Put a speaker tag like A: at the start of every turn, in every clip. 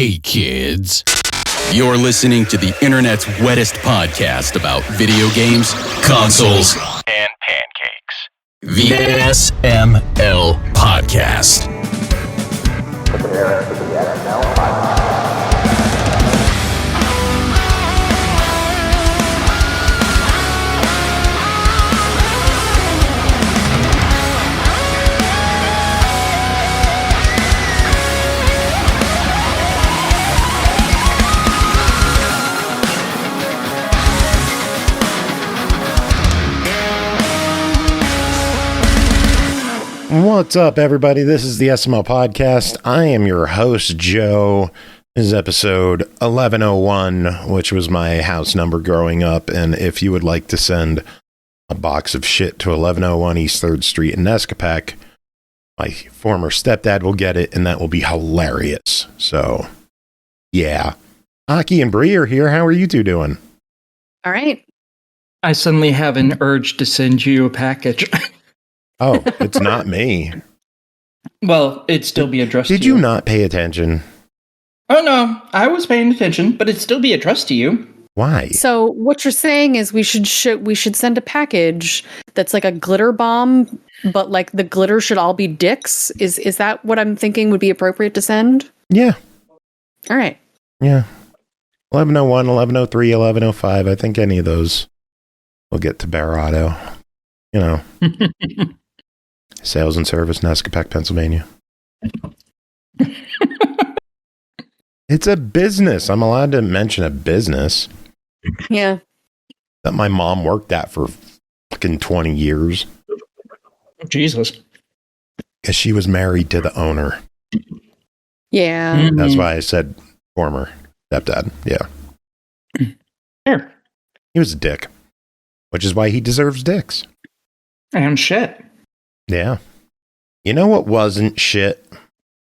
A: Hey kids, you're listening to the internet's wettest podcast about video games, consoles, and pancakes. The SML Podcast. Prepare for the SML Podcast.
B: What's up, everybody? This is the SML Podcast. I am your host, Joe. This is episode 1101, which was my house number growing up. And if you would like to send a box of shit to 1101 East 3rd Street in Nescapec, my former stepdad will get it, and that will be hilarious. So, yeah. Aki and Bri are here. How are you two doing?
C: All right.
D: I suddenly have an urge to send you a package.
B: Oh, it's not me.
D: Well, it'd still be addressed to you.
B: Did you not pay attention?
D: Oh, no. I was paying attention, but it'd still be addressed to you.
B: Why?
C: So what you're saying is we should send a package that's like a glitter bomb, but like the glitter should all be dicks? Is that what I'm thinking would be appropriate to send?
B: Yeah.
C: All right.
B: Yeah. 1101, 1103, 1105. I think any of those will get to Barrado. You know. Sales and service, Nescapec, Pennsylvania. It's a business. I'm allowed to mention a business.
C: Yeah.
B: That my mom worked at for fucking 20 years.
D: Jesus.
B: Because she was married to the owner.
C: Yeah.
D: Mm-hmm.
B: That's why I said former stepdad. Yeah.
D: Here.
B: He was a dick. Which is why he deserves dicks.
D: And shit.
B: Yeah. You know what wasn't shit?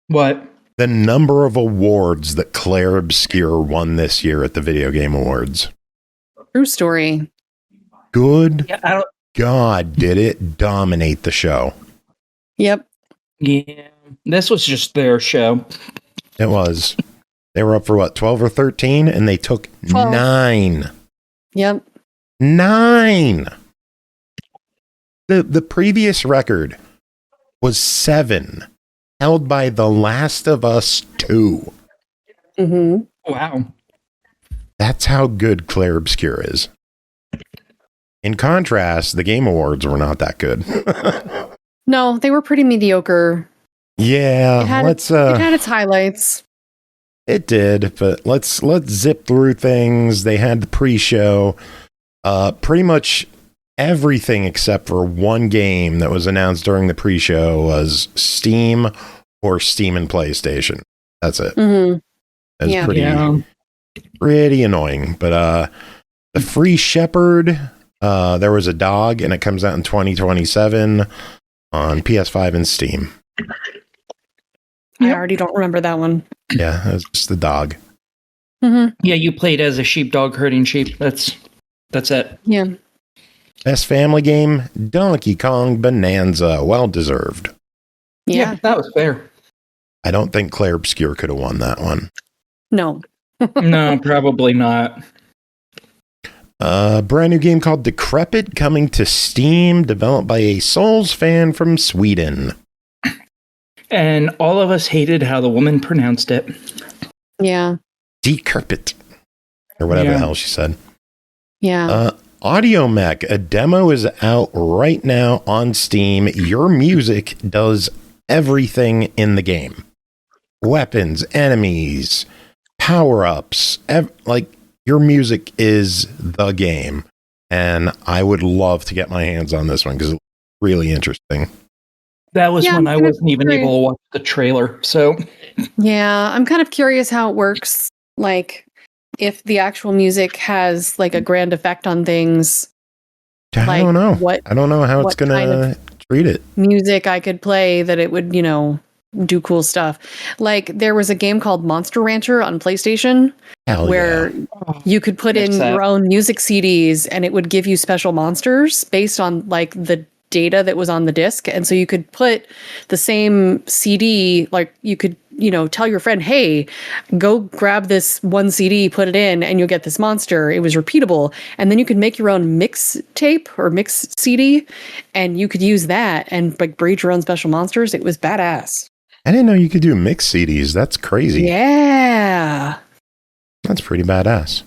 D: What?
B: The number of awards that Claire Obscure won this year at the Video Game Awards.
C: True story.
B: Good
D: Yeah,
B: God, did it dominate the show.
C: Yep.
D: Yeah. This was just their show.
B: It was. They were up for what, 12 or 13? And they took
C: 12.
B: 9.
C: Yep.
B: 9. The previous record was 7, held by The Last of Us 2.
C: Mm-hmm.
D: Wow.
B: That's how good Claire Obscure is. In contrast, the Game Awards were not that good.
C: No, they were pretty mediocre.
B: Yeah,
C: It had its highlights.
B: It did, but let's zip through things. They had the pre-show. Pretty much everything except for one game that was announced during the pre-show was Steam or Steam and PlayStation. That's it.
C: Mm-hmm.
B: That's pretty annoying. But the Free Shepherd, there was a dog, and it comes out in 2027 on PS5 and Steam.
C: I already don't remember that one.
B: Yeah, it's just the dog.
C: Mm-hmm.
D: Yeah, you played as a sheepdog herding sheep. That's it.
C: Yeah.
B: Best family game, Donkey Kong Bonanza. Well deserved.
C: Yeah.
D: That was fair.
B: I don't think Claire Obscure could have won that one.
C: No.
D: No, probably not.
B: A brand new game called Decrepit coming to Steam, developed by a Souls fan from Sweden.
D: And all of us hated how the woman pronounced it.
C: Yeah.
B: Decrepit. Or whatever the hell she said.
C: Yeah.
B: Audio Mech, a demo is out right now on Steam. Your music does everything in the game. Weapons, enemies, power-ups, your music is the game. And I would love to get my hands on this one because it's really interesting.
D: That was when I wasn't even
C: curious.
D: able to watch the trailer, so...
C: Yeah, I'm kind of curious how it works. Like, if the actual music has like a grand effect on things.
B: I don't know.
C: I
B: don't know how it's going to treat it.
C: Music I could play that it would, do cool stuff. Like, there was a game called Monster Rancher on PlayStation where you could put in your own music CDs and it would give you special monsters based on like the data that was on the disc. And so you could put the same CD, like you could tell your friend, hey, go grab this one CD, put it in, and you'll get this monster. It was repeatable. And then you could make your own mix tape or mix CD, and you could use that and like breed your own special monsters. It was badass.
B: I didn't know you could do mix CDs. That's crazy.
C: Yeah.
B: That's pretty badass.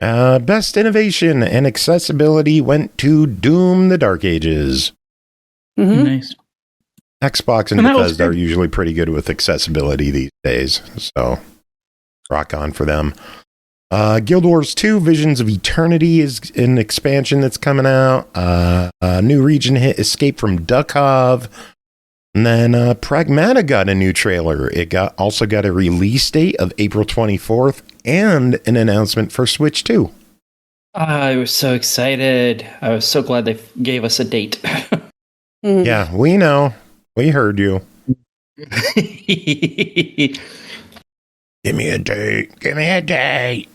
B: Best innovation and accessibility went to Doom: The Dark Ages.
C: Mm-hmm.
D: Nice.
B: Xbox and Bethesda are usually pretty good with accessibility these days, so rock on for them. Guild Wars 2 Visions of Eternity is an expansion that's coming out. A new region hit Escape from Dukhov. And then Pragmata got a new trailer. It also got a release date of April 24th and an announcement for Switch 2.
D: I was so excited. I was so glad they gave us a date.
B: Yeah, we know. We heard you. Give me a date. Give me a date.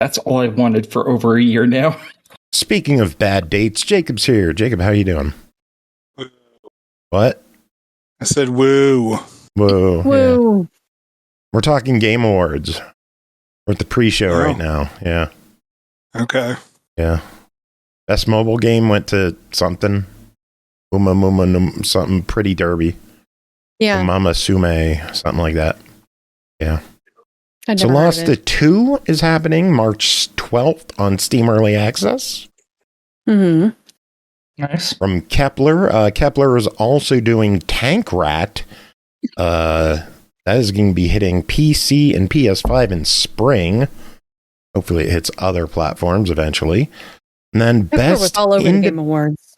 D: That's all I've wanted for over a year now.
B: Speaking of bad dates, Jacob's here. Jacob, how you doing? What?
E: I said woo.
B: Whoa.
C: Woo.
B: Yeah. We're talking Game Awards. We're at the pre-show right now. Yeah.
E: Okay.
B: Yeah. Best mobile game went to something. Something pretty derby.
C: Yeah.
B: Mama Sume, something like that. Yeah. So Lost to 2 is happening March 12th on Steam Early Access.
C: Mm-hmm.
D: Nice.
B: From Kepler. Kepler is also doing Tank Rat. That is going to be hitting PC and PS5 in spring. Hopefully it hits other platforms eventually. And then
C: Kepler was all over the Game Awards.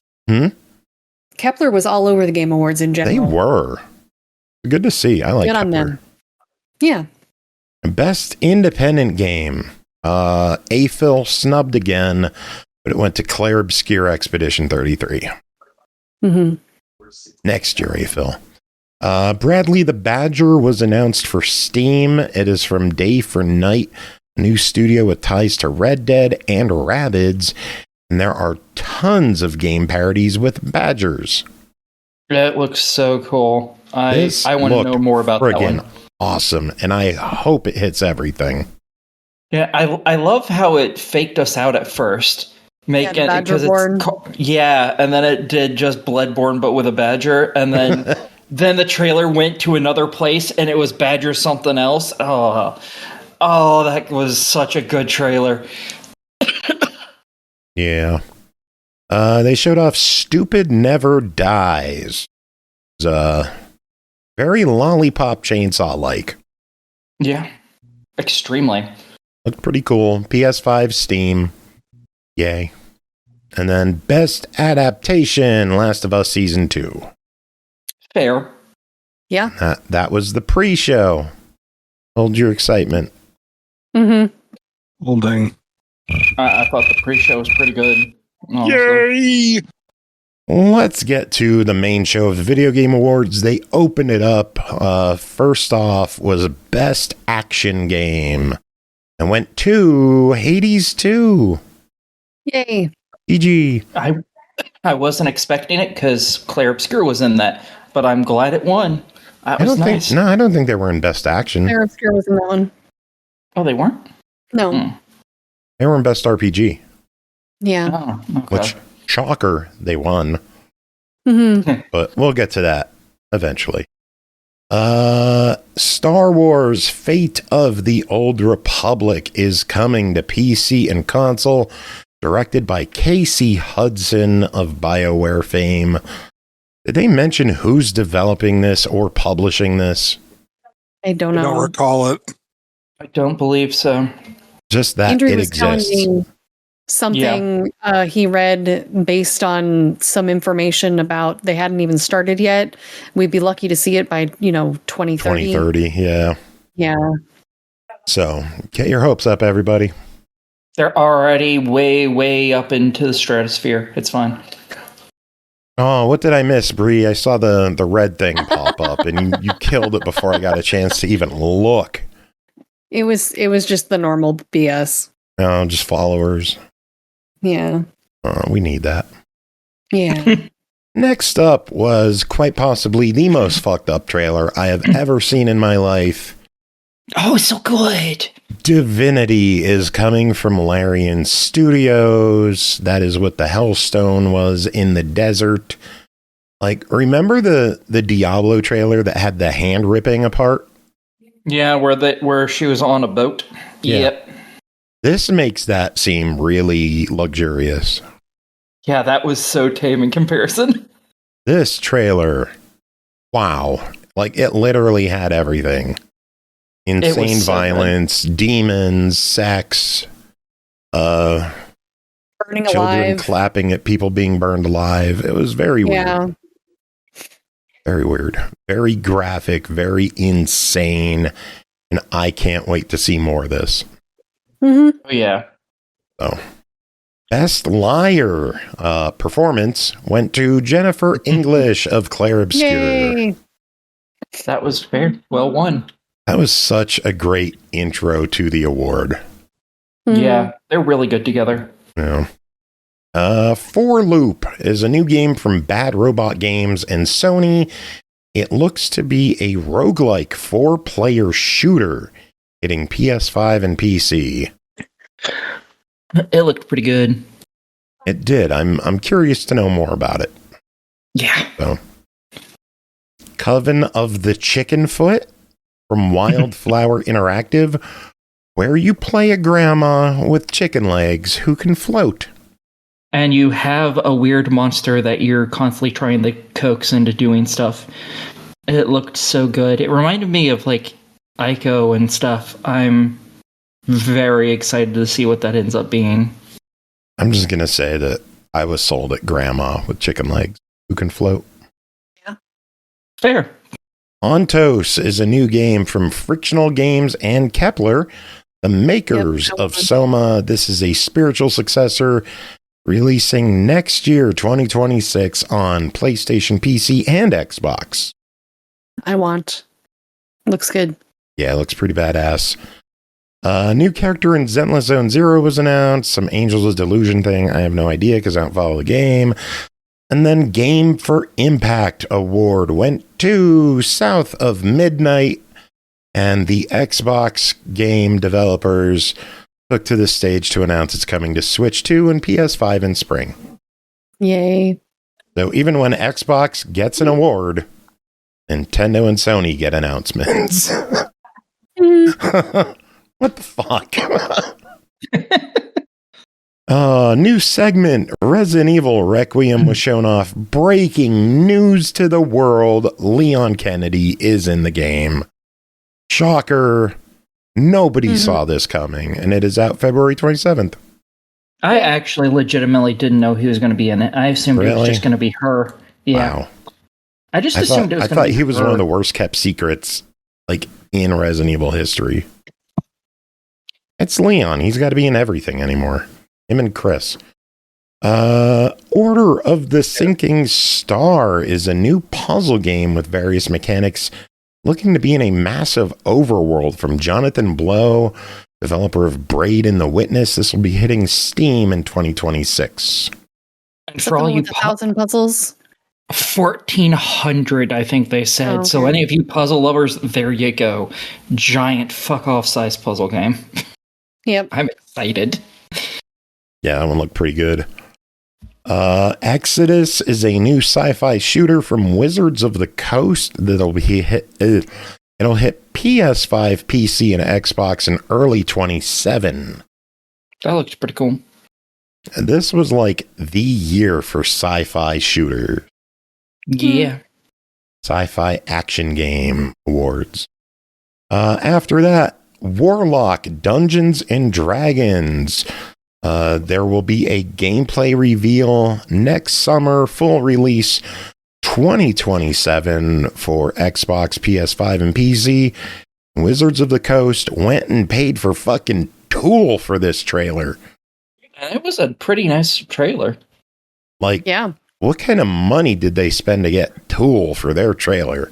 C: Kepler was all over the Game Awards in general.
B: They were. Good to see. I like
C: Good
B: Kepler.
C: on them. Yeah.
B: Best independent game. AFIL snubbed again, but it went to Claire Obscure Expedition 33.
C: Mm-hmm.
B: Next year, AFIL. Bradley the Badger was announced for Steam. It is from Day for Night, a new studio with ties to Red Dead and Rabbids. And there are tons of game parodies with badgers.
D: It looks so cool. I want to know more about that one.
B: Awesome, and I hope it hits everything.
D: Yeah, I love how it faked us out at first. And then it did just Bloodborne, but with a badger, and then then the trailer went to another place, and it was Badger something else. Oh, that was such a good trailer.
B: Yeah. They showed off Stupid Never Dies. It's very Lollipop Chainsaw-like.
D: Yeah, extremely.
B: Looked pretty cool. PS5, Steam. Yay. And then Best Adaptation, Last of Us Season 2.
D: Fair.
C: Yeah.
B: That was the pre-show. Hold your excitement.
C: Mm-hmm.
E: Holding.
D: I thought the pre-show was pretty good.
E: Honestly. Yay!
B: Let's get to the main show of the Video Game Awards. They opened it up. First off was Best Action Game. And went to Hades 2.
C: Yay.
B: GG.
D: I wasn't expecting it because Claire Obscure was in that, but I'm glad it won. That was nice.
B: I don't think they were in Best Action.
C: Claire Obscure was in that one.
D: Oh, they weren't?
C: No.
B: They were in Best RPG.
C: Yeah.
D: Oh, okay.
B: Which, shocker, they won.
C: Mm-hmm.
B: But we'll get to that eventually. Star Wars Fate of the Old Republic is coming to PC and console, directed by Casey Hudson of BioWare fame. Did they mention who's developing this or publishing this?
C: I don't know.
E: I don't recall it.
D: I don't believe so.
B: Just that
C: Andrew
B: it
C: was
B: exists.
C: telling me something he read based on some information about they hadn't even started yet. We'd be lucky to see it by 2030.
B: 2030, yeah.
C: Yeah.
B: So get your hopes up, everybody.
D: They're already way, way up into the stratosphere. It's fine.
B: Oh, what did I miss, Bri? I saw the red thing pop up, and you killed it before I got a chance to even look.
C: It was just the normal BS.
B: No, just followers.
C: Yeah.
B: We need that.
C: Yeah.
B: Next up was quite possibly the most fucked up trailer I have ever seen in my life.
D: Oh, it's so good.
B: Divinity is coming from Larian Studios. That is what the Hellstone was in the desert. Like, remember the Diablo trailer that had the hand ripping apart?
D: Yeah, where she was on a boat.
B: Yeah.
D: Yep.
B: This makes that seem really luxurious.
D: Yeah, that was so tame in comparison.
B: This trailer, wow. Like, it literally had everything. Insane
D: so
B: violence, demons, sex,
C: Burning
B: children
C: alive.
B: clapping at people being burned alive. It was very weird. Very weird. Very graphic, very insane. And I can't wait to see more of this.
C: Mm-hmm.
D: Oh, yeah.
B: So, Best Liar performance went to Jennifer English of Claire Obscure.
C: Yay.
D: That was fair. Well won.
B: That was such a great intro to the award.
C: Mm-hmm.
D: Yeah, they're really good together.
B: Yeah. For Loop is a new game from Bad Robot Games and Sony. It looks to be a roguelike 4-player shooter hitting PS5 and PC.
D: It looked pretty good.
B: It did. I'm curious to know more about it.
D: Yeah.
B: So, Coven of the Chicken Foot from Wildflower Interactive, where you play a grandma with chicken legs who can float.
D: And you have a weird monster that you're constantly trying to coax into doing stuff. It looked so good. It reminded me of like Ico and stuff. I'm very excited to see what that ends up being.
B: I'm just going to say that I was sold at grandma with chicken legs who can float.
C: Yeah.
D: Fair.
B: Ontos is a new game from Frictional Games and Kepler, the makers of Soma. This is a spiritual successor releasing next year, 2026, on PlayStation, PC, and Xbox.
C: I want. Looks good.
B: Yeah, it looks pretty badass. A new character in Zenless Zone Zero was announced. Some Angels of Delusion thing. I have no idea because I don't follow the game. And then Game for Impact Award went to South of Midnight. And the Xbox game developers took to the stage to announce it's coming to Switch 2 and PS5 in spring.
C: Yay.
B: So even when Xbox gets an award, Nintendo and Sony get announcements. What the fuck? New segment, Resident Evil Requiem was shown off. Breaking news to the world, Leon Kennedy is in the game. Shocker. Nobody saw this coming, and it is out February 27th.
D: I actually legitimately didn't know he was going to be in it. I assumed it was just going to be her. Yeah.
B: Wow.
D: I assumed it was going to be
B: I thought he was
D: her.
B: one of the worst kept secrets, like, in Resident Evil history. It's Leon. He's got to be in everything anymore. Him and Chris. Order of the Sinking Star is a new puzzle game with various mechanics looking to be in a massive overworld from Jonathan Blow, developer of Braid and the Witness. This will be hitting Steam in 2026.
D: And for all you
C: 1,000 puzzles?
D: 1,400, I think they said.
C: Okay.
D: So any of you puzzle lovers, there you go. Giant fuck-off size puzzle game.
C: Yep.
D: I'm excited.
B: Yeah, that one looked pretty good. Exodus is a new sci-fi shooter from Wizards of the Coast that'll be it'll hit PS5, PC, and Xbox in early 27.
D: That looks pretty cool.
B: This was like the year for sci-fi shooter.
D: Yeah.
B: Sci-fi action game awards. After that, Warlock Dungeons and Dragons. There will be a gameplay reveal next summer, full release 2027 for Xbox, PS5, and PC. Wizards of the Coast went and paid for fucking Tool for this trailer.
D: And it was a pretty nice trailer.
B: Like,
C: Yeah.
B: what kind of money did they spend to get Tool for their trailer?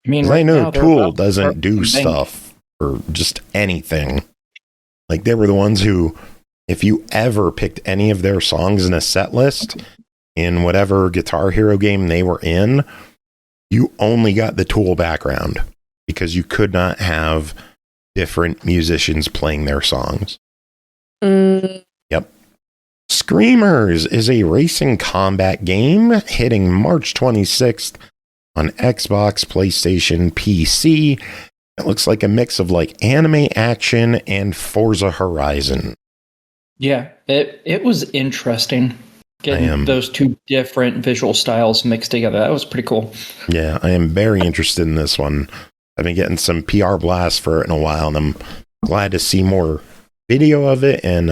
D: I mean,
B: 'Cause
D: right
B: I know
D: now they're
B: Tool
D: about to
B: doesn't
D: start
B: do
D: making
B: stuff for just anything. Like, they were the ones who, if you ever picked any of their songs in a set list, in whatever Guitar Hero game they were in, you only got the Tool background because you could not have different musicians playing their songs. Yep. Screamers is a racing combat game hitting March 26th on Xbox, PlayStation, PC. It looks like a mix of like anime action and Forza Horizon.
D: Yeah, it was interesting getting those two different visual styles mixed together. That was pretty cool.
B: Yeah, I am very interested in this one. I've been getting some PR blasts for it in a while, and I'm glad to see more video of it, and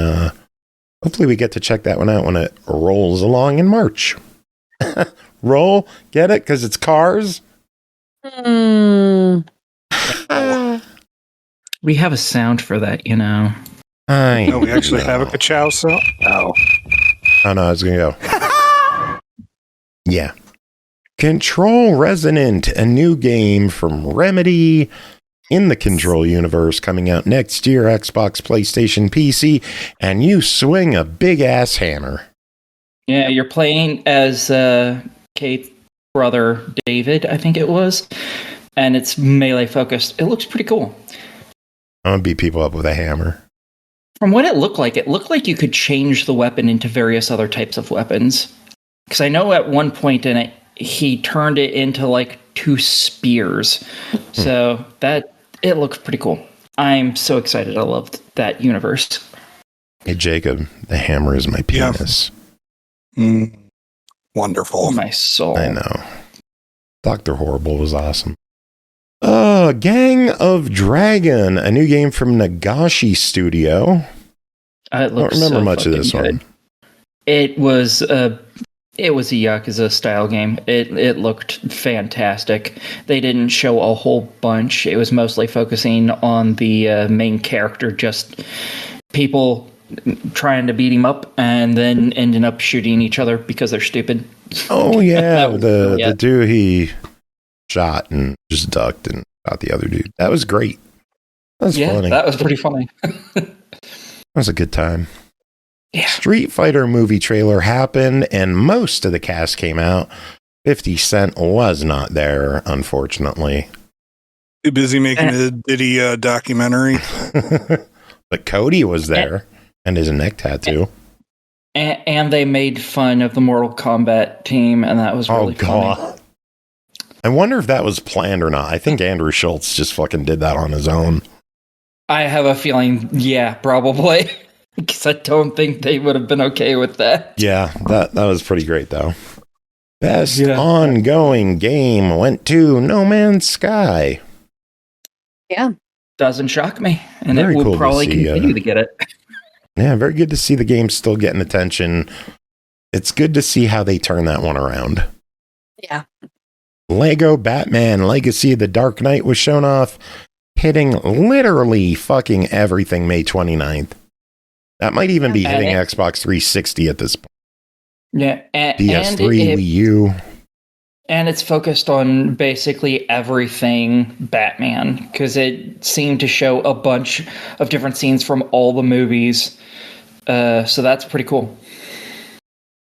B: hopefully we get to check that one out when it rolls along in March. Roll? Get it? Because it's cars?
D: We have a sound for that, you know.
E: No, we actually have a ka-chow song? Oh.
B: Oh, no, I was going to go. Yeah. Control Resonant, a new game from Remedy in the Control universe, coming out next year, Xbox, PlayStation, PC, and you swing a big-ass hammer.
D: Yeah, you're playing as Kate's brother, David, I think it was, and it's melee-focused. It looks pretty cool.
B: I'm going to beat people up with a hammer.
D: From what it looked like you could change the weapon into various other types of weapons. Because I know at one point in it, he turned it into like 2 spears. So that it looks pretty cool. I'm so excited. I loved that universe.
B: Hey, Jacob, the hammer is my penis.
E: Yeah. Wonderful.
D: Oh, my soul.
B: I know. Dr. Horrible was awesome. Gang of Dragon, a new game from Nagashi Studio.
D: I don't
B: remember much of this one.
D: It was a Yakuza style game. It looked fantastic. They didn't show a whole bunch. It was mostly focusing on the main character, just people trying to beat him up and then ending up shooting each other because they're stupid.
B: Oh yeah, the dude he shot and just ducked and shot the other dude. That was great. That was funny.
D: That was pretty funny.
B: That was a good time.
D: Yeah.
B: Street Fighter movie trailer happened and most of the cast came out. 50 Cent was not there, unfortunately.
E: Too busy making a Diddy documentary.
B: But Cody was there and his neck tattoo.
D: And they made fun of the Mortal Kombat team, and that was really funny.
B: I wonder if that was planned or not. I think Andrew Schultz just fucking did that on his own.
D: I have a feeling, yeah, probably. Because I don't think they would have been okay with that.
B: Yeah, that was pretty great, though. Best ongoing game went to No Man's Sky.
C: Yeah.
D: Doesn't shock me. And
B: Very
D: it will
B: cool
D: probably
B: to see,
D: continue to get it.
B: Yeah, very good to see the game still getting attention. It's good to see how they turn that one around.
C: Yeah.
B: Lego Batman Legacy of the Dark Knight was shown off, hitting literally fucking everything May 29th. That might even be hitting Xbox 360 at this point.
D: Yeah.
B: PS3, Wii U.
D: And it's focused on basically everything Batman, because it seemed to show a bunch of different scenes from all the movies. So that's pretty cool.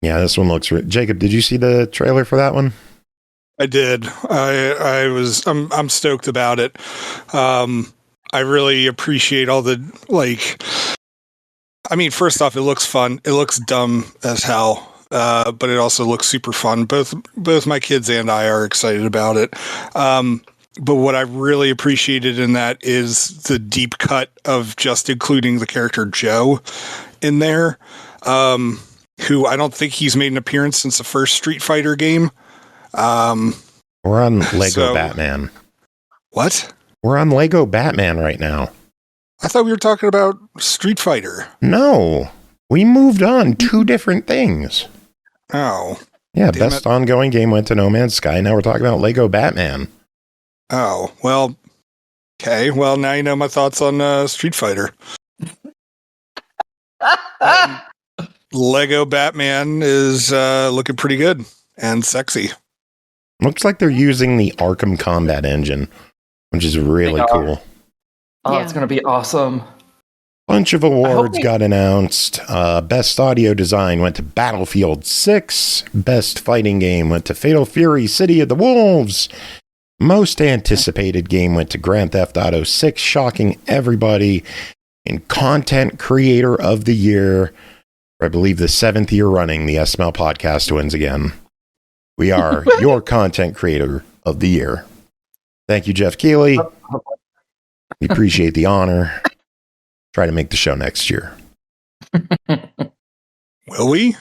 B: Yeah, this one looks... Jacob, did you see the trailer for that one?
E: I did. I'm stoked about it. I really appreciate all the, like... I mean, first off, it looks fun. It looks dumb as hell. But it also looks super fun. Both my kids and I are excited about it. But what I really appreciated in that is the deep cut of just including the character Joe in there, who I don't think he's made an appearance since the first Street Fighter game.
B: We're on Lego Batman.
E: What?
B: We're on Lego Batman right now.
E: I thought we were talking about Street Fighter.
B: No. We moved on 2 different things.
E: Oh.
B: Yeah, best ongoing game went to No Man's Sky. Now we're talking about Lego Batman.
E: Oh, well, okay. Well, now you know my thoughts on Street Fighter. Lego Batman is looking pretty good and sexy.
B: Looks like they're using the Arkham Combat engine, which is really cool.
D: Oh, it's going to be awesome.
B: Bunch of awards got announced. Best audio design went to Battlefield 6. Best fighting game went to Fatal Fury City of the Wolves. Most anticipated game went to Grand Theft Auto 6, shocking everybody. And Content Creator of the Year, for I believe the 7th year running, the SML podcast wins again. We are your Content Creator of the Year. Thank you, Jeff Keighley. We appreciate the honor. Try to make the show next year.
E: Will we?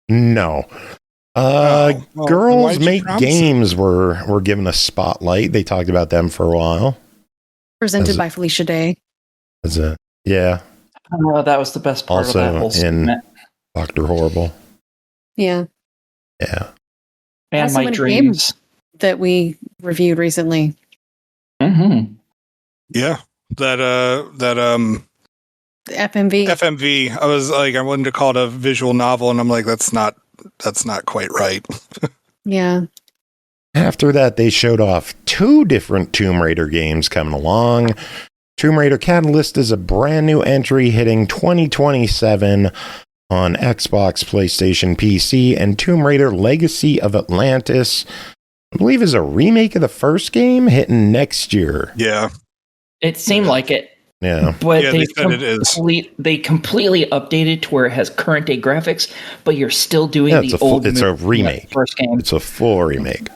B: No. Girls Make Games were given a spotlight. They talked about them for a while.
C: Presented by Felicia Day.
B: Yeah.
D: Oh, that was the best part
B: also
D: of that whole segment.
B: Dr. Horrible.
C: Yeah.
B: Yeah.
D: And My Dreams.
C: That we reviewed recently.
D: Mm-hmm.
E: Yeah. That
C: FMV.
E: FMV. I was like, I wanted to call it a visual novel, and I'm like, that's not quite right.
C: Yeah.
B: After that, they showed off 2 different Tomb Raider games coming along. Tomb Raider Catalyst is a brand new entry hitting 2027 on Xbox, PlayStation, PC, and Tomb Raider Legacy of Atlantis, I believe, is a remake of the first game hitting next year.
E: Yeah.
D: It seemed like it.
B: Yeah.
D: But
E: yeah, they said it is.
D: They completely updated to where it has current day graphics, but you're still doing the old.
B: It's a remake.
D: First game.
B: It's a full remake.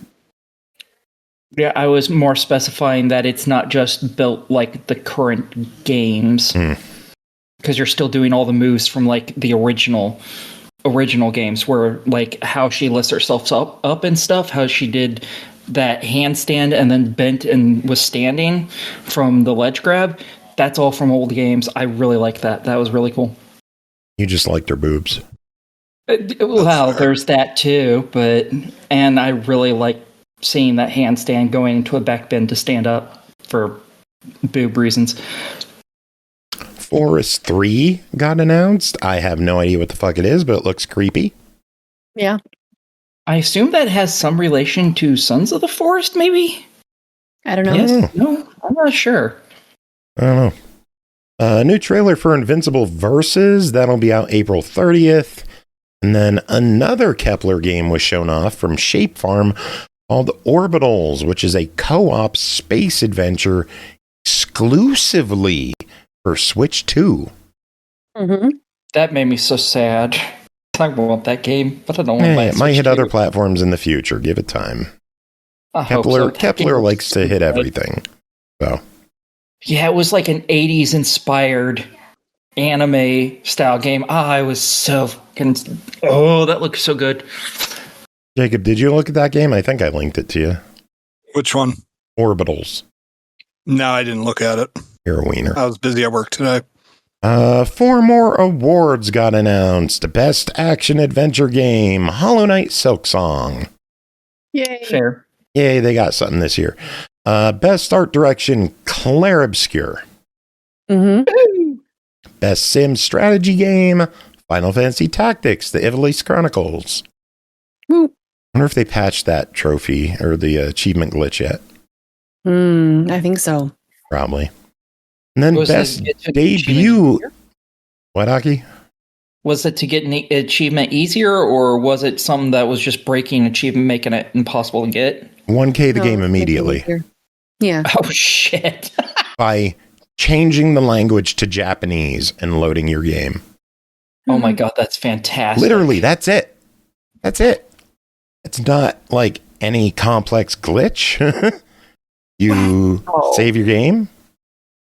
D: Yeah, I was more specifying that it's not just built like the current games, because you're still doing all the moves from like the original games, where like how she lifts herself up and stuff, how she did that handstand and then bent and was standing from the ledge grab. That's all from old games. I really like that. That was really cool.
B: You just liked her boobs.
D: Well, there's that too, and I really like seeing that handstand going into a back bend to stand up for boob reasons.
B: Forest 3 got announced. I have no idea what the fuck it is, but it looks creepy.
C: Yeah.
D: I assume that has some relation to Sons of the Forest, maybe?
C: I don't know.
D: Yes? No, I'm not sure.
B: I don't know. A new trailer for Invincible Versus. That'll be out April 30th. And then another Kepler game was shown off from Shape Farm called Orbitals, which is a co-op space adventure exclusively for Switch 2.
C: Mm-hmm.
D: That made me so sad. I want that game, but I don't want
B: it might hit other platforms in the future. Give it time. Kepler likes to hit everything. So.
D: Yeah, it was like an 80s inspired anime style game. I was so fucking... Oh, that looks so good.
B: Jacob, did you look at that game? I think I linked it to you.
E: Which one?
B: Orbitals.
E: No, I didn't look at it.
B: You're a wiener.
E: I was busy at work today.
B: 4 more awards got announced. Best Action Adventure Game, Hollow Knight Silksong.
C: Yay.
D: Fair.
B: Yay, they got something this year. Best Art Direction, Claire Obscure.
C: Mm-hmm.
B: Best Sim Strategy Game, Final Fantasy Tactics, The Ivalice Chronicles.
C: Woo.
B: I wonder if they patched that trophy or the achievement glitch yet.
C: I think so.
B: Probably. And then best debut. What, Aki?
D: Was it to get an achievement easier, or was it something that was just breaking achievement, making it impossible to get?
B: 1K the game immediately.
C: Yeah.
D: Oh, shit.
B: By changing the language to Japanese and loading your game.
D: Oh my god, that's fantastic.
B: Literally, that's it. That's it. It's not like any complex glitch. You save your game,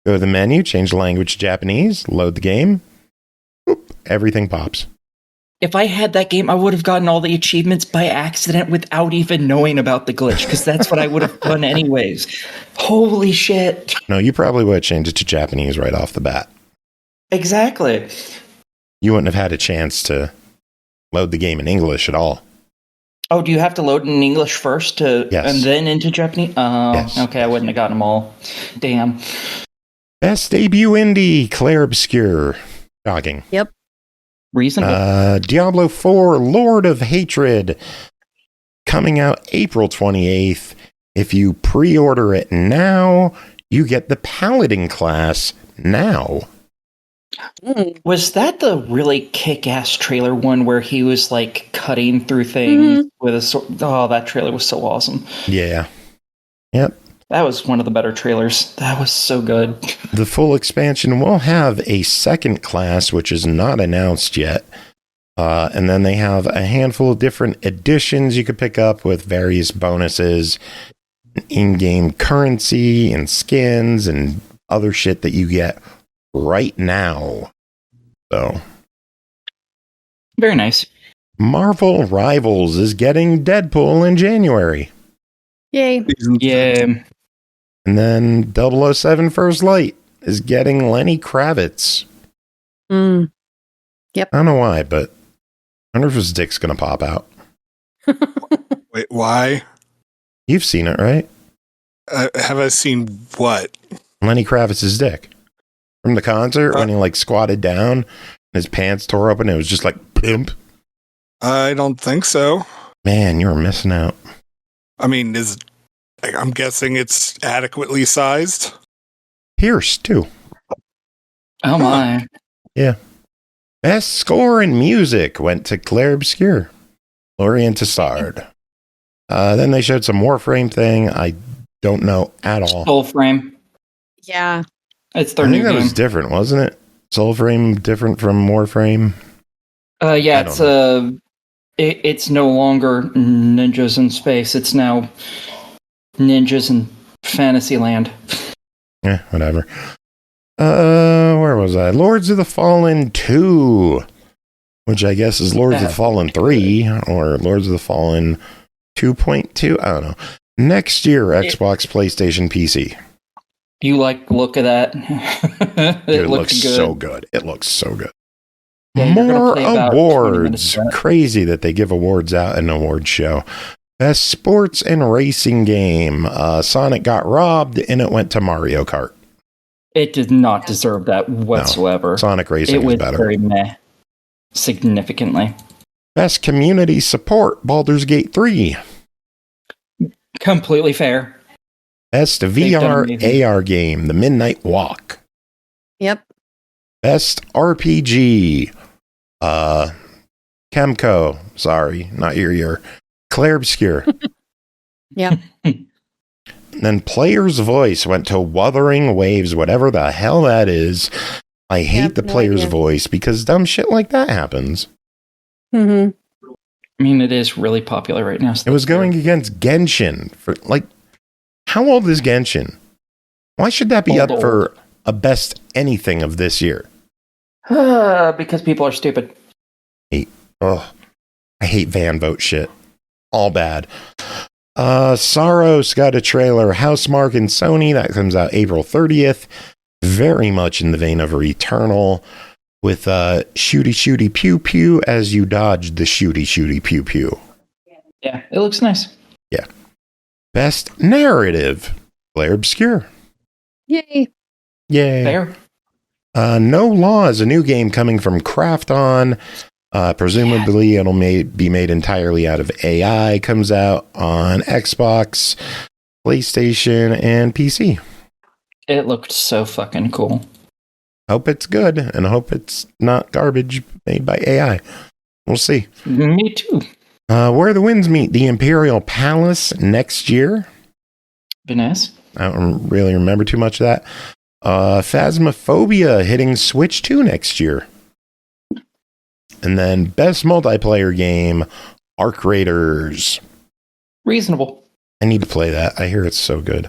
B: go to the menu, change the language to Japanese, load the game, boop, everything pops.
D: If I had that game, I would have gotten all the achievements by accident without even knowing about the glitch, because that's what I would have done anyways. Holy shit.
B: No, you probably would have changed it to Japanese right off the bat.
D: Exactly.
B: You wouldn't have had a chance to load the game in English at all.
D: Oh, do you have to load in English first and then into Japanese? Oh,
B: yes.
D: Okay, I wouldn't have gotten them all. Damn.
B: Best debut indie, Claire Obscure. Shocking.
C: Yep.
D: Reasonable.
B: Diablo 4, Lord of Hatred, coming out April 28th. If you pre-order it now, you get the Paladin class now.
D: Was that the really kick-ass trailer one where he was like cutting through things with a sword? Oh, that trailer was so awesome.
B: Yeah. Yep.
D: That was one of the better trailers. That was so good.
B: The full expansion will have a second class, which is not announced yet. And then they have a handful of different editions you could pick up with various bonuses, in-game currency and skins and other shit that you get right now. So
D: very nice.
B: Marvel Rivals is getting Deadpool in January.
C: Yay.
D: Yeah.
B: And then 007 First Light is getting Lenny Kravitz.
C: Yep.
B: I don't know why, but I wonder if his dick's gonna pop out.
E: Wait, why?
B: You've seen it, right?
E: Have I seen what?
B: Lenny Kravitz's dick. From the concert when he like squatted down and his pants tore open, it was just like pimp.
E: I don't think so.
B: Man, you were missing out.
E: I mean, I'm guessing it's adequately sized.
B: Pierced too.
D: Oh my.
B: Yeah. Best score in music went to Claire Obscure. Lorient Tassard. Then they showed some Warframe thing. I don't know at all.
D: Soulframe.
C: Yeah.
D: It's their
B: I think
D: new
B: that
D: game.
B: was different, wasn't it? Soulframe different from Warframe?
D: Yeah, it's no longer ninjas in space. It's now ninjas in Fantasyland.
B: Yeah, whatever. Where was I? Lords of the Fallen 2, which I guess is Lords of the Fallen 3 or Lords of the Fallen 2.2. I don't know. Next year, Xbox, PlayStation, PC.
D: You like the look of that?
B: It looks good. So good. It looks so good.
D: Yeah,
B: more awards. Crazy that they give awards out in an award show. Best sports and racing game. Sonic got robbed and it went to Mario Kart.
D: It did not deserve that whatsoever.
B: No, Sonic Racing was better.
D: Very meh. Significantly.
B: Best community support. Baldur's Gate 3.
D: Completely fair.
B: Best VR AR game. The Midnight Walk.
C: Yep.
B: Best RPG. Kemco. Sorry, not your ear. Claire Obscure.
C: Yeah.
B: Then Player's Voice went to Wuthering Waves, whatever the hell that is. I hate the Player's Voice because dumb shit like that happens.
C: Mm-hmm.
D: I mean, it is really popular right now.
B: It was going against Genshin. For like, how old is Genshin? Why should that be up for a best anything of this year?
D: Because people are stupid.
B: I hate van vote shit. All bad. Saros got a trailer. Housemarque and Sony. That comes out April 30th. Very much in the vein of Returnal. With shooty shooty pew pew as you dodge the shooty shooty pew pew.
D: Yeah, it looks nice.
B: Yeah. Best narrative. Claire Obscure.
C: Yay.
B: Yay.
D: Fair.
B: No Law is a new game coming from Krafton. Presumably it'll be made entirely out of AI. Comes out on Xbox, PlayStation, and PC.
D: It looked so fucking cool.
B: Hope it's good, and I hope it's not garbage made by AI. We'll see.
D: Me too.
B: Where the Winds Meet, the Imperial Palace next year.
D: Be nice.
B: I don't really remember too much of that. Phasmophobia hitting Switch 2 next year. And then best multiplayer game, Arc Raiders.
D: Reasonable.
B: I need to play that. I hear it's so good.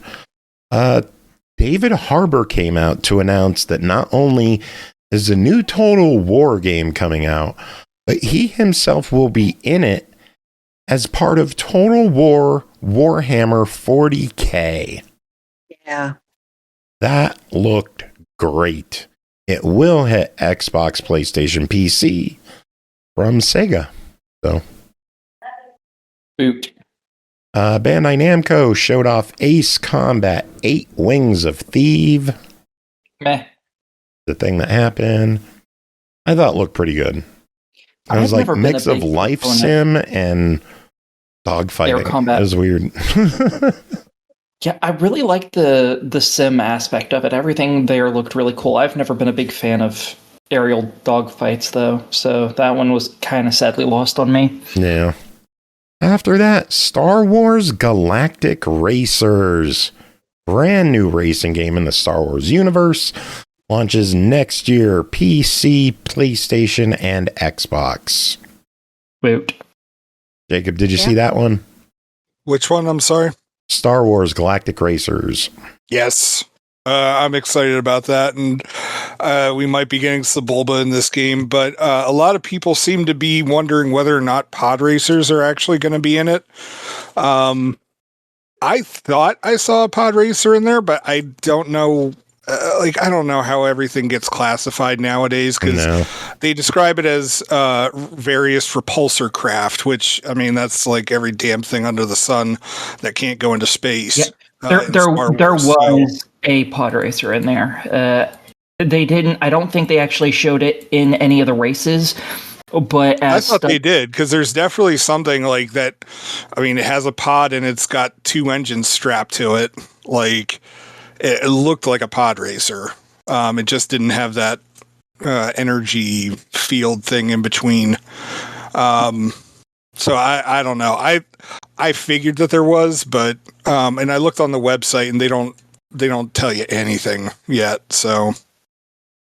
B: David Harbour came out to announce that not only is a new Total War game coming out, but he himself will be in it as part of Total War Warhammer 40K.
C: Yeah.
B: That looked great. It will hit Xbox, PlayStation, PC from Sega. So,
D: boot.
B: Bandai Namco showed off Ace Combat 8 Wings of Thief.
D: Meh.
B: The thing that happened. I thought it looked pretty good. It was like a mix of life sim and dogfighting. It was weird.
D: Yeah, I really like the sim aspect of it. Everything there looked really cool. I've never been a big fan of aerial dogfights, though, so that one was kind of sadly lost on me.
B: Yeah. After that, Star Wars Galactic Racers. Brand new racing game in the Star Wars universe. Launches next year, PC, PlayStation, and Xbox.
D: Woot.
B: Jacob, did you see that one?
E: Which one? I'm sorry.
B: Star Wars Galactic Racers.
E: Yes. I'm excited about that, and we might be getting Sebulba in this game, but a lot of people seem to be wondering whether or not pod racers are actually going to be in it. I thought I saw a pod racer in there, but I don't know. I don't know how everything gets classified nowadays, because they describe it as various repulsor craft, which, I mean, that's like every damn thing under the sun that can't go into space.
D: Yeah. There was a pod racer in there. They didn't. I don't think they actually showed it in any of the races. But
E: I thought they did, because there's definitely something like that. I mean, it has a pod and it's got 2 engines strapped to it. Like, it looked like a pod racer. It just didn't have that energy field thing in between. So I don't know. I figured that there was, but and I looked on the website and they don't tell you anything yet. So,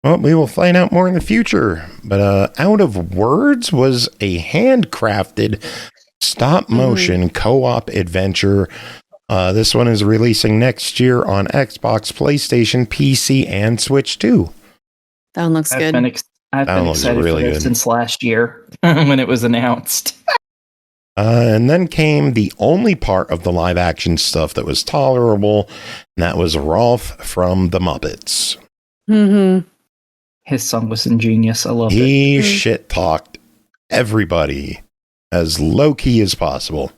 B: well, we will find out more in the future. But Out of Words was a handcrafted stop motion co-op adventure. This one is releasing next year on Xbox, PlayStation, PC, and Switch 2.
C: That one looks good.
D: I've been excited really for this since last year when it was announced.
B: And then came the only part of the live action stuff that was tolerable, and that was Rolf from the Muppets.
C: Mm-hmm.
D: His song was ingenious. I love it.
B: He shit talked everybody as low key as possible,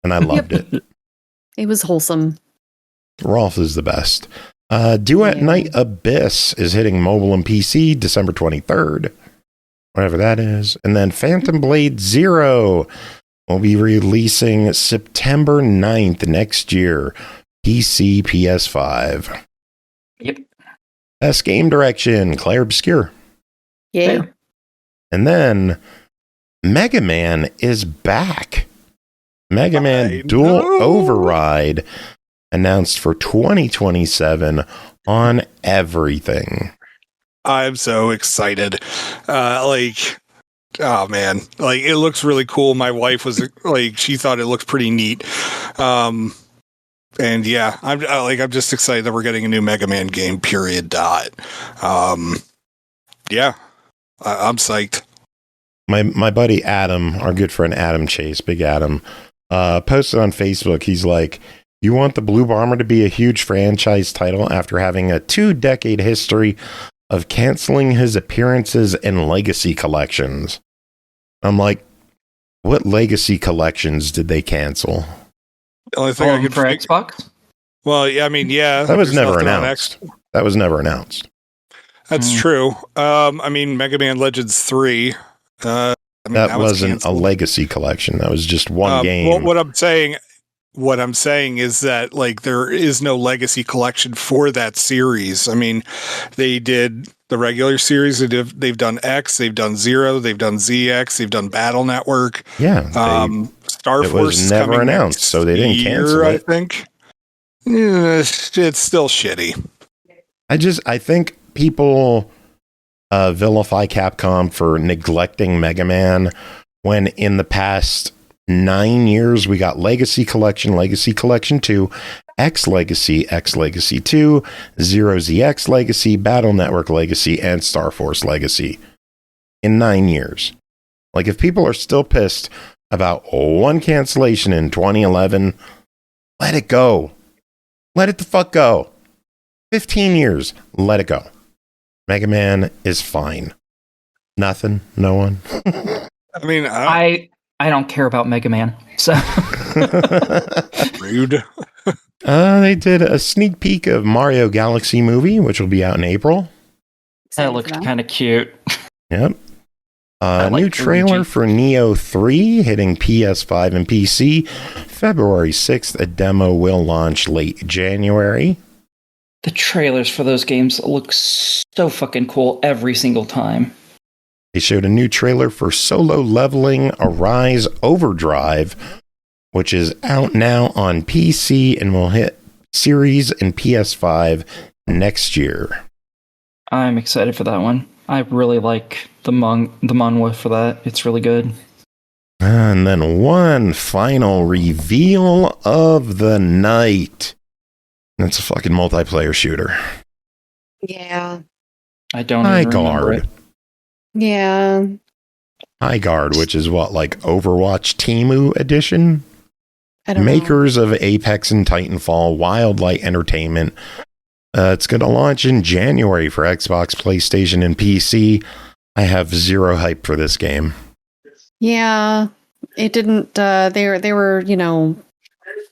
B: and I loved it.
C: It was wholesome.
B: Rolf is the best. Duet Night Abyss is hitting mobile and PC December 23rd, whatever that is. And then Phantom Blade Zero will be releasing September 9th next year, PC, PS5.
D: Yep.
B: Best game direction, Claire Obscure.
C: Yeah.
B: And then Mega Man is back. Mega Man Dual Override announced for 2027 on everything.
E: I'm so excited. Oh man, like, it looks really cool. My wife was like, she thought it looked pretty neat. And yeah, I'm just excited that we're getting a new Mega Man game, period. Yeah, I'm psyched.
B: My buddy Adam, our good friend Adam Chase, Big Adam, posted on Facebook. He's like, you want the Blue Bomber to be a huge franchise title after having a 2-decade history of canceling his appearances in legacy collections. I'm like, what legacy collections did they cancel?
E: The only thing I could
D: for Xbox?
E: Well, yeah, I mean, yeah.
B: That was never announced. That was never announced.
E: That's true. I mean, Mega Man Legends 3.
B: That wasn't a legacy collection. That was just one game.
E: Well, what I'm saying is that, like, there is no legacy collection for that series. I mean, they did the regular series. They've done X, they've done Zero, they've done ZX, they've done Battle Network.
B: Yeah.
E: Star Force
B: was never announced, so they didn't cancel it.
E: I think. Yeah, it's still shitty.
B: I think people vilify Capcom for neglecting Mega Man when in the past 9 years we got Legacy Collection 2, X Legacy 2, Zero ZX Legacy, Battle Network Legacy, and Star Force Legacy in 9 years. Like, if people are still pissed about one cancellation in 2011, let it go. Let it the fuck go. 15 years, let it go. Mega Man is fine. Nothing, no one.
E: I mean,
D: I don't care about Mega Man, so
E: rude.
D: They
B: did a sneak peek of Mario Galaxy movie, which will be out in April.
D: That looked kind of cute.
B: Yep. New trailer for Neo 3 hitting PS5 and PC February 6th. A demo will launch late January.
D: The trailers for those games look so fucking cool every single time.
B: They showed a new trailer for Solo Leveling Arise Overdrive, which is out now on PC and will hit Series and PS5 next year.
D: I'm excited for that one. I really like the manhwa for that. It's really good.
B: And then one final reveal of the night. It's a fucking multiplayer shooter.
C: Yeah.
D: I don't even remember it.
C: Yeah.
B: High Guard, which is what, like Overwatch Temu edition?
C: I don't
B: Makers of Apex and Titanfall, Wildlight Entertainment. It's going to launch in January for Xbox, PlayStation, and PC. I have zero hype for this game.
C: Yeah. It didn't, they were, you know,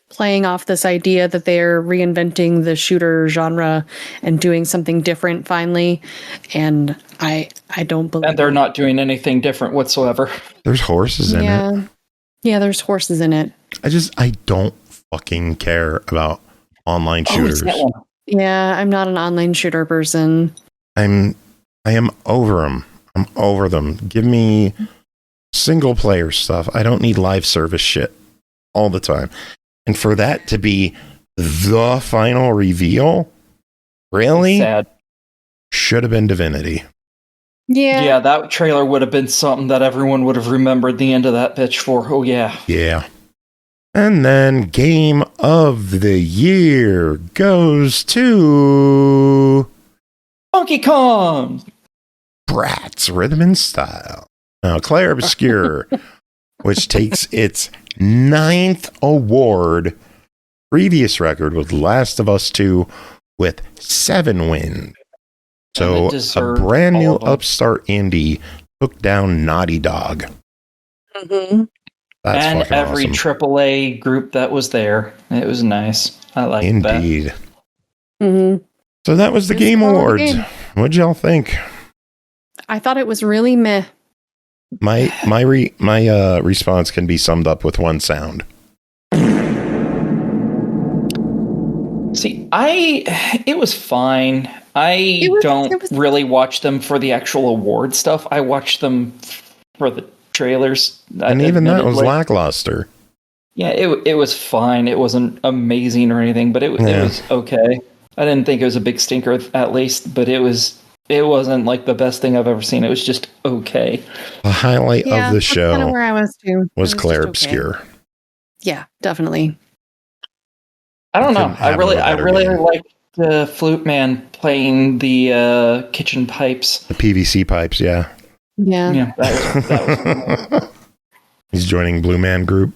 C: playing off this idea that they're reinventing the shooter genre and doing something different finally. And I don't believe.
D: And they're not doing anything different whatsoever.
B: There's horses in it.
C: Yeah, there's horses in it.
B: I don't fucking care about online shooters.
C: Yeah, I'm not an online shooter person.
B: I am over them. I'm over them. Give me single player stuff. I don't need live service shit all the time. And for that to be the final reveal, really?
D: Sad.
B: Should have been Divinity.
D: Yeah, that trailer would have been something that everyone would have remembered the end of that bitch for. Oh, yeah.
B: Yeah. And then Game of the Year goes to
D: Donkey Kong!
B: Bratz Rhythm and Style. Now, Claire Obscure, which takes its 9th award. Previous record was Last of Us 2 with 7 wins. So a brand new upstart indie took down Naughty Dog.
C: Mm-hmm.
B: That's
D: and
B: fucking
D: every
B: awesome.
D: AAA group that was there. It was nice. I like that.
B: Indeed.
C: Mm-hmm.
B: So that was the Game Awards. What'd y'all think?
C: I thought it was really meh.
B: My response can be summed up with one sound.
D: See, it was fine. I don't really watch them for the actual award stuff. I watch them for the trailers.
B: And even that was lackluster.
D: Yeah, it was fine. It wasn't amazing or anything, but it was okay. I didn't think it was a big stinker, at least, but it wasn't like the best thing I've ever seen. It was just okay.
B: The highlight of the show
C: kind of where I was too.
B: was Claire Obscure.
C: Yeah, definitely.
D: I don't know. I really liked the flute man playing the kitchen pipes.
B: The PVC pipes, yeah.
C: Yeah.
D: That was
B: He's joining Blue Man Group.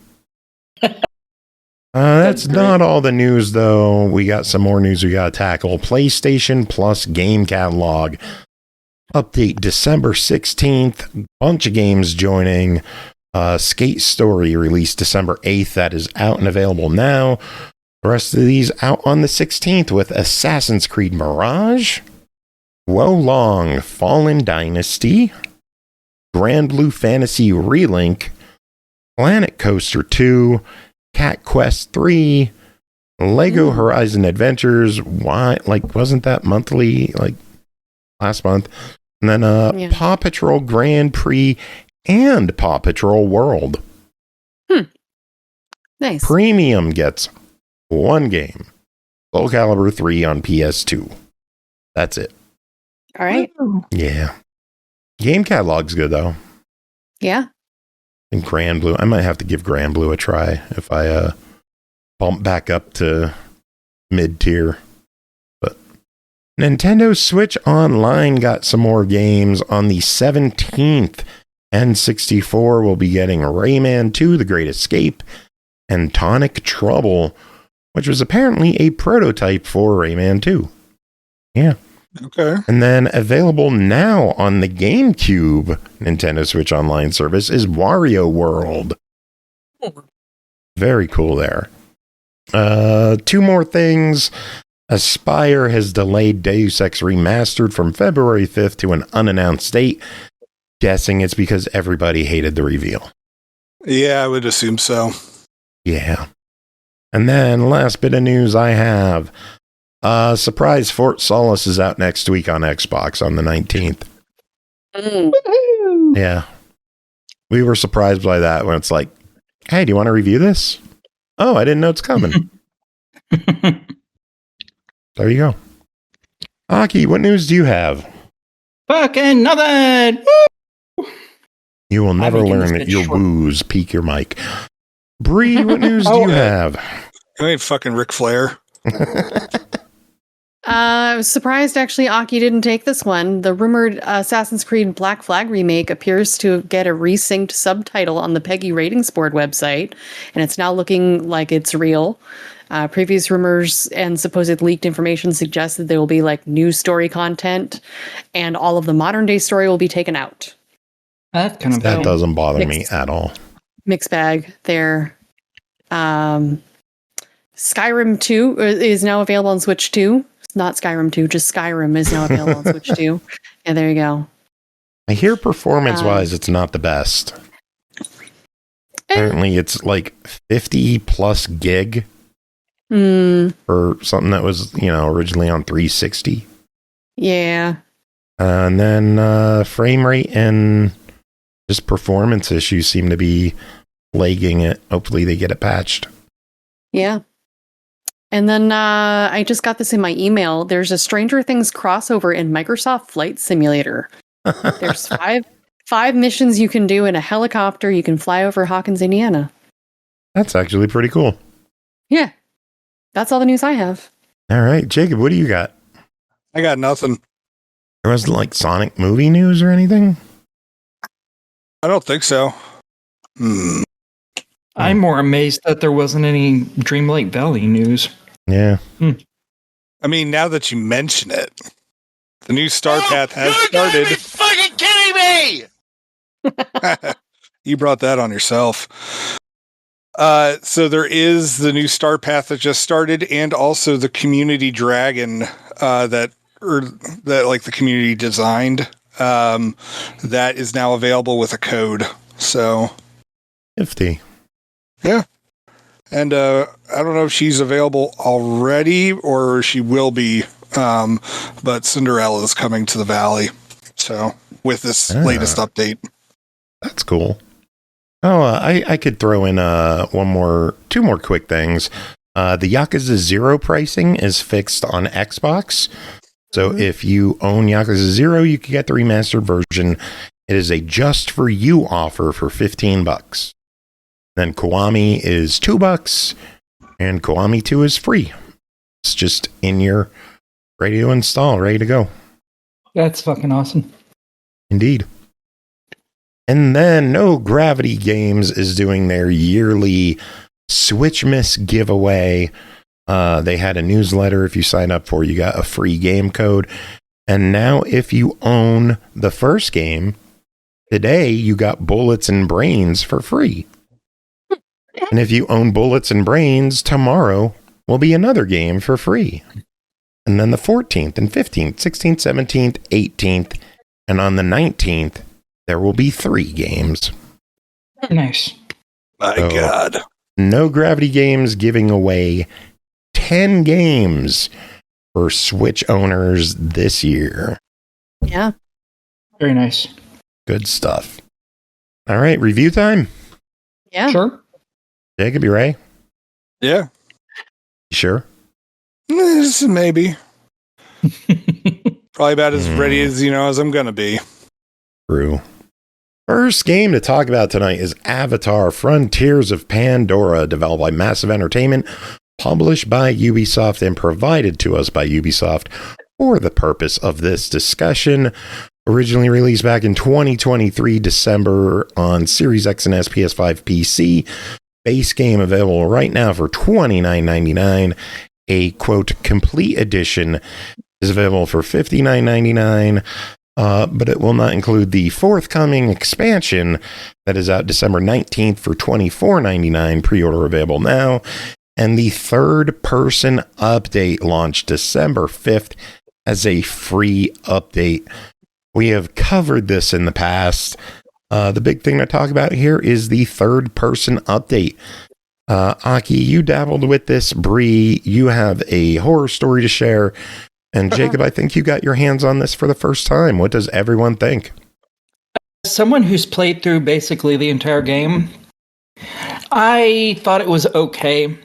B: That's not all the news, though. We got some more news we got to tackle. PlayStation Plus game catalog. Update December 16th. Bunch of games joining. Skate Story released December 8th. That is out and available now. The rest of these out on the 16th with Assassin's Creed Mirage, Wo Long Fallen Dynasty, Grand Blue Fantasy Relink, Planet Coaster 2, Cat Quest 3, Lego Horizon Adventures. Why? Wasn't that monthly? Last month, and then Paw Patrol Grand Prix and Paw Patrol World.
C: Nice.
B: Premium gets one game, Soul Calibur 3 on PS2. That's it.
C: All right.
B: Yeah. Game catalog's good, though.
C: Yeah.
B: And Grand Blue. I might have to give Grand Blue a try if I bump back up to mid-tier. But Nintendo Switch Online got some more games on the 17th. N64 will be getting Rayman 2, The Great Escape, and Tonic Trouble, which was apparently a prototype for Rayman 2. Yeah.
E: Okay.
B: And then available now on the GameCube Nintendo Switch Online service is Wario World. Very cool there. 2 more things. Aspyr has delayed Deus Ex Remastered from February 5th to an unannounced date. guessing it's because everybody hated the reveal.
E: Yeah, I would assume so.
B: Yeah. And then last bit of news I have. Surprise Fort Solis is out next week on Xbox on the 19th. Yeah. We were surprised by that when it's like, hey, do you want to review this? Oh, I didn't know it's coming. There you go. Aki, what news do you have?
D: Fucking nothing! Woo!
B: You will never learn that your woos peak your mic. Bri, what news do you have?
E: I ain't fucking Ric Flair.
C: I was surprised, actually, Aki didn't take this one. The rumored Assassin's Creed Black Flag remake appears to get a resynced subtitle on the PEGI ratings board website, and it's now looking like it's real. Previous rumors and supposed leaked information suggest that there will be like new story content, and all of the modern day story will be taken out.
D: That
B: doesn't bother me at all.
C: Mixed bag there. Skyrim 2 is now available on Switch 2. Not Skyrim 2, just Skyrim is now available on Switch 2. Yeah, there you go.
B: I hear performance-wise, it's not the best. Apparently, it's like 50 plus gig for something that was, originally on 360.
C: Yeah.
B: And then frame rate and just performance issues seem to be plaguing it. Hopefully, they get it patched.
C: Yeah. And then I just got this in my email. There's a Stranger Things crossover in Microsoft Flight Simulator. There's five missions you can do in a helicopter. You can fly over Hawkins, Indiana.
B: That's actually pretty cool.
C: Yeah. That's all the news I have.
B: All right. Jacob, what do you got?
E: I got nothing.
B: There wasn't like Sonic movie news or anything?
E: I don't think so.
D: I'm more amazed that there wasn't any Dreamlight Valley news.
B: Yeah.
E: I mean, now that you mention it, the new Star Path has started.
F: You're fucking kidding me!
E: You brought that on yourself. So there is the new Star Path that just started, and also the Community Dragon that the community designed. That is now available with a code. So
B: 50.
E: Yeah. And I don't know if she's available already or she will be, but Cinderella is coming to the Valley. So with this latest update.
B: That's cool. Oh, I could throw in two more quick things. The Yakuza 0 pricing is fixed on Xbox. So if you own Yakuza 0, you can get the remastered version. It is a just for you offer for $15. Then Kiwami is $2, and Kiwami 2 is free. It's just in your ready to install, ready to go.
D: That's fucking awesome.
B: Indeed. And then No Gravity Games is doing their yearly Switchmas giveaway. They had a newsletter. If you sign up for, you got a free game code. And now if you own the first game, today you got Bullets and Brains for free. And if you own Bullets and Brains, tomorrow will be another game for free. And then the 14th and 15th, 16th, 17th, 18th, and on the 19th, there will be 3 games.
D: Nice.
E: My God.
B: No Gravity Games giving away 10 games for Switch owners this year.
C: Yeah.
D: Very nice.
B: Good stuff. All right, review time?
C: Yeah.
D: Sure.
B: Jacob, you ready?
E: Yeah.
B: You sure?
E: Maybe. Probably about as ready as I'm going to be.
B: True. First game to talk about tonight is Avatar Frontiers of Pandora, developed by Massive Entertainment, published by Ubisoft, and provided to us by Ubisoft for the purpose of this discussion. Originally released back in 2023, December, on Series X and S, PS5, PC. Base game available right now for $29.99. A, quote, complete edition is available for $59.99. But it will not include the forthcoming expansion that is out December 19th for $24.99, pre-order available now. And the third-person update launched December 5th as a free update We have covered this in the past. The big thing to talk about here is the third-person update. Aki, you dabbled with this. Bri, you have a horror story to share. And Jacob, I think you got your hands on this for the first time. What does everyone think?
D: Someone who's played through basically the entire game, I thought it was okay.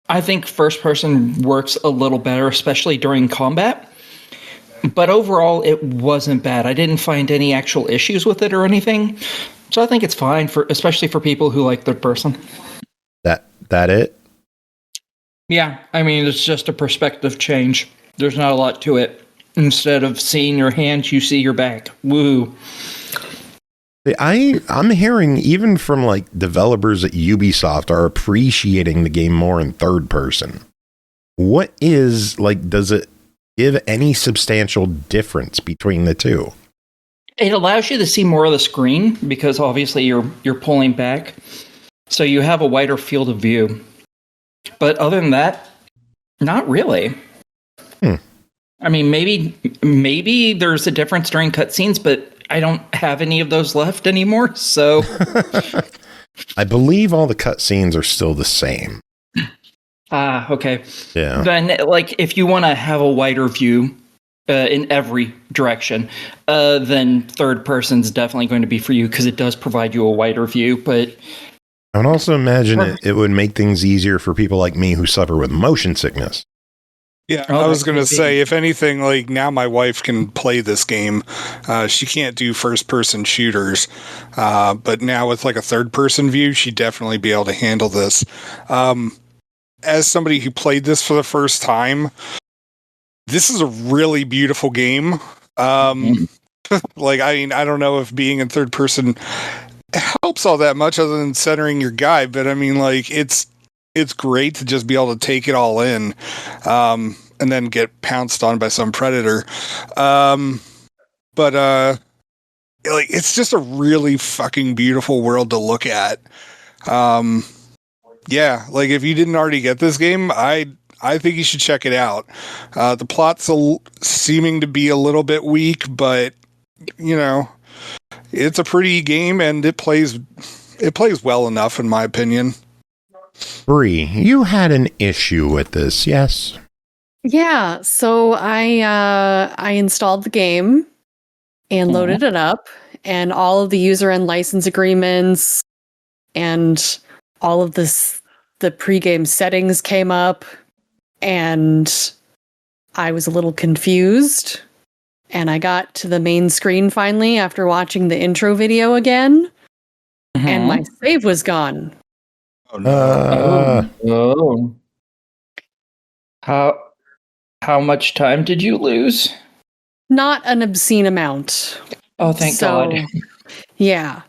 D: I think first person works a little better, especially during combat. But overall, it wasn't bad. I didn't find any actual issues with it or anything. So I think it's fine, especially for people who like third person.
B: That it?
D: Yeah, I mean, it's just a perspective change. There's not a lot to it. Instead of seeing your hands, you see your back. Woo.
B: I'm hearing even from like developers at Ubisoft are appreciating the game more in third person. What is like, does it give any substantial difference between the two?
D: It allows you to see more of the screen because obviously you're pulling back. So you have a wider field of view. But other than that, not really. I mean, maybe there's a difference during cutscenes, but I don't have any of those left anymore, so...
B: I believe all the cutscenes are still the same.
D: Ah, okay.
B: Yeah.
D: Then, like, if you want to have a wider view in every direction, then third person's definitely going to be for you, because it does provide you a wider view, but...
B: I would also imagine it would make things easier for people like me who suffer with motion sickness.
E: Yeah, I was going to say, if anything, like now my wife can play this game. She can't do first-person shooters, but now with like a third-person view, she'd definitely be able to handle this. As somebody who played this for the first time, this is a really beautiful game. Like, I mean, I don't know if being in third person helps all that much other than centering your guy, but I mean, like, it's great to just be able to take it all in, and then get pounced on by some predator. But like, it's just a really fucking beautiful world to look at. Yeah, like if you didn't already get this game, I think you should check it out. The plot's seeming to be a little bit weak, but you know, it's a pretty game and it plays well enough in my opinion.
B: Bri, you had an issue with this, yes?
C: Yeah, so I installed the game and loaded it up, and all of the user and license agreements and all of the pregame settings came up, and I was a little confused. And I got to the main screen finally after watching the intro video again, and my save was gone.
E: Oh no!
D: Oh. How much time did you lose?
C: Not an obscene amount.
D: Oh, thank God.
C: Yeah.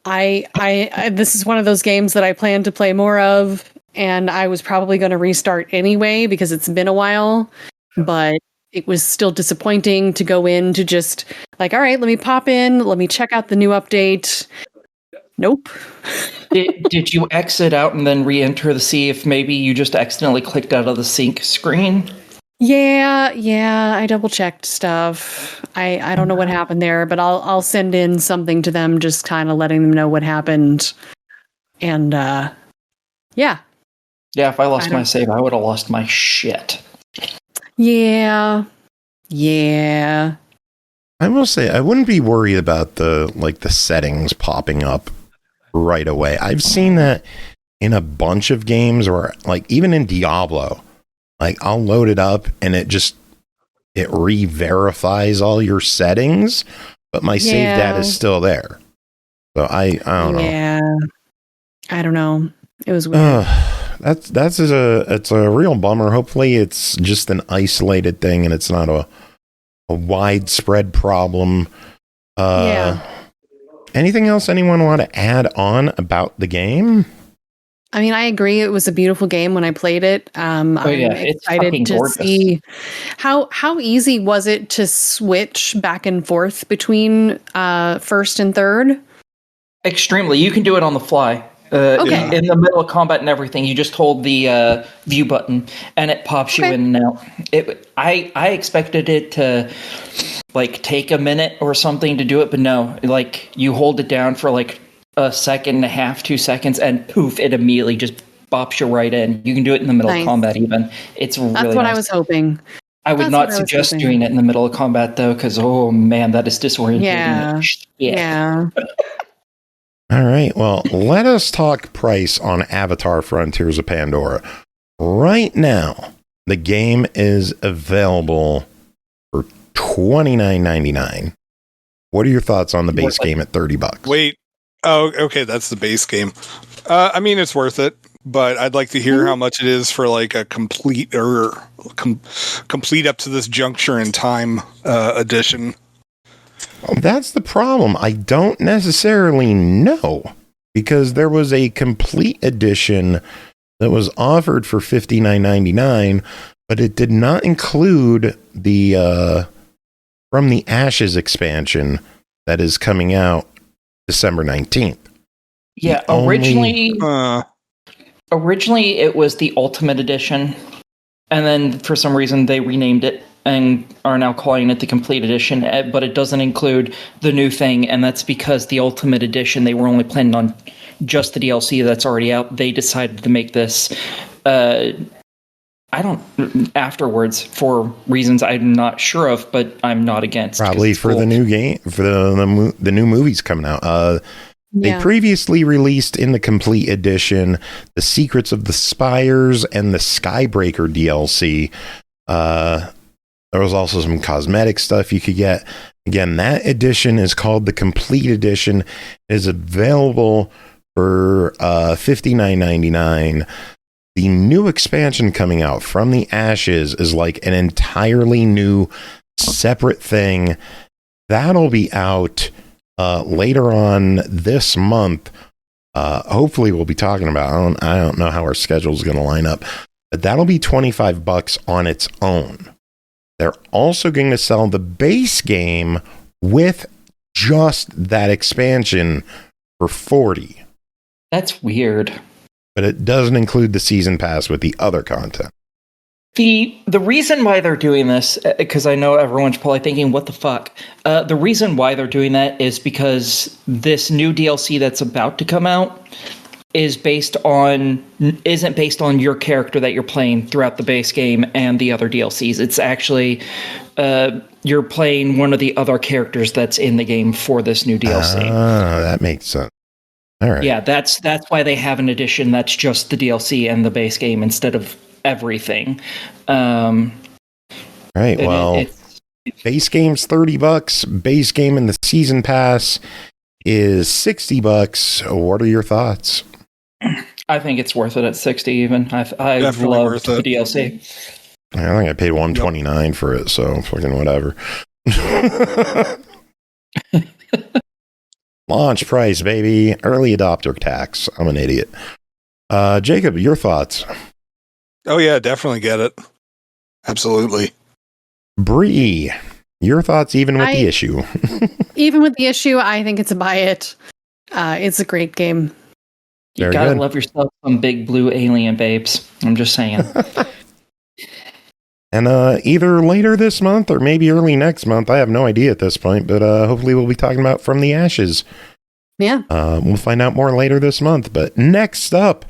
C: I this is one of those games that I plan to play more of, and I was probably going to restart anyway because it's been a while, but it was still disappointing to go in to just like, all right, let me pop in, let me check out the new update. Nope.
D: Did you exit out and then re-enter to see if maybe you just accidentally clicked out of the sync screen?
C: Yeah, I double checked stuff. I don't know what happened there, but I'll send in something to them, just kind of letting them know what happened. And yeah.
D: Yeah, if I lost my save, I would have lost my shit.
C: Yeah.
B: I will say I wouldn't be worried about the settings popping up right away. I've seen that in a bunch of games, or like even in Diablo. Like I'll load it up and it re-verifies all your settings, but my save data is still there. So I don't know.
C: Yeah. I don't know. It was weird.
B: It's a real bummer. Hopefully it's just an isolated thing and it's not a widespread problem. Anything else anyone want to add on about the game?
C: I mean, I agree. It was a beautiful game when I played it. I'm excited to see how easy was it to switch back and forth between first and third. Extremely.
D: You can do it on the fly.
C: Okay.
D: In the middle of combat and everything, you just hold the view button and it pops you in and out. I expected it to like take a minute or something to do it, but no, like you hold it down for like a second and a half, 2 seconds, and poof, it immediately just bops you right in. You can do it in the middle of combat even. It's really
C: That's what
D: nice.
C: I was hoping.
D: I would not suggest doing it in the middle of combat though, because oh man, that is disorientating.
C: Yeah.
B: All right, well, let us talk price on Avatar Frontiers of Pandora. Right now, the game is available for $29.99. What are your thoughts on the base game at $30?
E: Wait. Oh, okay, that's the base game. I mean, it's worth it, but I'd like to hear how much it is for like a complete or complete up to this juncture in time edition.
B: Well, that's the problem. I don't necessarily know, because there was a complete edition that was offered for $59.99, but it did not include the From the Ashes expansion that is coming out December 19th.
D: Yeah, originally it was the Ultimate Edition, and then for some reason they renamed it and are now calling it the Complete Edition, but it doesn't include the new thing, and that's because the Ultimate Edition, they were only planning on just the DLC that's already out. They decided to make this afterwards for reasons I'm not sure of, but I'm not against.
B: Probably for the new game, for the new movies coming out. They previously released in the Complete Edition the Secrets of the Spires and the Skybreaker DLC. There was also some cosmetic stuff you could get. Again, that edition is called the Complete Edition. It is available for $59.99. The new expansion coming out, From the Ashes, is like an entirely new separate thing. That'll be out later on this month. Hopefully we'll be talking about, I don't know how our schedule is going to line up, but that'll be $25 on its own. They're also going to sell the base game with just that expansion for $40.
D: That's weird.
B: But it doesn't include the season pass with the other content.
D: The reason why they're doing this, because I know everyone's probably thinking, what the fuck? The reason why they're doing that is because this new DLC that's about to come out isn't based on your character that you're playing throughout the base game and the other DLCs. It's actually you're playing one of the other characters that's in the game for this new DLC.
B: Ah, that makes sense. All right.
D: Yeah, that's why they have an edition that's just the DLC and the base game instead of everything.
B: Right. Well, base game's $30. Base game and the season pass is $60. What are your thoughts?
D: I think it's worth it at 60 even. I love the DLC.
B: I think I paid $129 for it, so fucking whatever. Launch price, baby. Early adopter tax. I'm an idiot. Jacob, your thoughts?
E: Oh yeah, definitely get it. Absolutely.
B: Bri, your thoughts even with the issue?
C: Even with the issue, I think it's a buy it. It's a great game.
D: You gotta love yourself some big blue alien babes. I'm just saying.
B: And either later this month or maybe early next month, I have no idea at this point, but hopefully we'll be talking about From the Ashes.
C: Yeah.
B: We'll find out more later this month. But next up,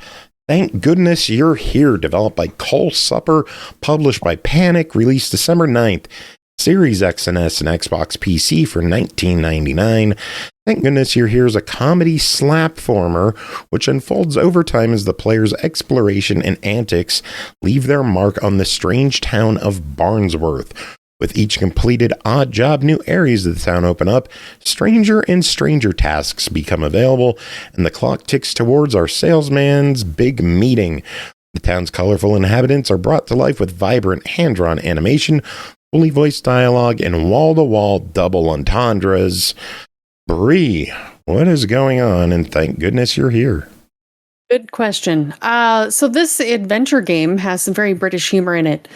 B: Thank Goodness You're Here, developed by Cole Supper, published by Panic, released December 9th. Series X and S and Xbox PC for $19.99. Thank Goodness You're Here is a comedy slapformer which unfolds over time as the player's exploration and antics leave their mark on the strange town of Barnsworth. With each completed odd job, new areas of the town open up, stranger and stranger tasks become available, and the clock ticks towards our salesman's big meeting. The town's colorful inhabitants are brought to life with vibrant hand-drawn animation, fully voiced dialogue, and wall-to-wall double entendres. Bri, what is going on? And thank goodness you're here.
C: Good question. So this adventure game has some very British humor in it.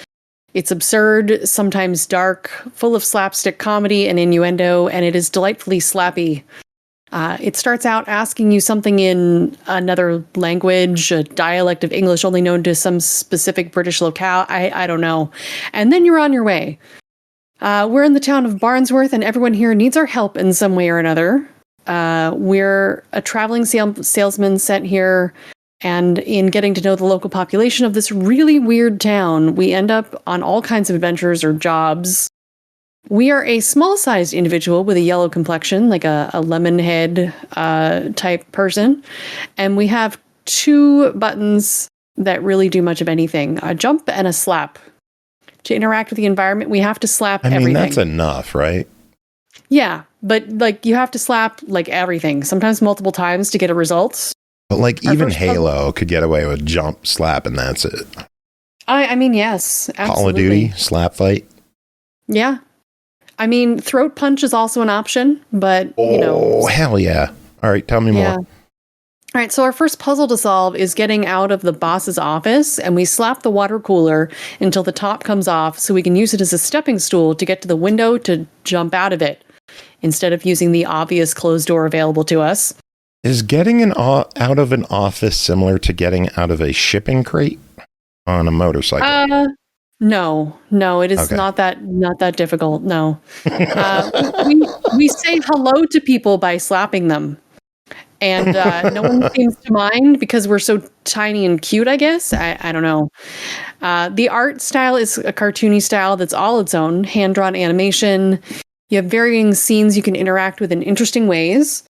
C: It's absurd, sometimes dark, full of slapstick comedy and innuendo, and it is delightfully slappy. It starts out asking you something in another language, a dialect of English only known to some specific British locale. I don't know. And then you're on your way. We're in the town of Barnsworth, and everyone here needs our help in some way or another. We're a traveling salesman sent here, and in getting to know the local population of this really weird town, we end up on all kinds of adventures or jobs. We are a small-sized individual with a yellow complexion, like a lemon head type person, and we have 2 buttons that really do much of anything: a jump and a slap. To interact with the environment, we have to slap everything.
B: That's enough, right?
C: Yeah, but like you have to slap like everything, sometimes multiple times to get a result.
B: But like even Halo could get away with jump, slap, and that's it.
C: I mean, yes, absolutely.
B: Call of Duty, slap fight.
C: Yeah. I mean, throat punch is also an option, but,
B: Oh, hell yeah. All right, tell me more.
C: All right, so our first puzzle to solve is getting out of the boss's office, and we slap the water cooler until the top comes off so we can use it as a stepping stool to get to the window to jump out of it, instead of using the obvious closed door available to us.
B: Is getting out of an office similar to getting out of a shipping crate on a motorcycle?
C: No, it is not that difficult. No, we say hello to people by slapping them, and no one seems to mind because we're so tiny and cute. I guess I don't know. The art style is a cartoony style that's all its own, hand-drawn animation. You have varying scenes you can interact with in interesting ways.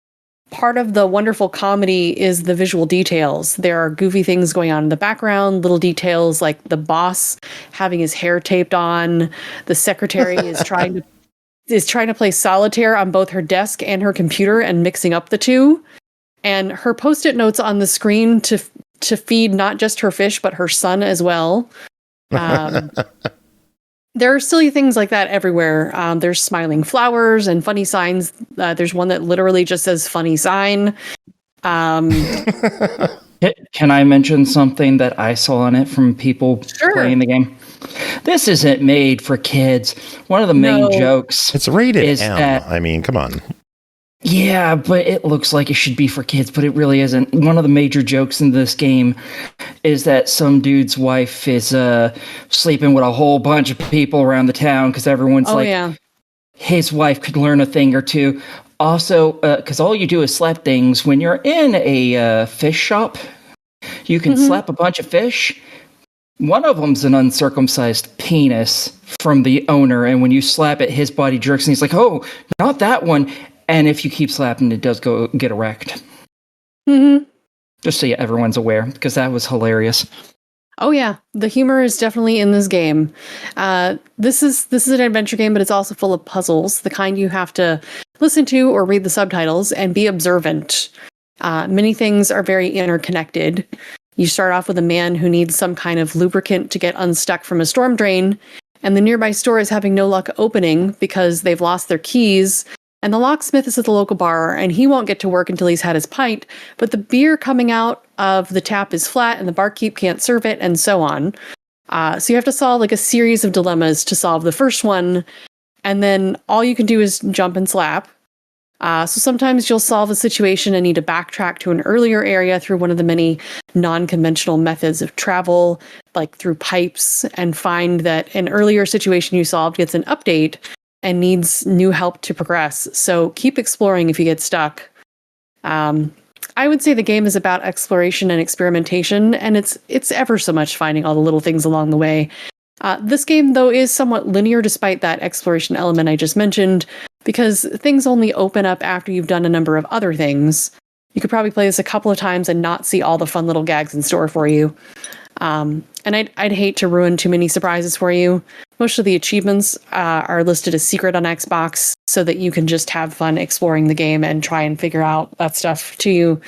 C: Part of the wonderful comedy is the visual details. There are goofy things going on in the background, little details like the boss having his hair taped on. The secretary is trying to play solitaire on both her desk and her computer and mixing up the two. And her post-it notes on the screen to feed not just her fish but her son as well. There are silly things like that everywhere. There's smiling flowers and funny signs. There's one that literally just says funny sign.
D: Can I mention something that I saw on it from people playing the game? This isn't made for kids. One of the main jokes.
B: It's rated
D: is
B: M. I mean, come on.
D: Yeah, but it looks like it should be for kids, but it really isn't. One of the major jokes in this game is that some dude's wife is sleeping with a whole bunch of people around the town because everyone's his wife could learn a thing or two. Also, because all you do is slap things. When you're in a fish shop, you can slap a bunch of fish. One of them's an uncircumcised penis from the owner, and when you slap it, his body jerks, and he's like, oh, not that one. And if you keep slapping, it does go get erect.
C: Mm-hmm.
D: Just so everyone's aware, because that was hilarious.
C: Oh yeah, the humor is definitely in this game. This is an adventure game, but it's also full of puzzles, the kind you have to listen to or read the subtitles and be observant. Many things are very interconnected. You start off with a man who needs some kind of lubricant to get unstuck from a storm drain, and the nearby store is having no luck opening because they've lost their keys. And the locksmith is at the local bar, and he won't get to work until he's had his pint, but the beer coming out of the tap is flat, and the barkeep can't serve it, and so on. So you have to solve like a series of dilemmas to solve the first one, and then all you can do is jump and slap. So sometimes you'll solve a situation and need to backtrack to an earlier area through one of the many non-conventional methods of travel, like through pipes, and find that an earlier situation you solved gets an update and needs new help to progress. So keep exploring if you get stuck. I would say the game is about exploration and experimentation, and it's ever so much finding all the little things along the way. This game, though, is somewhat linear despite that exploration element I just mentioned, because things only open up after you've done a number of other things. You could probably play this a couple of times and not see all the fun little gags in store for you. And I'd hate to ruin too many surprises for you. Most of the achievements are listed as secret on Xbox so that you can just have fun exploring the game and try and figure out that stuff to you.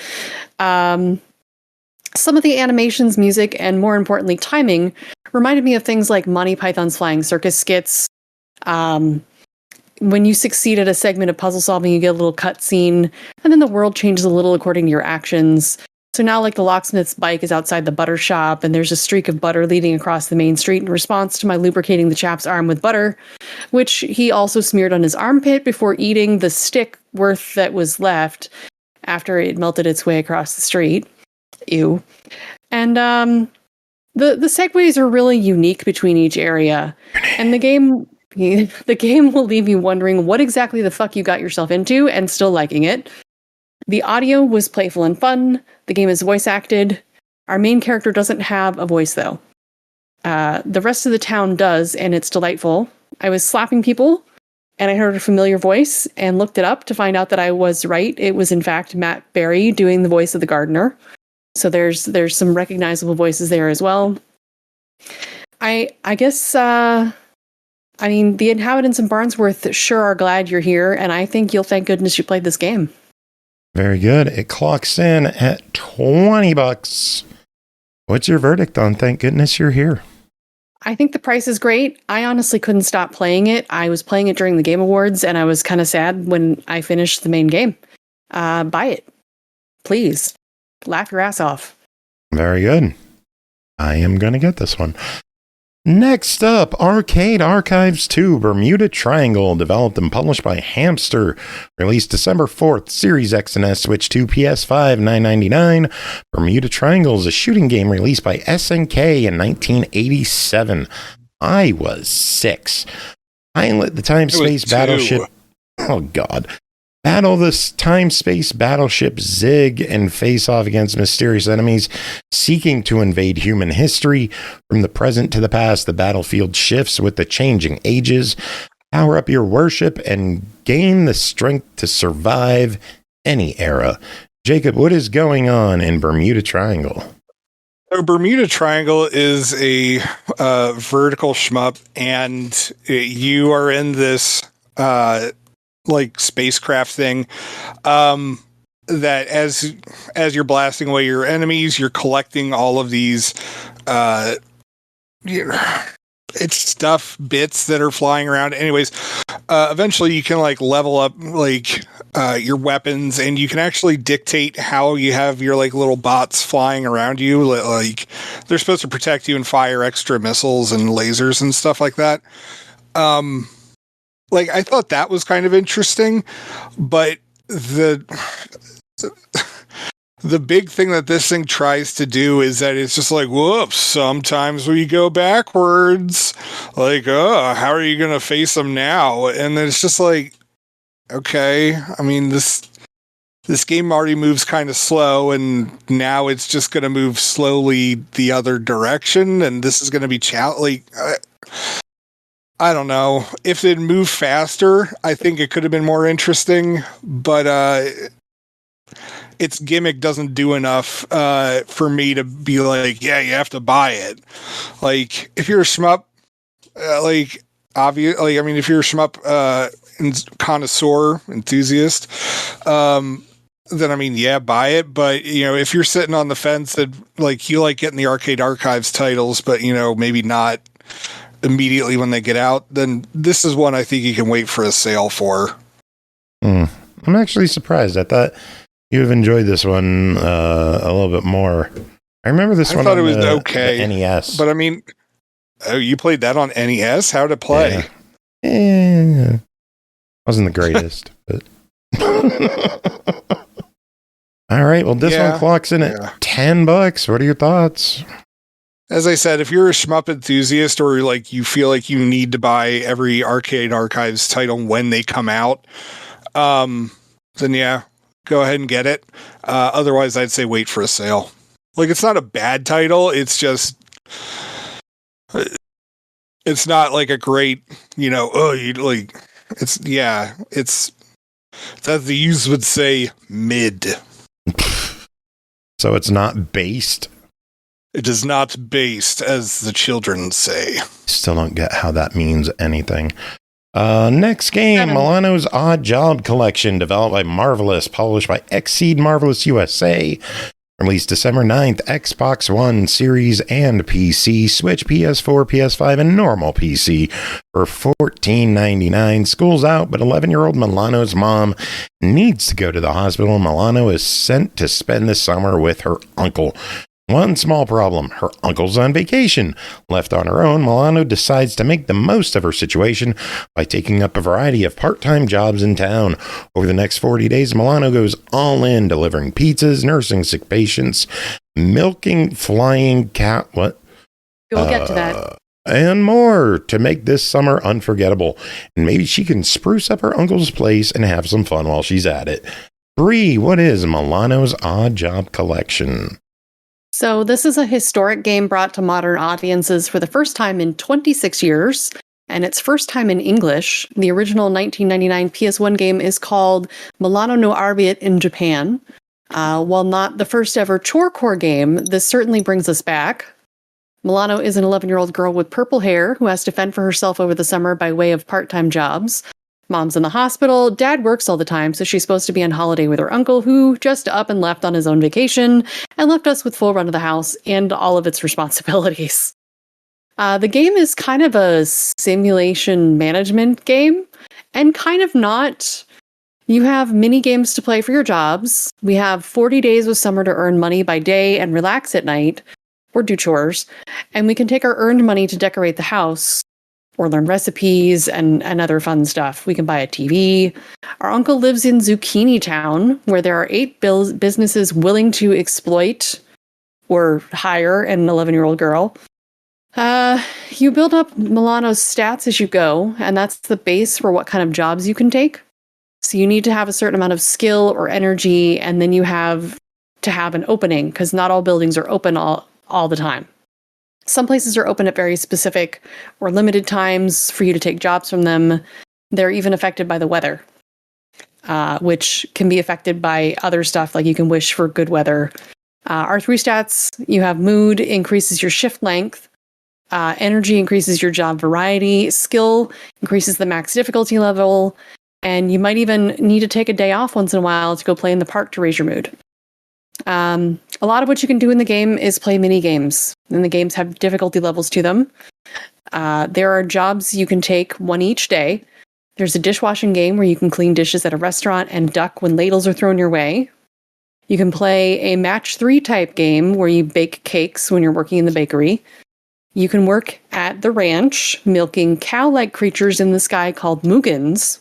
C: Some of the animations, music, and more importantly, timing reminded me of things like Monty Python's Flying Circus skits. When you succeed at a segment of puzzle solving, you get a little cutscene, and then the world changes a little according to your actions. So now, like, the locksmith's bike is outside the butter shop, and there's a streak of butter leading across the main street in response to my lubricating the chap's arm with butter, which he also smeared on his armpit before eating the stick worth that was left after it melted its way across the street. Ew. And the segues are really unique between each area, and the game The game will leave you wondering what exactly the fuck you got yourself into and still liking it. The audio was playful and fun. The game is voice acted. Our main character doesn't have a voice, though. The rest of the town does, and it's delightful. I was slapping people, and I heard a familiar voice and looked it up to find out that I was right. It was, in fact, Matt Berry doing the voice of the gardener. So there's some recognizable voices there as well. I guess, the inhabitants in Barnsworth sure are glad you're here, and I think you'll thank goodness you played this game.
B: Very good. It clocks in at $20. What's your verdict on thank goodness you're here?
C: I think the price is great. I honestly couldn't stop playing it. I was playing it during the Game Awards, and I was kind of sad when I finished the main game. Buy it. Please. Laugh your ass off.
B: Very good. I am going to get this one. Next up, Arcade Archives 2 Bermuda Triangle, developed and published by HAMSTER, released December 4th, Series X and S, Switch 2, PS5, $9.99. Bermuda Triangle is a shooting game released by SNK in 1987. I was 6. Pilot the time-space battleship... Oh, God. Battle this time-space battleship Zig and face off against mysterious enemies seeking to invade human history. From the present to the past, the battlefield shifts with the changing ages. Power up your worship and gain the strength to survive any era. Jacob, what is going on in Bermuda Triangle?
E: So Bermuda Triangle is a vertical shmup, and you are in this... like spacecraft thing, that as you're blasting away your enemies, you're collecting all of these it's stuff bits that are flying around. Anyways, eventually you can like level up like your weapons, and you can actually dictate how you have your like little bots flying around you. Like they're supposed to protect you and fire extra missiles and lasers and stuff like that. Like, I thought that was kind of interesting, but the big thing that this thing tries to do is that it's just like, whoops, sometimes we go backwards. Like, how are you going to face them now? And then it's just like, okay, I mean, this game already moves kind of slow, and now it's just going to move slowly the other direction, and this is going to be I don't know. If it moved faster, I think it could have been more interesting, but its gimmick doesn't do enough for me to be like, yeah, you have to buy it. Like, if you're a shmup, if you're a shmup connoisseur, enthusiast, then, I mean, yeah, buy it. But, if you're sitting on the fence that, like, you like getting the Arcade Archives titles, but, maybe not immediately when they get out, then this is one I think you can wait for a sale for.
B: I'm actually surprised. I thought you have enjoyed this one a little bit more. I remember this one. I thought it was okay. The NES,
E: but I mean, you played that on NES? How'd it play?
B: Yeah. Wasn't the greatest, but. All right. Well, this one clocks in at $10. What are your thoughts?
E: As I said, if you're a shmup enthusiast, or like you feel like you need to buy every Arcade Archives title when they come out, then yeah, go ahead and get it. Otherwise, I'd say wait for a sale. Like, it's not a bad title. It's just, it's not like a great, it's as the youths would say, mid.
B: So it's not based.
E: It is not based, as the children say.
B: Still don't get how that means anything. Next game, Milano's Odd Job Collection, developed by Marvelous, published by XSEED Marvelous USA. Released December 9th, Xbox One, Series, and PC, Switch, PS4, PS5, and normal PC for $14.99. School's out, but 11-year-old Milano's mom needs to go to the hospital. Milano is sent to spend the summer with her uncle. One small problem, her uncle's on vacation. Left on her own, Milano decides to make the most of her situation by taking up a variety of part-time jobs in town. Over the next 40 days, Milano goes all in, delivering pizzas, nursing sick patients, milking flying cat... What?
C: We'll get to that.
B: and more to make this summer unforgettable. And maybe she can spruce up her uncle's place and have some fun while she's at it. Bri, what is Milano's Odd Job Collection?
C: So this is a historic game brought to modern audiences for the first time in 26 years, and its first time in English. The original 1999 PS1 game is called Milano no Arbeit in Japan. While not the first ever chorecore game, this certainly brings us back. Milano is an 11-year-old girl with purple hair who has to fend for herself over the summer by way of part-time jobs. Mom's in the hospital, dad works all the time, so she's supposed to be on holiday with her uncle, who just up and left on his own vacation and left us with full run of the house and all of its responsibilities. The game is kind of a simulation management game, and kind of not. You have mini games to play for your jobs. We have 40 days with summer to earn money by day and relax at night, or do chores, and we can take our earned money to decorate the house, or learn recipes and other fun stuff. We can buy a TV. Our uncle lives in Zucchini Town, where there are 8 businesses willing to exploit or hire an 11-year-old girl. You build up Milano's stats as you go, and that's the base for what kind of jobs you can take. So you need to have a certain amount of skill or energy, and then you have to have an opening, because not all buildings are open all the time. Some places are open at very specific or limited times for you to take jobs from them. They're even affected by the weather, which can be affected by other stuff, like you can wish for good weather. Our 3 stats, you have mood, increases your shift length. Energy increases your job variety. Skill increases the max difficulty level. And you might even need to take a day off once in a while to go play in the park to raise your mood. A lot of what you can do in the game is play mini games, and the games have difficulty levels to them. There are jobs you can take, one each day. There's a dishwashing game where you can clean dishes at a restaurant and duck when ladles are thrown your way. You can play a match 3 type game where you bake cakes when you're working in the bakery. You can work at the ranch, milking cow-like creatures in the sky called Mugens,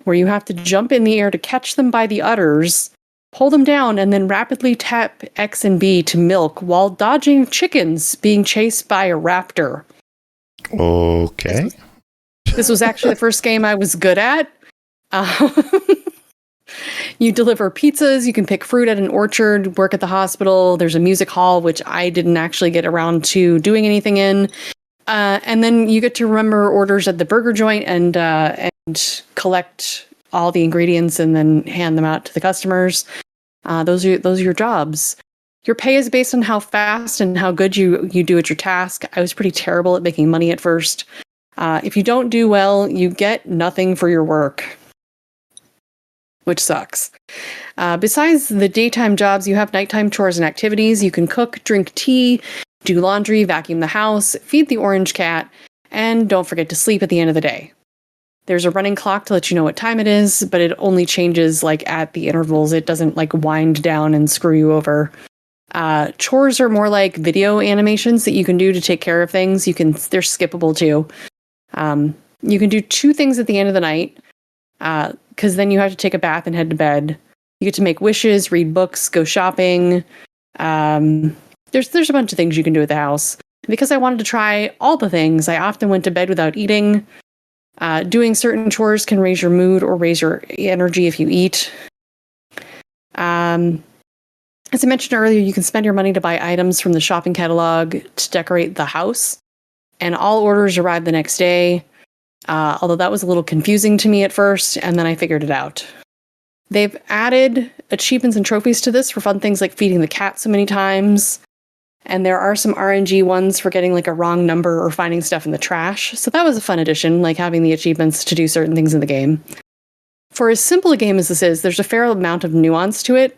C: where you have to jump in the air to catch them by the udders, pull them down, and then rapidly tap X and B to milk while dodging chickens being chased by a raptor.
B: Okay.
C: This was actually the first game I was good at. You deliver pizzas, you can pick fruit at an orchard, work at the hospital. There's a music hall, which I didn't actually get around to doing anything in. And then you get to remember orders at the burger joint and collect all the ingredients and then hand them out to the customers. Those are your jobs. Your pay is based on how fast and how good you do at your task. I was pretty terrible at making money at first. If you don't do well, you get nothing for your work, which sucks. Besides the daytime jobs, you have nighttime chores and activities. You can cook, drink tea, do laundry, vacuum the house, feed the orange cat, and don't forget to sleep at the end of the day. There's a running clock to let you know what time it is, but it only changes like at the intervals. It doesn't like wind down and screw you over. Chores are more like video animations that you can do to take care of things. They're skippable too. You can do 2 things at the end of the night, because then you have to take a bath and head to bed. You get to make wishes, read books, go shopping. There's a bunch of things you can do at the house. Because I wanted to try all the things, I often went to bed without eating. Doing certain chores can raise your mood or raise your energy if you eat. As I mentioned earlier, you can spend your money to buy items from the shopping catalog to decorate the house. And all orders arrive the next day. Although that was a little confusing to me at first, and then I figured it out. They've added achievements and trophies to this for fun things like feeding the cat so many times. And there are some RNG ones for getting like a wrong number or finding stuff in the trash. So that was a fun addition, like having the achievements to do certain things in the game. For as simple a game as this is, there's a fair amount of nuance to it.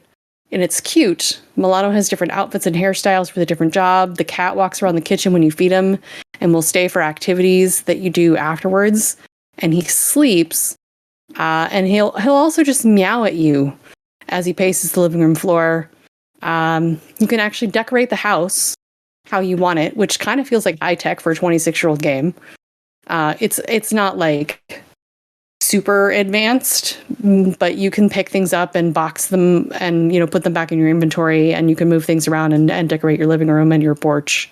C: And it's cute. Milano has different outfits and hairstyles for the different job. The cat walks around the kitchen when you feed him and will stay for activities that you do afterwards. And he sleeps. And he'll also just meow at you as he paces the living room floor. You can actually decorate the house how you want it, which kind of feels like high tech for a 26-year-old game. It's not like super advanced, but you can pick things up and box them and, put them back in your inventory, and you can move things around and decorate your living room and your porch.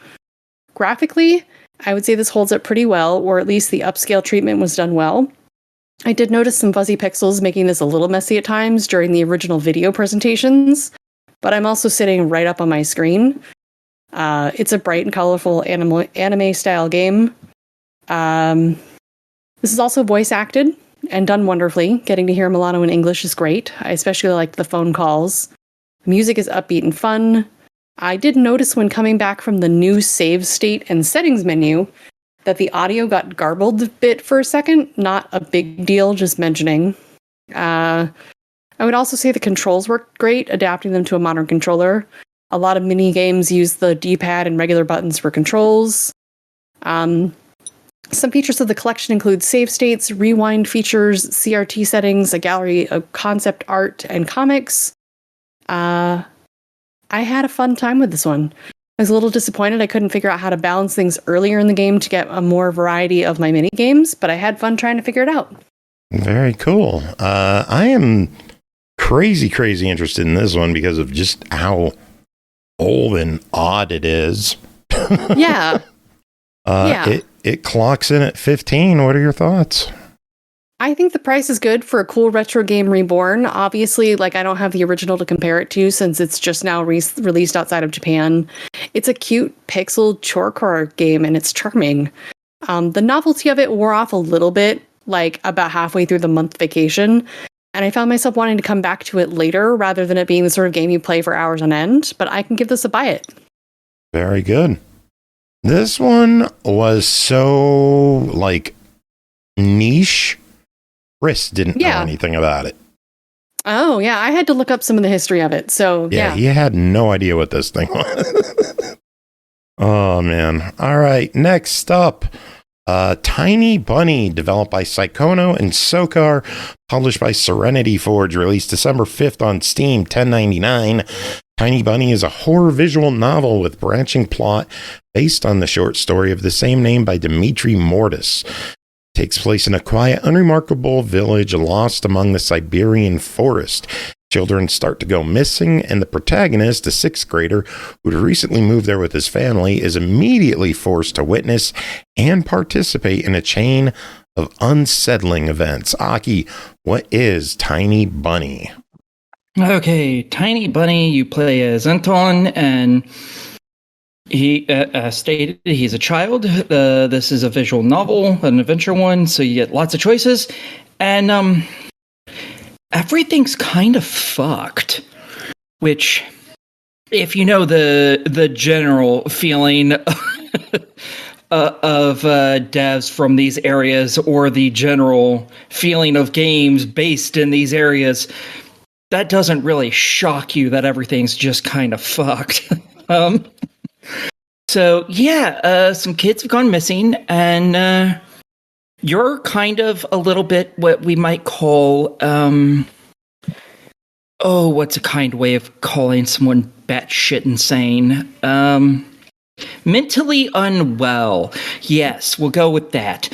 C: Graphically, I would say this holds up pretty well, or at least the upscale treatment was done well. I did notice some fuzzy pixels making this a little messy at times during the original video presentations, but I'm also sitting right up on my screen. It's a bright and colorful anime-style game. This is also voice acted and done wonderfully. Getting to hear Milano in English is great. I especially liked the phone calls. The music is upbeat and fun. I did notice when coming back from the new save state and settings menu that the audio got garbled a bit for a second. Not a big deal, just mentioning. I would also say the controls worked great, adapting them to a modern controller. A lot of mini games use the D-pad and regular buttons for controls. Some features of the collection include save states, rewind features, CRT settings, a gallery of concept art, and comics. I had a fun time with this one. I was a little disappointed I couldn't figure out how to balance things earlier in the game to get a more variety of my mini games, but I had fun trying to figure it out.
B: Very cool. I am crazy interested in this one because of just how old and odd it is.
C: Yeah.
B: It clocks in at 15. What are your thoughts?
C: I think the price is good for a cool retro game reborn. Obviously, I don't have the original to compare it to since it's just now released outside of Japan. It's a cute pixel chorecore game and it's charming. The novelty of it wore off a little bit, about halfway through the month vacation. And I found myself wanting to come back to it later rather than it being the sort of game you play for hours on end. But I can give this a buy it.
B: Very good. This one was so, niche. Chris didn't know anything about it.
C: Oh, yeah. I had to look up some of the history of it. So, yeah.
B: He had no idea what this thing was. Oh, man. All right. Next up, Tiny Bunny, developed by Saikono and Sokar, published by Serenity Forge, released December 5th on Steam, $10.99. Tiny Bunny is a horror visual novel with branching plot based on the short story of the same name by Dimitri Mortis. It takes place in a quiet, unremarkable village lost among the Siberian forest. Children start to go missing, and the protagonist, a sixth grader who had recently moved there with his family, is immediately forced to witness and participate in a chain of unsettling events. Aki, what is Tiny Bunny?
D: Okay, Tiny Bunny, you play as Anton, and he stated he's a child. This is a visual novel, an adventure one, so you get lots of choices. And everything's kind of fucked, which, if you know the general feeling of devs from these areas, or the general feeling of games based in these areas, that doesn't really shock you that everything's just kind of fucked. So yeah, some kids have gone missing, and you're kind of a little bit what we might call, what's a kind way of calling someone batshit insane? Mentally unwell. Yes, we'll go with that.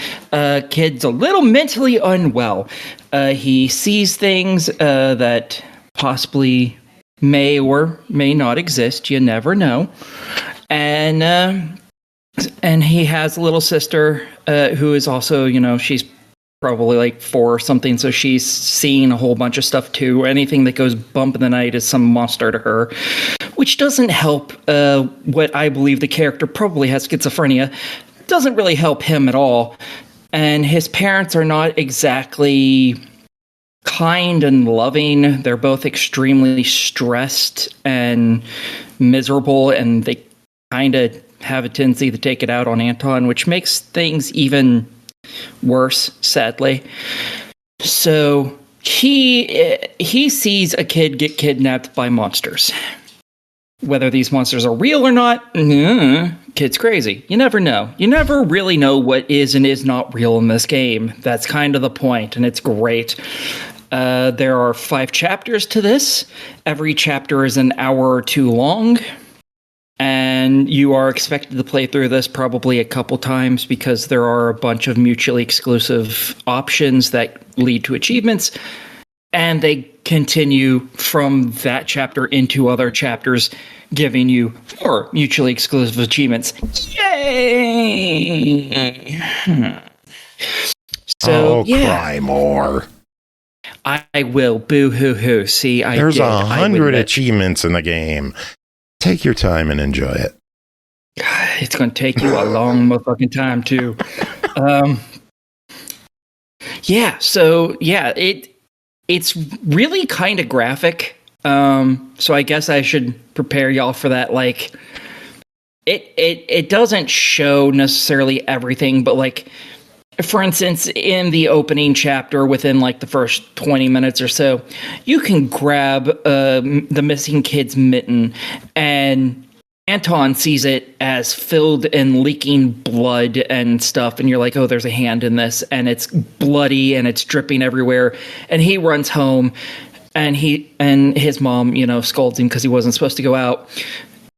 D: Kid's a little mentally unwell. He sees things that possibly may or may not exist. You never know. And he has a little sister who is also, she's probably 4 or something, so she's seen a whole bunch of stuff too. Anything that goes bump in the night is some monster to her, which doesn't help what I believe the character probably has schizophrenia. Doesn't really help him at all. And his parents are not exactly kind and loving. They're both extremely stressed and miserable, and they kind of have a tendency to take it out on Anton, which makes things even worse, sadly. So he sees a kid get kidnapped by monsters. Whether these monsters are real or not, kid's crazy. You never know. You never really know what is and is not real in this game. That's kind of the point, and it's great. There are 5 chapters to this. Every chapter is an hour or 2 long. And you are expected to play through this probably a couple times because there are a bunch of mutually exclusive options that lead to achievements. And they continue from that chapter into other chapters, giving you more mutually exclusive achievements. Yay! Yay! So,
B: cry more.
D: I will. Boo hoo hoo. See,
B: There's 100 achievements in the game. Take your time and enjoy it.
D: It's going to take you a long motherfucking time, too. It's really kind of graphic. So I guess I should prepare y'all for that. Like, it doesn't show necessarily everything, but like, for instance, in the opening chapter, within like the first 20 minutes or so, you can grab the missing kid's mitten, and Anton sees it as filled and leaking blood and stuff, and you're like, oh, there's a hand in this, and it's bloody and it's dripping everywhere, and he runs home, and his mom, scolds him because he wasn't supposed to go out,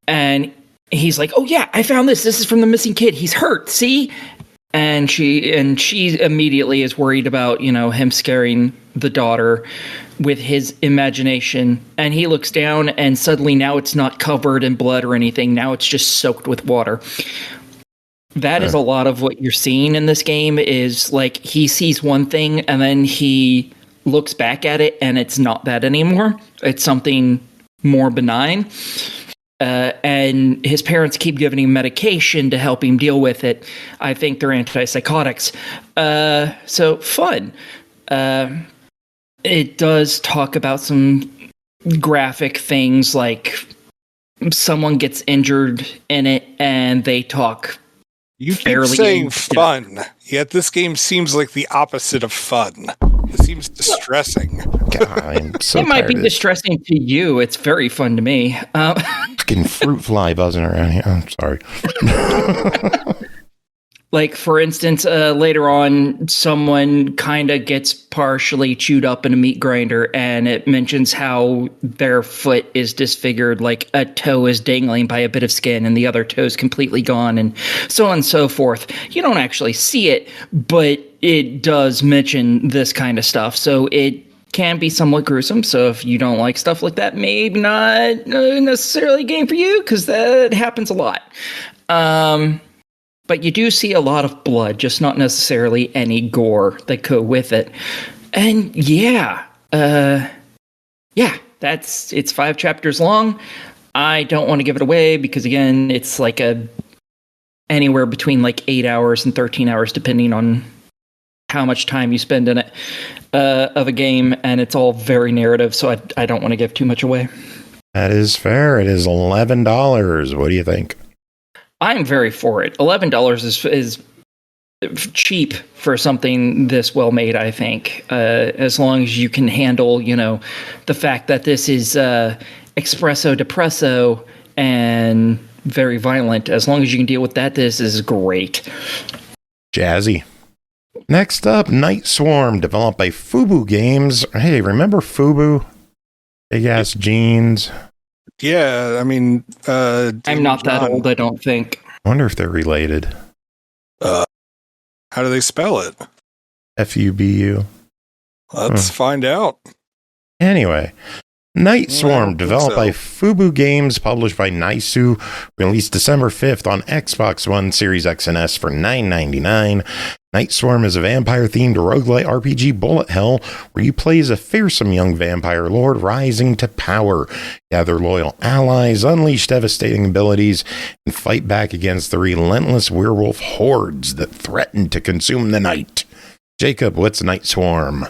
D: and he's like, oh yeah, I found this is from the missing kid, he's hurt, see? And she immediately is worried about, him scaring the daughter with his imagination. And he looks down, and suddenly now it's not covered in blood or anything. Now it's just soaked with water. That is a lot of what you're seeing in this game, is like he sees one thing and then he looks back at it and it's not that anymore. It's something more benign. And his parents keep giving him medication to help him deal with it. I think they're antipsychotics. So fun. It does talk about some graphic things, like someone gets injured in it and they talk.
E: You keep saying fun, yet this game seems like the opposite of fun. It seems distressing.
B: God, it
D: might be distressing to you. It's very fun to me.
B: Fucking fruit fly buzzing around here. I'm sorry.
D: Like, for instance, later on, someone kind of gets partially chewed up in a meat grinder, and it mentions how their foot is disfigured, like a toe is dangling by a bit of skin and the other toe is completely gone, and so on and so forth. You don't actually see it, but it does mention this kind of stuff, so it can be somewhat gruesome. So if you don't like stuff like that, maybe not necessarily a game for you, because that happens a lot. But you do see a lot of blood, just not necessarily any gore that go with it. And it's 5 chapters long. I don't want to give it away because, again, it's like anywhere between like 8 hours and 13 hours, depending on how much time you spend in it, of a game, and it's all very narrative, so I don't want to give too much away.
B: That is fair. It is $11. What do you think?
D: I'm very for it. $11 is cheap for something this well made, I think. As long as you can handle, the fact that this is espresso depresso and very violent. As long as you can deal with that, this is great.
B: Jazzy. Next up, Night Swarm, developed by Fubu Games. Hey, remember Fubu? Big ass jeans.
E: Yeah, I mean,
D: I'm not that old, I don't think.
B: I wonder if they're related.
E: How do they spell it?
B: Fubu.
E: Let's find out.
B: Anyway, Night Swarm, developed by Fubu Games, published by NAISU, released December 5th on Xbox One, Series X and S for $9.99. Night Swarm is a vampire-themed roguelite RPG bullet hell where you play as a fearsome young vampire lord rising to power. Gather loyal allies, unleash devastating abilities, and fight back against the relentless werewolf hordes that threaten to consume the night. Jacob, what's Night Swarm?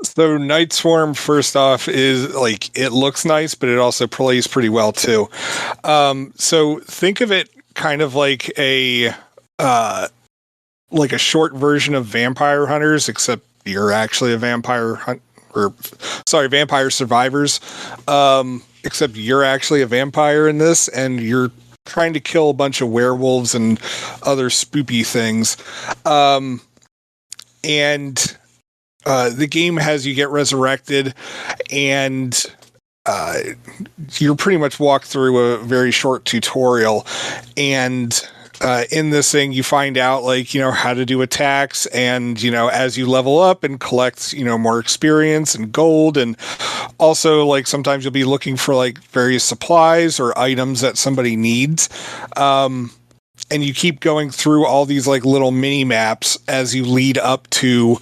E: So Night Swarm, first off, is like, it looks nice, but it also plays pretty well too. So think of it kind of like a short version of Vampire Hunters, except you're actually a vampire Vampire Survivors. Except you're actually a vampire in this, and you're trying to kill a bunch of werewolves and other spoopy things. The game has you get resurrected, and you're pretty much walk through a very short tutorial, and in this thing you find out how to do attacks, and as you level up and collect more experience and gold, and also sometimes you'll be looking for various supplies or items that somebody needs. and you keep going through all these like little mini maps as you lead up to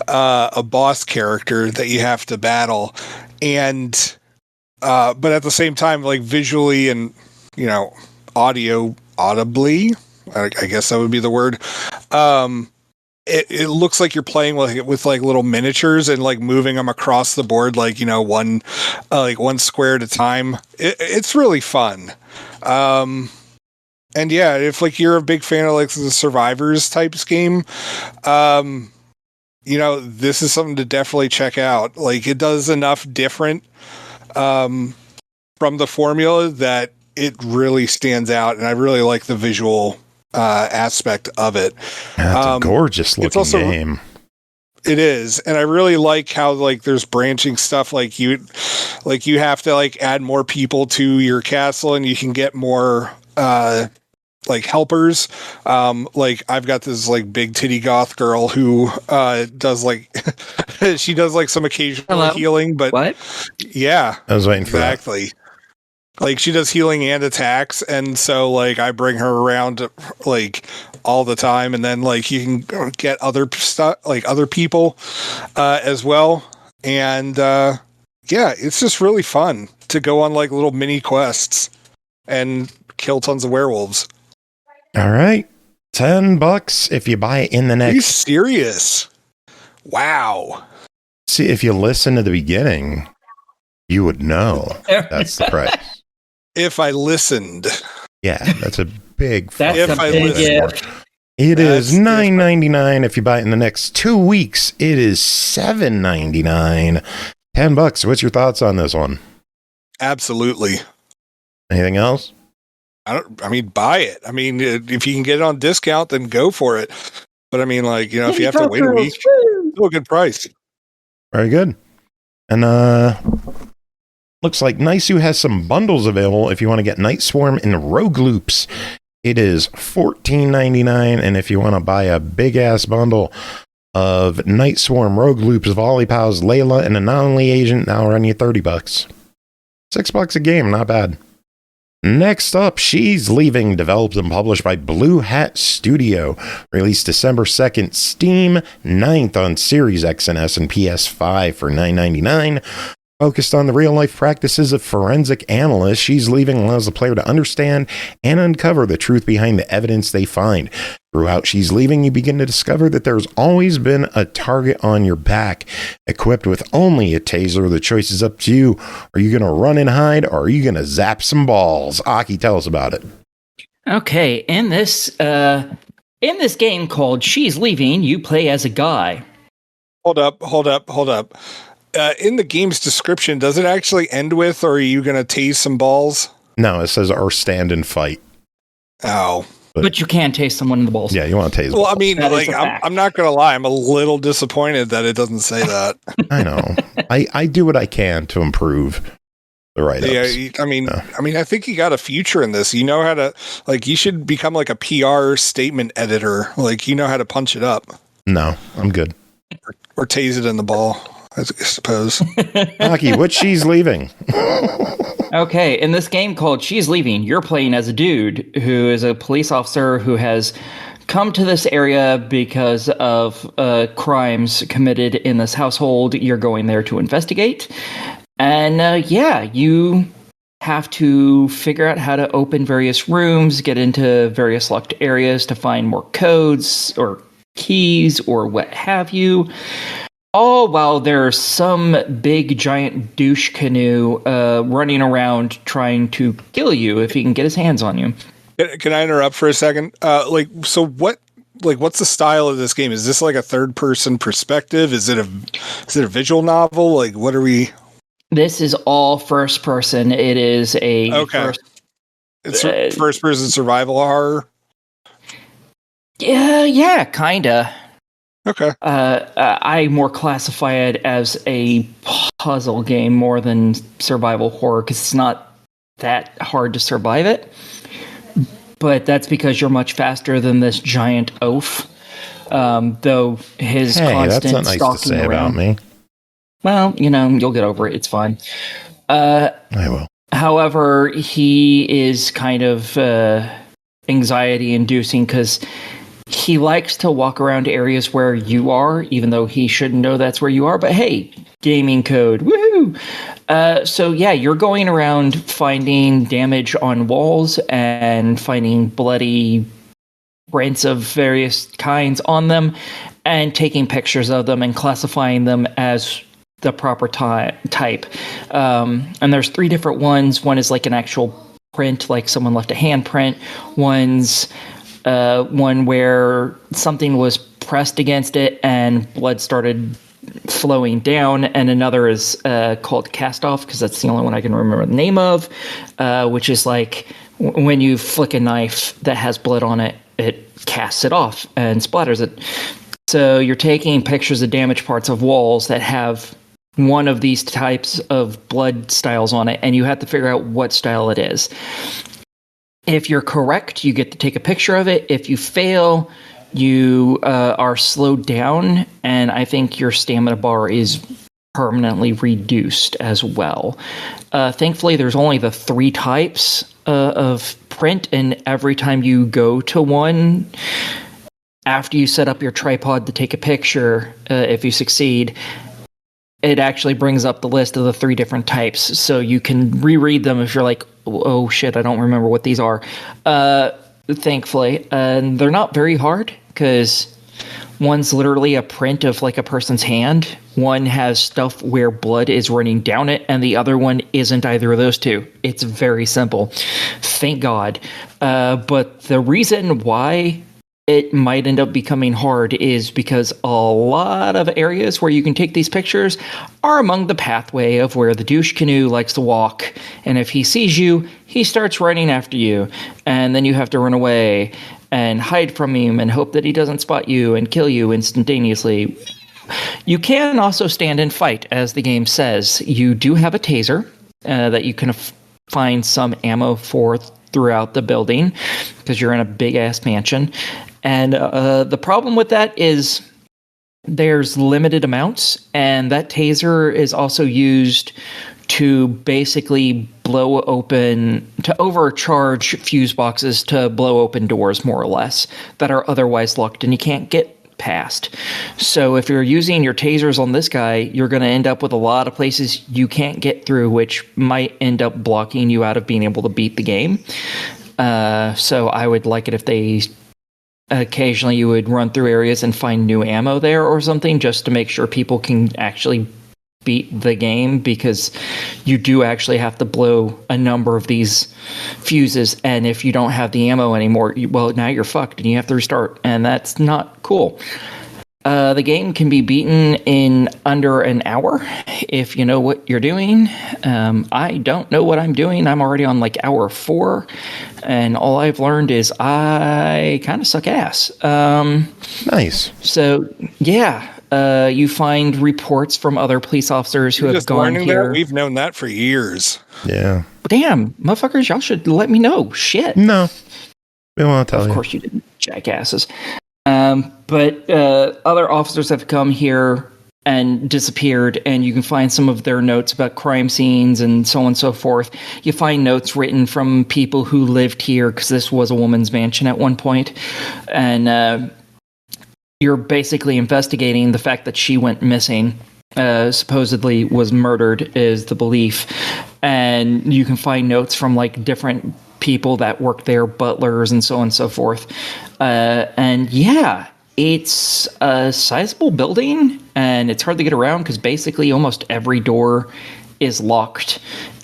E: a boss character that you have to battle. And but at the same time, like visually and, you know, audibly, I guess that would be the word. It looks like you're playing with like little miniatures and like moving them across the board, like, you know, one square at a time. It's really fun. And yeah, if like you're a big fan of like the Survivors types game, you know, this is something to definitely check out. Like it does enough different from the formula that it really stands out, and I really like the visual aspect of it.
B: That's a gorgeous looking game.
E: It is, and I really like how like there's branching stuff. Like you have to like add more people to your castle, and you can get more like helpers. Like I've got this like big titty goth girl who does like she does like some occasional healing, but
D: what?
E: Yeah,
B: I was waiting for
E: exactly. That. Like she does healing and attacks, and so like I bring her around like all the time, and then like you can get other stuff, like other people as well, and yeah, it's just really fun to go on like little mini quests and kill tons of werewolves.
B: All right, $10 if you buy it in the next.
E: Are you serious? Wow.
B: See, if you listen to the beginning, you would know that's the price.
E: If I listened.
B: Yeah, that's a big
D: that's if I listened.
B: It is $9.99 if you buy it in the next 2 weeks. It is $7.99. $10. What's your thoughts on this one?
E: Absolutely.
B: Anything else?
E: I mean, buy it. I mean, if you can get it on discount, then go for it. But I mean, like, you know, if you have to wait a week, still a good price.
B: Very good. And looks like NAISU has some bundles available if you want to get Night Swarm and Rogue Loops. It is $14.99, and if you want to buy a big-ass bundle of Night Swarm, Rogue Loops, Volley Pals, Layla, and Anomaly Agent, that'll run you $30. $6 a game, not bad. Next up, She's Leaving, developed and published by Blue Hat Studio. Released December 2nd, Steam, 9th on Series X and S and PS5 for $9.99. Focused on the real-life practices of forensic analysts, She's Leaving allows the player to understand and uncover the truth behind the evidence they find. Throughout She's Leaving, you begin to discover that there's always been a target on your back. Equipped with only a taser, the choice is up to you. Are you going to run and hide, or are you going to zap some balls? Aki, tell us about it.
D: Okay, in this game called She's Leaving, you play as a guy.
E: Hold up. In the game's description, does it actually end with, or are you going to tase some balls?
B: No, it says, or stand and fight.
E: Oh.
D: But you can tase someone in the balls.
B: Yeah, you want to tase
E: Well,
B: balls.
E: I mean, like, I'm not going to lie. I'm a little disappointed that it doesn't say that.
B: I know. I do what I can to improve the write-ups.
E: Yeah, I mean, I think you got a future in this. You know how to, like, you should become like a PR statement editor. Like, you know how to punch it up.
B: No, I'm good.
E: Or tase it in the ball, I suppose.
B: Aki, what She's Leaving?
D: Okay, in this game called She's Leaving, you're playing as a dude who is a police officer who has come to this area because of crimes committed in this household. You're going there to investigate. And you have to figure out how to open various rooms, get into various locked areas to find more codes or keys or what have you. All while there's some big giant douche canoe running around trying to kill you if he can get his hands on you.
E: Can I interrupt for a second? What's the style of this game? Is this like a third person perspective? Is it a visual novel? Like, what are we?
D: This is all first person. It is a
E: first person survival horror.
D: Yeah, kinda.
E: Okay.
D: I more classify it as a puzzle game more than survival horror because it's not that hard to survive it. But that's because you're much faster than this giant oaf. Though his constant
B: that's not nice
D: stalking
B: to say
D: around
B: about me.
D: Well, you'll get over it. It's fine.
B: I will.
D: However, he is kind of anxiety inducing because he likes to walk around areas where you are, even though he shouldn't know that's where you are. But hey, gaming code, woohoo! So yeah, you're going around finding damage on walls and finding bloody prints of various kinds on them and taking pictures of them and classifying them as the proper type. And there's 3 different ones. One is like an actual print, like someone left a handprint. One's one where something was pressed against it and blood started flowing down, and another is called cast off, because that's the only one I can remember the name of, which is like when you flick a knife that has blood on it, it casts it off and splatters it. So you're taking pictures of damaged parts of walls that have one of these types of blood styles on it, and you have to figure out what style it is. If you're correct, you get to take a picture of it. If you fail, you are slowed down, and I think your stamina bar is permanently reduced as well. Thankfully, there's only the 3 types of print, and every time you go to one, after you set up your tripod to take a picture, if you succeed, it actually brings up the list of the 3 different types, so you can reread them if you're like, oh shit, I don't remember what these are. Thankfully, they're not very hard, because one's literally a print of like a person's hand. One has stuff where blood is running down it, and the other one isn't either of those 2. It's very simple. Thank God. But the reason why it might end up becoming hard is because a lot of areas where you can take these pictures are among the pathway of where the douche canoe likes to walk. And if he sees you, he starts running after you. And then you have to run away and hide from him and hope that he doesn't spot you and kill you instantaneously. You can also stand and fight, as the game says. You do have a taser that you can find some ammo for throughout the building, because you're in a big-ass mansion. And the problem with that is there's limited amounts, and that taser is also used to basically to overcharge fuse boxes to blow open doors, more or less, that are otherwise locked and you can't get past. So if you're using your tasers on this guy, you're going to end up with a lot of places you can't get through, which might end up blocking you out of being able to beat the game. So I would like it if they occasionally you would run through areas and find new ammo there or something, just to make sure people can actually beat the game, because you do actually have to blow a number of these fuses, and if you don't have the ammo anymore, well, now you're fucked and you have to restart, and that's not cool. The game can be beaten in under an hour if you know what you're doing. I don't know what I'm doing. I'm already on like hour 4, and all I've learned is I kind of suck ass.
B: Nice.
D: So, yeah. You find reports from other police officers who have gone here.
E: That? We've known that for years.
B: Yeah.
D: Damn, motherfuckers, y'all should let me know. Shit.
B: No. We won't tell you.
D: Of course you didn't, jackasses. But other officers have come here and disappeared, and you can find some of their notes about crime scenes and so on and so forth. You find notes written from people who lived here, because this was a woman's mansion at one point. And you're basically investigating the fact that she went missing, supposedly was murdered, is the belief. And you can find notes from like different people that work there, butlers and so on and so forth. And yeah, it's a sizable building, and it's hard to get around because basically almost every door is locked,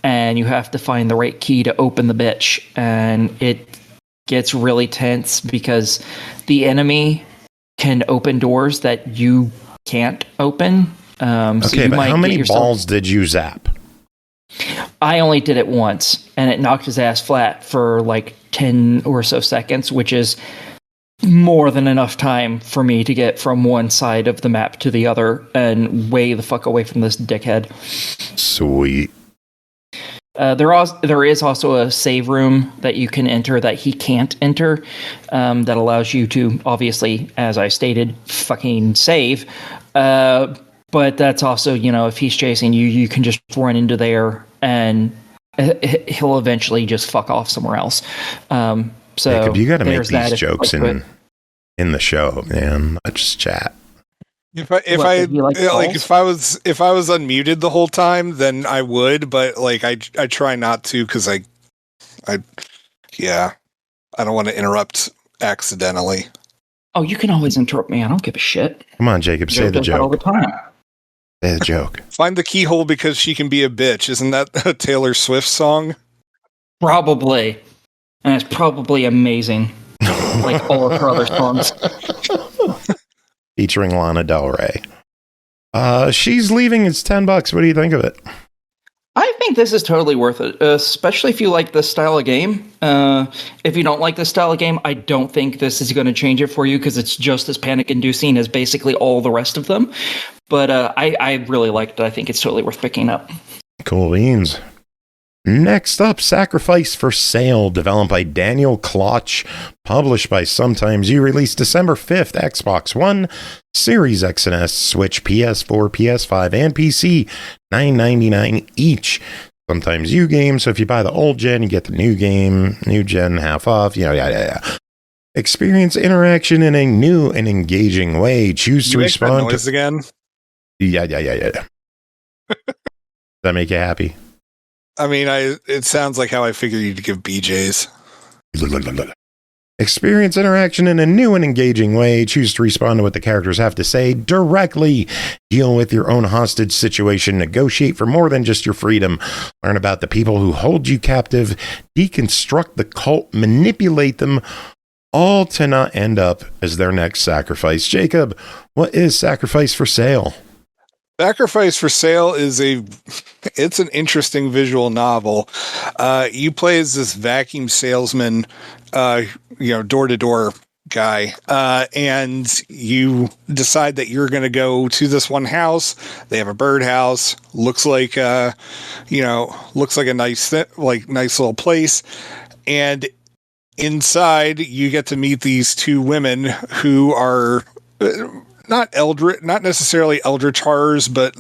D: and you have to find the right key to open the bitch. And it gets really tense because the enemy can open doors that you can't open.
B: Okay,
D: so
B: but how many balls did you zap?
D: I only did it once, and it knocked his ass flat for like 10 or so seconds, which is more than enough time for me to get from one side of the map to the other and way the fuck away from this dickhead.
B: Sweet.
D: There is also a save room that you can enter that he can't enter, that allows you to, obviously, as I stated, fucking save. But that's also, if he's chasing you, you can just run into there and he'll eventually just fuck off somewhere else. So
B: Jacob, you got to make
D: there's
B: these jokes in the show, man. Not just chat.
E: If I was unmuted the whole time, then I would, but like I try not to because I don't want to interrupt accidentally.
D: Oh, you can always interrupt me. I don't give a shit.
B: Come on, Jacob, say the joke.
D: All the time.
B: Say the joke.
E: Find the keyhole because she can be a bitch. Isn't that a Taylor Swift song?
D: Probably. And it's probably amazing. Like all of her other songs.
B: Featuring Lana Del Rey. She's leaving. It's $10. What do you think of it?
D: I think this is totally worth it, especially if you like this style of game. If you don't like this style of game, I don't think this is going to change it for you because it's just as panic-inducing as basically all the rest of them. But I really liked it. I think it's totally worth picking up.
B: Cool beans. Next up, Sacrifice for Sale, developed by Daniel Klautsch, published by Sometimes You, released December 5th, Xbox One, Series X and S, Switch, PS4, PS5, and PC, $9.99 each. Sometimes You game, so if you buy the old gen, you get the new game, new gen half off, yeah. Experience interaction in a new and engaging way. Choose to respond
E: that noise
B: to...
E: again?
B: Yeah. Does that make you happy?
E: I mean, it sounds like how I figured you'd give BJ's.
B: Experience interaction in a new and engaging way. Choose to respond to what the characters have to say directly. Deal with your own hostage situation. Negotiate for more than just your freedom. Learn about the people who hold you captive. Deconstruct the cult. Manipulate them. All to not end up as their next sacrifice. Jacob, what is Sacrifice for Sale?
E: Sacrifice for Sale is it's an interesting visual novel. You play as this vacuum salesman, door-to-door guy, and you decide that you're going to go to this one house. They have a birdhouse. Looks like a nice little place. And inside, you get to meet these two women who are not necessarily eldritch horrors, but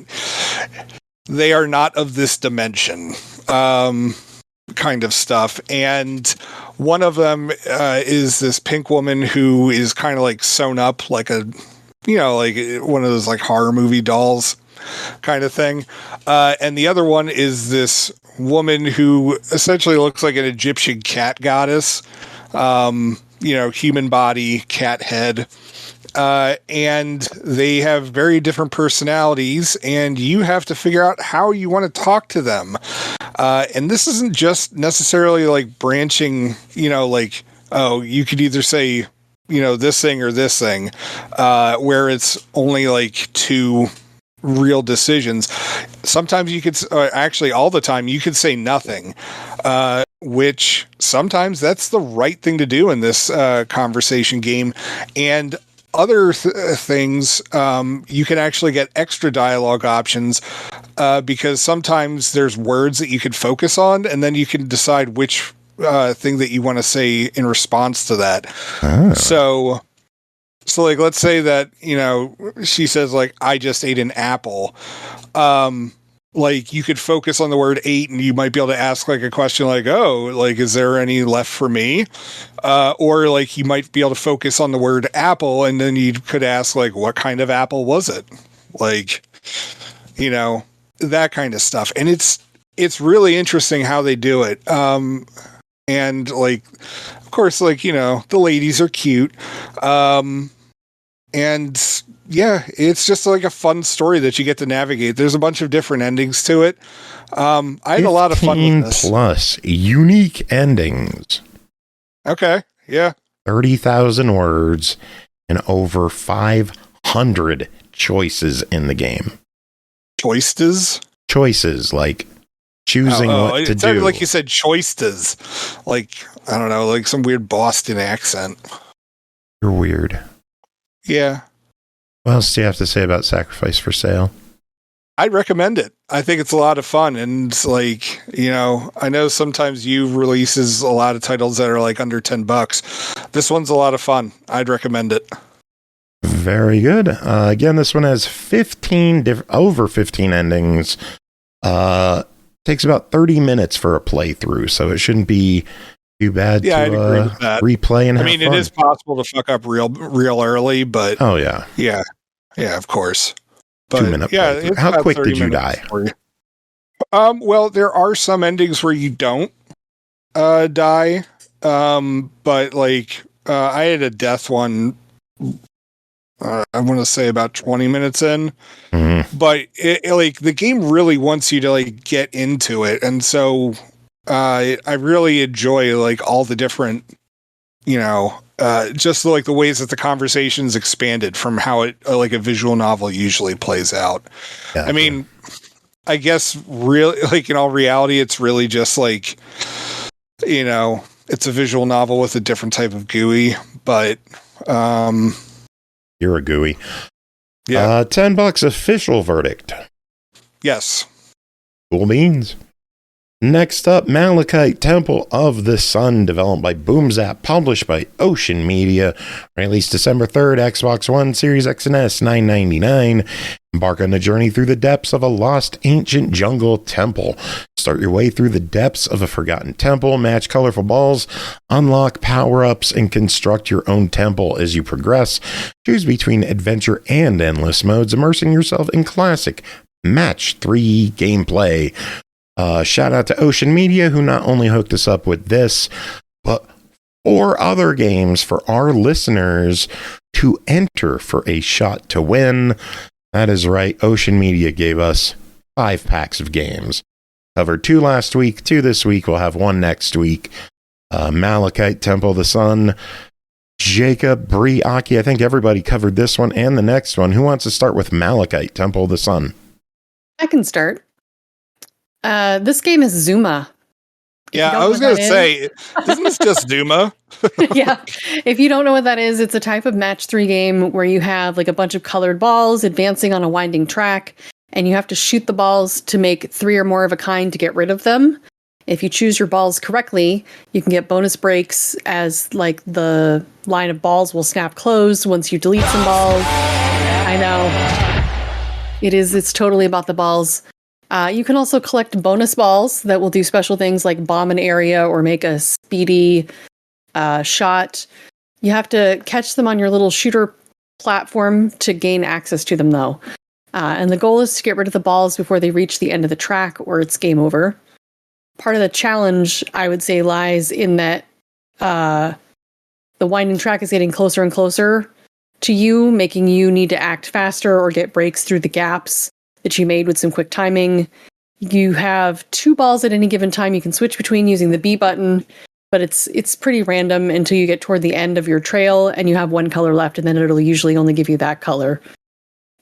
E: they are not of this dimension, kind of stuff. And one of them is this pink woman who is kind of like sewn up like like one of those like horror movie dolls kind of thing. And the other one is this woman who essentially looks like an Egyptian cat goddess, human body, cat head. And they have very different personalities, and you have to figure out how you want to talk to them. And this isn't just necessarily like branching, you could either say, this thing or this thing, where it's only like two real decisions. Sometimes you could, actually all the time, you could say nothing, which sometimes that's the right thing to do in this conversation game. And other things, you can actually get extra dialogue options because sometimes there's words that you could focus on, and then you can decide which thing that you want to say in response to that. Oh. So like, let's say that, she says like, I just ate an apple. Like you could focus on the word ate, and you might be able to ask like a question like, oh, like, is there any left for me? Or like you might be able to focus on the word apple, and then you could ask like, what kind of apple was it? Like, that kind of stuff. And it's really interesting how they do it. And like, of course, like, the ladies are cute. And yeah, it's just like a fun story that you get to navigate. There's a bunch of different endings to it. I had a lot of fun with this.
B: Plus unique endings.
E: Okay, yeah.
B: 30,000 words and over 500 choices in the game.
E: Choices?
B: Choices, like choosing what to do. It sounded
E: like you said choices. Like, I don't know, like some weird Boston accent.
B: You're weird.
E: Yeah.
B: What else do you have to say about Sacrifice for Sale?
E: I'd recommend it. I think it's a lot of fun. And like, I know sometimes you releases a lot of titles that are like under $10. This one's a lot of fun. I'd recommend it.
B: Very good. Again, this one has over 15 endings. Takes about 30 minutes for a playthrough, so it shouldn't be Too bad
E: Yeah, I'd agree
B: to
E: with that.
B: replay and have
E: it
B: fun.
E: is possible to fuck up real early, but
B: Oh, yeah.
E: yeah, of course. But
B: 2-minute
E: yeah,
B: playthrough.
E: it's
B: How
E: about
B: quick
E: 30
B: did you
E: minutes
B: die?
E: for you. Well, there are some endings where you don't die. But like I had a death one. I want to say about 20 minutes in, but like the game really wants you to like get into it, and so I really enjoy like all the different, just like the ways that the conversation's expanded from how it like a visual novel usually plays out.
B: Gotcha.
E: I mean, I guess really like in all reality, it's really just like, it's a visual novel with a different type of GUI, but
B: You're a gooey.
E: yeah.
B: $10 official verdict.
E: Yes.
B: Cool beans. Next up, Malachite Temple of the Sun, developed by BoomZAP, published by Ocean Media, released December 3rd, Xbox One, Series X and S, $9.99. Embark on a journey through the depths of a lost ancient jungle temple. Start your way through the depths of a forgotten temple, match colorful balls, unlock power-ups, and construct your own temple as you progress. Choose between adventure and endless modes, immersing yourself in classic Match 3 gameplay. Shout out to Ocean Media, who not only hooked us up with this, but 4 other games for our listeners to enter for a shot to win. That is right. Ocean Media gave us 5 packs of games. Covered 2 last week, 2 this week. We'll have 1 next week. Malachite Temple of the Sun. Jacob, Bri, Aki. I think everybody covered this one and the next one. Who wants to start with Malachite Temple of the Sun?
C: I can start. This game is Zuma.
E: Yeah, I was going to say, isn't this just Zuma?
C: Yeah. If you don't know what that is, it's a type of match 3 game where you have like a bunch of colored balls advancing on a winding track, and you have to shoot the balls to make 3 or more of a kind to get rid of them. If you choose your balls correctly, you can get bonus breaks as like the line of balls will snap closed once you delete some balls. I know. It's totally about the balls. You can also collect bonus balls that will do special things like bomb an area or make a speedy shot. You have to catch them on your little shooter platform to gain access to them, though. And the goal is to get rid of the balls before they reach the end of the track or it's game over. Part of the challenge, I would say, lies in that the winding track is getting closer and closer to you, making you need to act faster or get breaks through the gaps that you made with some quick timing. You have 2 balls at any given time you can switch between using the B button, but it's pretty random until you get toward the end of your trail and you have 1 color left, and then it'll usually only give you that color.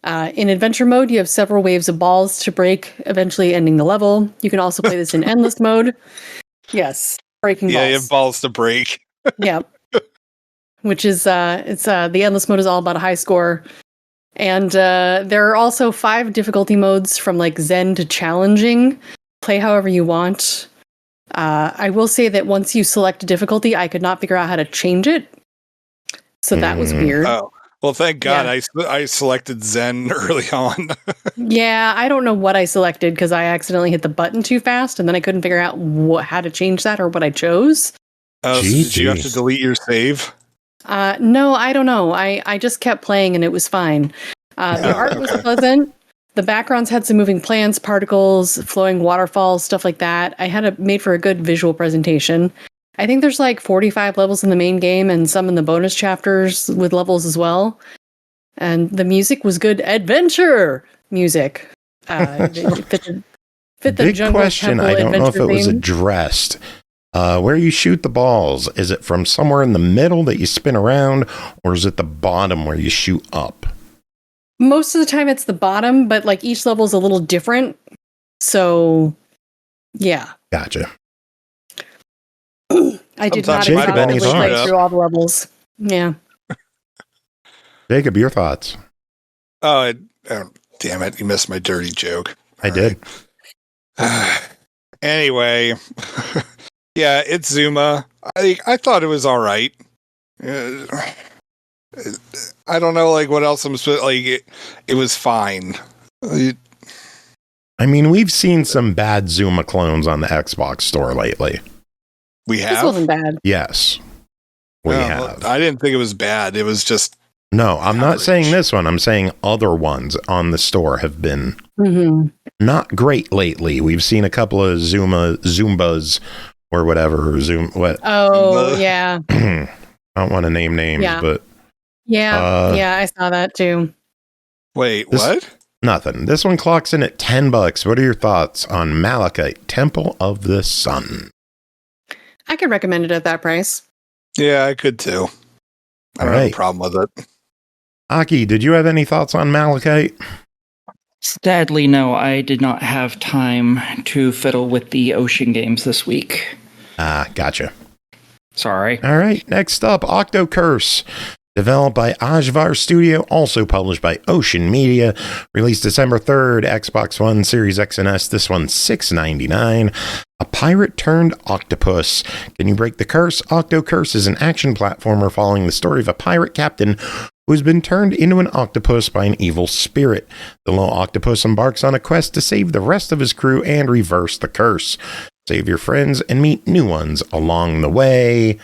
C: In adventure mode, you have several waves of balls to break, eventually ending the level. You can also play this in endless mode. Yes, breaking balls.
E: Yeah, you have balls to break.
C: Yeah. Which is, the endless mode is all about a high score. And there are also 5 difficulty modes from like Zen to challenging. Play however you want. I will say that once you select a difficulty, I could not figure out how to change it. So that was weird.
E: Oh, well, thank God
C: Yeah.
E: I selected Zen early on.
C: Yeah, I don't know what I selected because I accidentally hit the button too fast, and then I couldn't figure out how to change that or what I chose.
E: So did you have to delete your save?
C: No, I don't know. I just kept playing and it was fine. The art was pleasant. The backgrounds had some moving plants, particles, flowing waterfalls, stuff like that. I had it made for a good visual presentation. I think there's like 45 levels in the main game and some in the bonus chapters with levels as well. And the music was good adventure music. It fit the
B: Big
C: jungle
B: question.
C: temple
B: I don't know if it was
C: theme.
B: addressed. Where you shoot the balls, is it from somewhere in the middle that you spin around, or is it the bottom where you shoot up?
C: Most of the time it's the bottom, but like each level is a little different. So, yeah.
B: Gotcha.
C: I did
E: Sometimes
C: not
B: Jacob,
C: exactly
B: any
C: play
B: thoughts?
C: through all the levels. Yeah.
B: Jacob, your thoughts?
E: Oh, damn it. You missed my dirty joke.
B: I did.
E: Anyway, yeah, it's Zuma. I thought it was all right. I don't know, like, what else I'm supposed like. It was fine.
B: I mean, we've seen some bad Zuma clones on the Xbox store lately.
E: We have?
C: This wasn't bad.
B: Yes. We have.
E: I didn't think it was bad. It was just...
B: No, I'm not saying this one. I'm saying other ones on the store have been not great lately. We've seen a couple of Zumbas or whatever.
C: Oh, yeah.
B: I don't want to name names, but...
C: Yeah, I saw that too.
E: Wait, what?
B: Nothing. This one clocks in at $10. What are your thoughts on Malachite, Temple of the Sun?
C: I could recommend it at that price.
E: Yeah, I could too. I don't have a problem with it.
B: Aki, did you have any thoughts on Malachite?
D: Sadly, no. I did not have time to fiddle with the ocean games this week.
B: Gotcha.
D: Sorry.
B: All right, next up, Octo Curse. Developed by Ajvar Studio, also published by Ocean Media. Released December 3rd, Xbox One, Series X and S. This one's $6.99. A pirate turned octopus. Can you break the curse? Octo Curse is an action platformer following the story of a pirate captain who has been turned into an octopus by an evil spirit. The little octopus embarks on a quest to save the rest of his crew and reverse the curse. Save your friends and meet new ones along the way.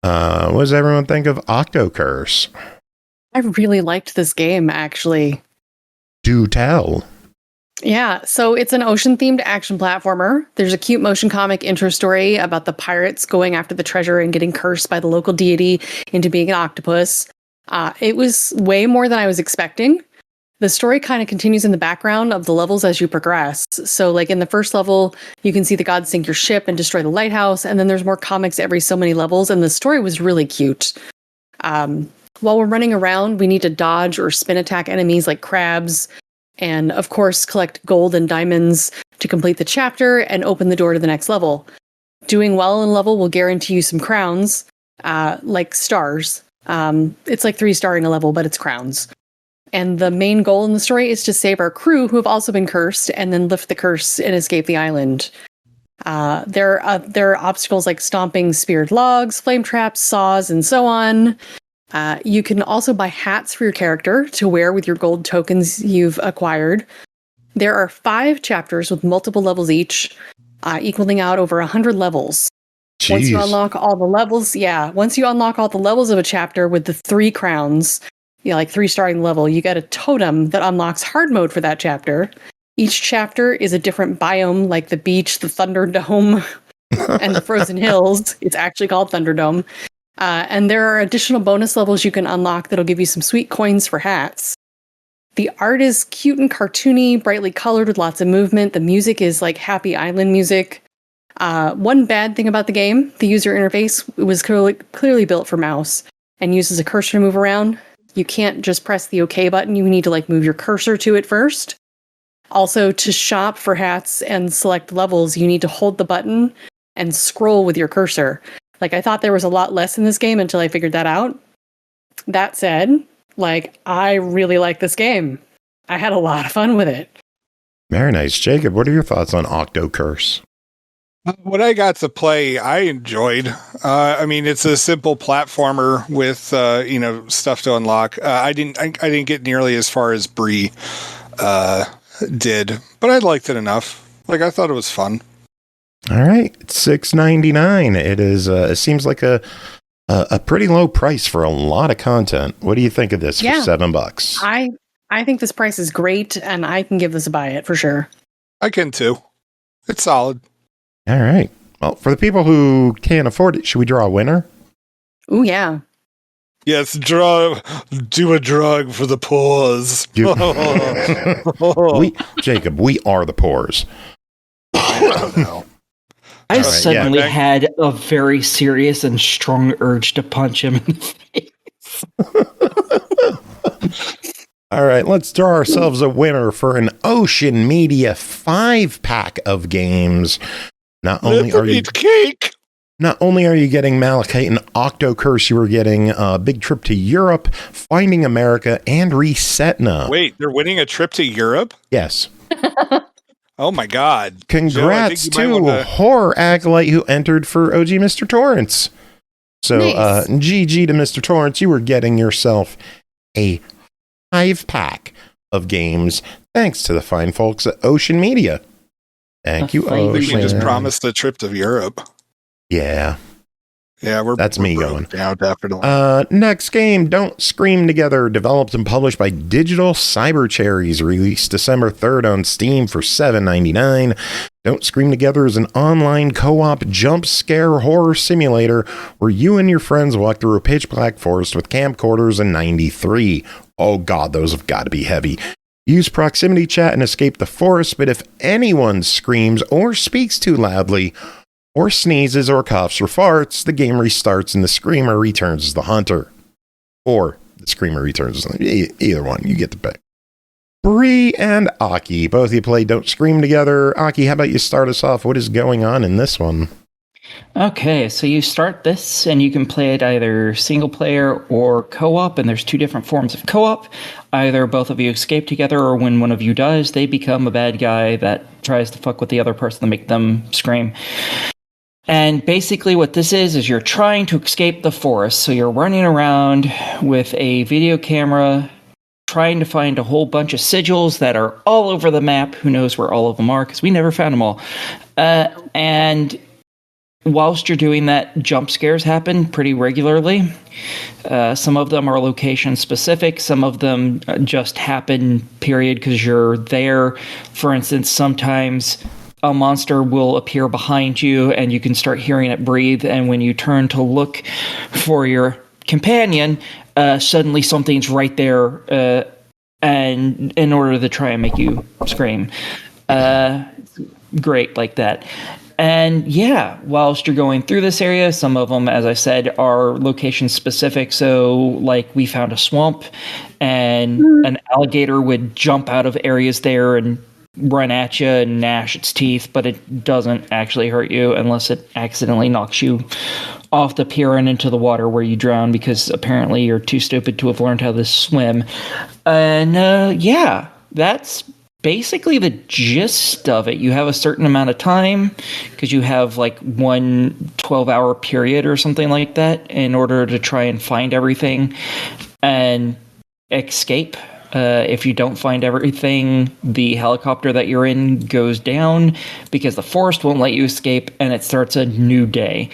B: What does everyone think of Octo Curse?
C: I really liked this game, actually.
B: Do tell.
C: Yeah, so it's an ocean-themed action platformer. There's a cute motion comic intro story about the pirates going after the treasure and getting cursed by the local deity into being an octopus. It was way more than I was expecting. The story kind of continues in the background of the levels as you progress. So like in the first level, you can see the gods sink your ship and destroy the lighthouse. And then there's more comics every so many levels. And the story was really cute. While we're running around, we need to dodge or spin attack enemies like crabs. And of course, collect gold and diamonds to complete the chapter and open the door to the next level. Doing well in level will guarantee you some crowns, like stars. It's like 3-starring a level, but it's crowns. And the main goal in the story is to save our crew who have also been cursed and then lift the curse and escape the island. There are obstacles like stomping speared logs, flame traps, saws, and so on. You can also buy hats for your character to wear with your gold tokens you've acquired. There are 5 chapters with multiple levels each, equaling out over 100 levels.
B: Jeez.
C: Once you unlock all the levels of a chapter with the 3 crowns, like 3-starring level, you get a totem that unlocks hard mode for that chapter. Each chapter is a different biome, like the beach, the Thunderdome, and the Frozen Hills. It's actually called Thunderdome. And there are additional bonus levels you can unlock that'll give you some sweet coins for hats. The art is cute and cartoony, brightly colored with lots of movement. The music is like happy island music. One bad thing about the game, the user interface was clearly built for mouse and uses a cursor to move around. You can't just press the OK button. You need to like move your cursor to it first. Also, to shop for hats and select levels, you need to hold the button and scroll with your cursor. Like, I thought there was a lot less in this game until I figured that out. That said, like, I really like this game. I had a lot of fun with it.
B: Very nice. Jacob, what are your thoughts on Octo Curse?
E: What I got to play, I enjoyed. I mean, it's a simple platformer with stuff to unlock. I didn't get nearly as far as Bri did, but I liked it enough. Like, I thought it was fun.
B: All right, it's $6.99. It is. It seems like a pretty low price for a lot of content. What do you think of this for $7?
C: I think this price is great, and I can give this a buy it for sure.
E: I can too. It's solid.
B: All right. Well, for the people who can't afford it, should we draw a winner?
C: Ooh, yeah.
E: Yes, do a drug for the pores.
B: Jacob, we are the pores.
E: I don't know.
D: I suddenly had a very serious and strong urge to punch him in the face.
B: All right, let's draw ourselves a winner for an Ocean Media 5-pack of games. Not only are you getting Malachite and Octo Curse, you are getting a big trip to Europe, Finding America, and Resetna.
E: Wait, they're winning a trip to Europe?
B: Yes.
E: Oh my God.
B: Congrats to Horror Acolyte who entered for OG Mr. Torrance. So,
C: nice.
B: GG to Mr. Torrance. You were getting yourself a 5-pack of games thanks to the fine folks at Ocean Media. Thank you,
E: I think
B: Ocean.
E: we just promised a trip to Europe.
B: Yeah.
E: Yeah,
B: that's me going.
E: Yeah, definitely.
B: Next game, Don't Scream Together, developed and published by Digital Cyber Cherries, released December 3rd on Steam for $7.99. Don't Scream Together is an online co-op jump scare horror simulator where you and your friends walk through a pitch black forest with camcorders in 93. Oh god, those have got to be heavy. Use proximity chat and escape the forest, but if anyone screams or speaks too loudly, or sneezes or coughs or farts, the game restarts and the screamer returns as the hunter. Or the screamer returns as either one. You get the pick. Bri and Aki, both of you play Don't Scream Together. Aki, how about you start us off? What is going on in this one?
D: Okay, so you start this and you can play it either single player or co-op, and there's two different forms of co-op. Either both of you escape together, or when one of you dies, they become a bad guy that tries to fuck with the other person to make them scream. And basically what this is you're trying to escape the forest. So you're running around with a video camera, trying to find a whole bunch of sigils that are all over the map. Who knows where all of them are, because we never found them all. And whilst you're doing that, jump scares happen pretty regularly. Some of them are location specific. Some of them just happen, period, because you're there. For instance, sometimes a monster will appear behind you and you can start hearing it breathe, and when you turn to look for your companion, suddenly something's right there, and in order to try and make you scream. Great like that. And yeah, whilst you're going through this area, some of them, as I said, are location specific. So like we found a swamp and an alligator would jump out of areas there and run at you and gnash its teeth, but it doesn't actually hurt you unless it accidentally knocks you off the pier and into the water where you drown, because apparently you're too stupid to have learned how to swim. And yeah, that's basically the gist of it. You have a certain amount of time, because you have like 1 12-hour period or something like that in order to try and find everything and escape. If you don't find everything, the helicopter that you're in goes down because the forest won't let you escape, and it starts a new day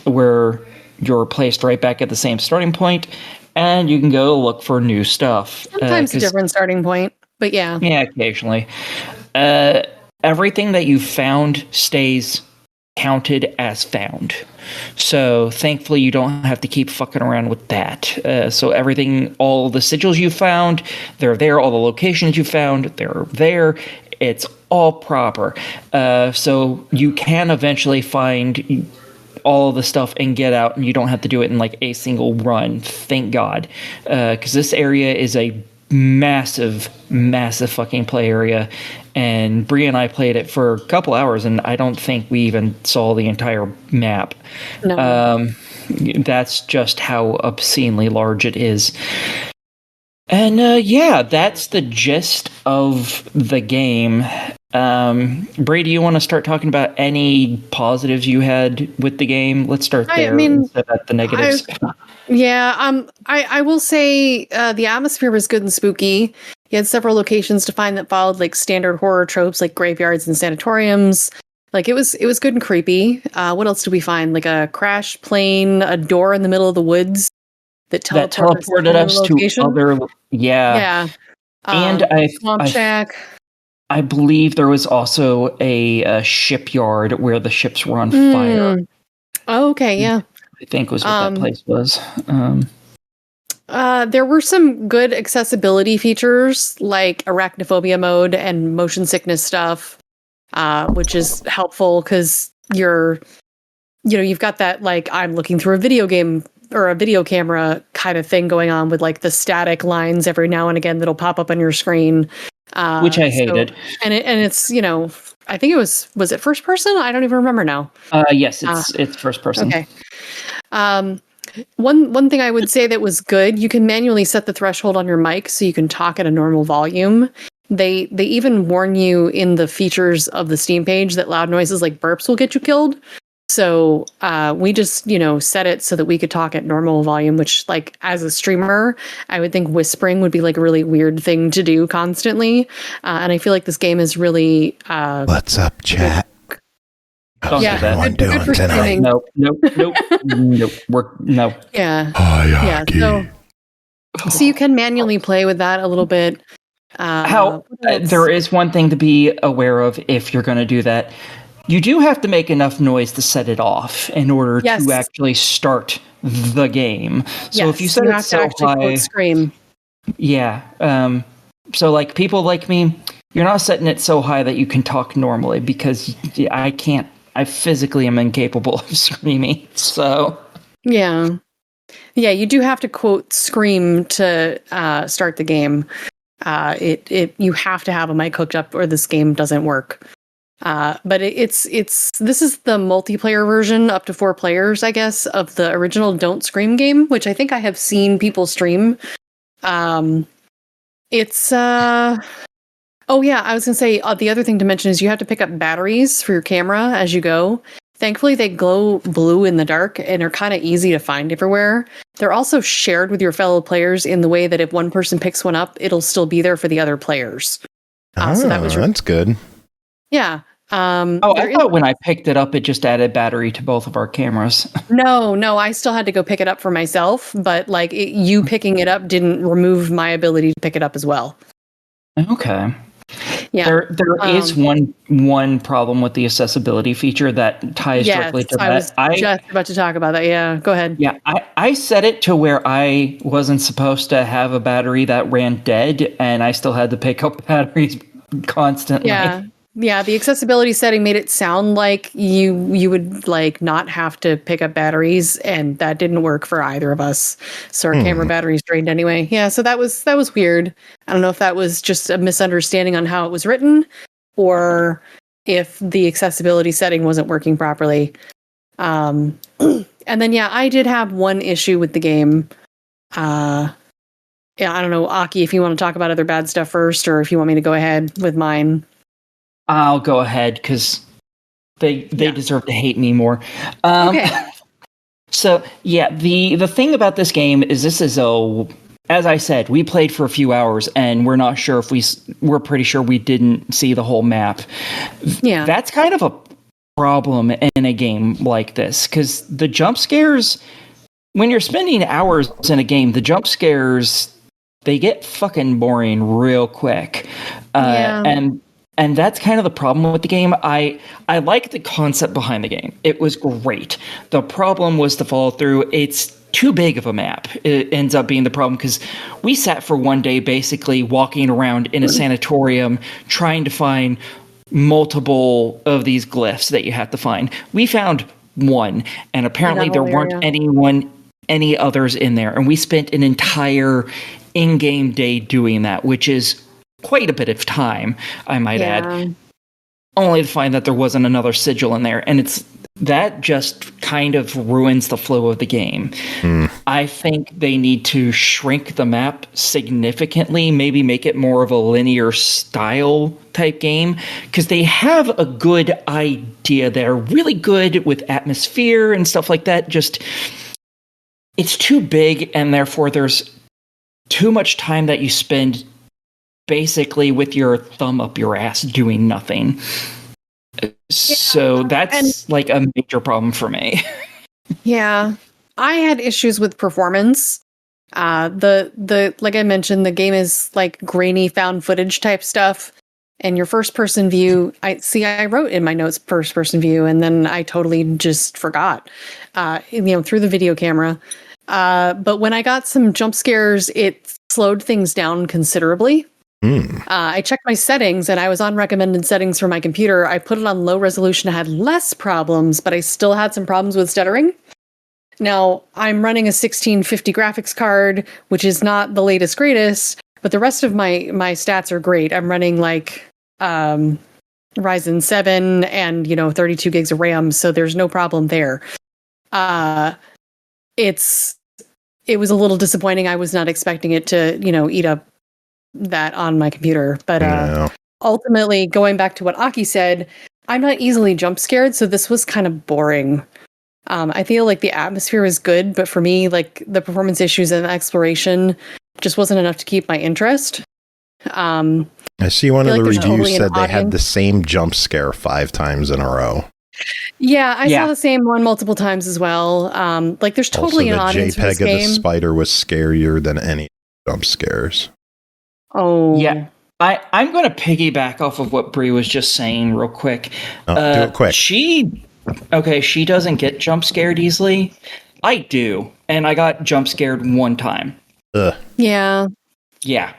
D: where you're placed right back at the same starting point, and you can go look for new stuff.
C: Sometimes a different starting point, but yeah.
D: Yeah, occasionally. Everything that you found stays counted as found. So thankfully you don't have to keep fucking around with that. So everything, all the sigils you found, they're there. All the locations you found, they're there. It's all proper. So you can eventually find all of the stuff and get out, and you don't have to do it in like a single run. Thank God. Because this area is a massive fucking play area, and Bri and I played it for a couple hours, and I don't think we even saw the entire map.
C: No.
D: That's just how obscenely large it is. And yeah, that's the gist of the game. Bri, do you want to start talking about any positives you had with the game? Let's start there instead of the negatives.
C: I will say the atmosphere was good and spooky. You had several locations to find that followed like standard horror tropes, like graveyards and sanatoriums. Like it was good and creepy. What else did we find? Like a crash plane, a door in the middle of the woods that teleported us to
D: other. Yeah. And
C: swamp shack.
D: I believe there was also a shipyard where the ships were on fire.
C: Oh, okay, yeah.
D: I think was what that place was.
C: There were some good accessibility features like arachnophobia mode and motion sickness stuff, which is helpful because you've got that like I'm looking through a video game or a video camera kind of thing going on with like the static lines every now and again that'll pop up on your screen.
D: Which I hated.
C: And it's, I think it was it first person? I don't even remember now.
D: Yes, it's first person.
C: Okay. One thing I would say that was good, you can manually set the threshold on your mic so you can talk at a normal volume. They even warn you in the features of the Steam page that loud noises like burps will get you killed. So we just, set it so that we could talk at normal volume, which like as a streamer, I would think whispering would be like a really weird thing to do constantly. And I feel like this game is really...
B: What's up, chat?
D: Don't do that.
B: What we're doing tonight.
D: Nope. No.
C: Yeah. So you can manually play with that a little bit.
D: There is one thing to be aware of if you're going to do that. You do have to make enough noise to set it off in order to actually start the game. So if you set it so high,
C: scream.
D: Yeah. So like people like me, you're not setting it so high that you can talk normally because I can't. I physically am incapable of screaming. So
C: yeah, you do have to quote scream to start the game. You have to have a mic hooked up or this game doesn't work. But this is the multiplayer version up to 4 players, I guess, of the original Don't Scream game, which I think I have seen people stream. Oh yeah, I was gonna say the other thing to mention is you have to pick up batteries for your camera as you go. Thankfully, they glow blue in the dark and are kind of easy to find everywhere. They're also shared with your fellow players in the way that if one person picks one up, it'll still be there for the other players.
B: So that's good.
C: Yeah.
D: I thought when I picked it up, it just added battery to both of our cameras.
C: No, I still had to go pick it up for myself, but like you picking it up didn't remove my ability to pick it up as well.
D: Okay.
C: Yeah.
D: There is one problem with the accessibility feature that ties directly to that.
C: I was just about to talk about that. Yeah, go ahead.
D: Yeah, I set it to where I wasn't supposed to have a battery that ran dead, and I still had to pick up batteries constantly.
C: Yeah, the accessibility setting made it sound like you would like not have to pick up batteries, and that didn't work for either of us. So our camera batteries drained anyway. Yeah, so that was weird. I don't know if that was just a misunderstanding on how it was written, or if the accessibility setting wasn't working properly. And then I did have one issue with the game. I don't know, Aki, if you want to talk about other bad stuff first, or if you want me to go ahead with mine.
D: I'll go ahead because they deserve to hate me more. Okay. So the thing about this game is as I said, we played for a few hours and we're not sure if we're pretty sure we didn't see the whole map. Yeah, that's kind of a problem in a game like this because the jump scares, when you're spending hours in a game, the jump scares, they get fucking boring real quick. And that's kind of the problem with the game. I like the concept behind the game. It was great. The problem was the follow through. It's too big of a map. It ends up being the problem because we sat for one day basically walking around in a sanatorium trying to find multiple of these glyphs that you have to find. We found one, and apparently there weren't any others in there. And we spent an entire in-game day doing that, which is quite a bit of time, I might add, only to find that there wasn't another sigil in there. And that just kind of ruins the flow of the game. I think they need to shrink the map significantly, maybe make it more of a linear style type game, because they have a good idea. They're really good with atmosphere and stuff like that. Just, it's too big, and therefore there's too much time that you spend basically with your thumb up your ass doing nothing. So that's like a major problem for me.
C: Yeah. I had issues with performance. The like I mentioned, the game is like grainy found footage type stuff. And your first person view, I wrote in my notes first person view, and then I totally just forgot. Through the video camera. But when I got some jump scares, it slowed things down considerably. I checked my settings and I was on recommended settings for my computer. I put it on low resolution. I had less problems, but I still had some problems with stuttering. Now, I'm running a 1650 graphics card, which is not the latest greatest, but the rest of my stats are great. I'm running like Ryzen 7 and 32 gigs of RAM, so there's no problem there. It was a little disappointing. I was not expecting it to, eat up that on my computer, but ultimately, going back to what Aki said, I'm not easily jump scared, so this was kind of boring. I feel like the atmosphere is good, but for me, like the performance issues and exploration just wasn't enough to keep my interest.
B: I see one of the reviews said they had the same jump scare 5 times in a row.
C: Yeah, I saw the same one multiple times as well. Like, there's totally an audience for this game.
B: The JPEG of the spider was scarier than any jump scares.
C: Oh.
D: Yeah. I'm going to piggyback off of what Bri was just saying real quick.
B: Do it quick.
D: She doesn't get jump scared easily. I do. And I got jump scared one time.
B: Ugh.
C: Yeah.
D: Yeah.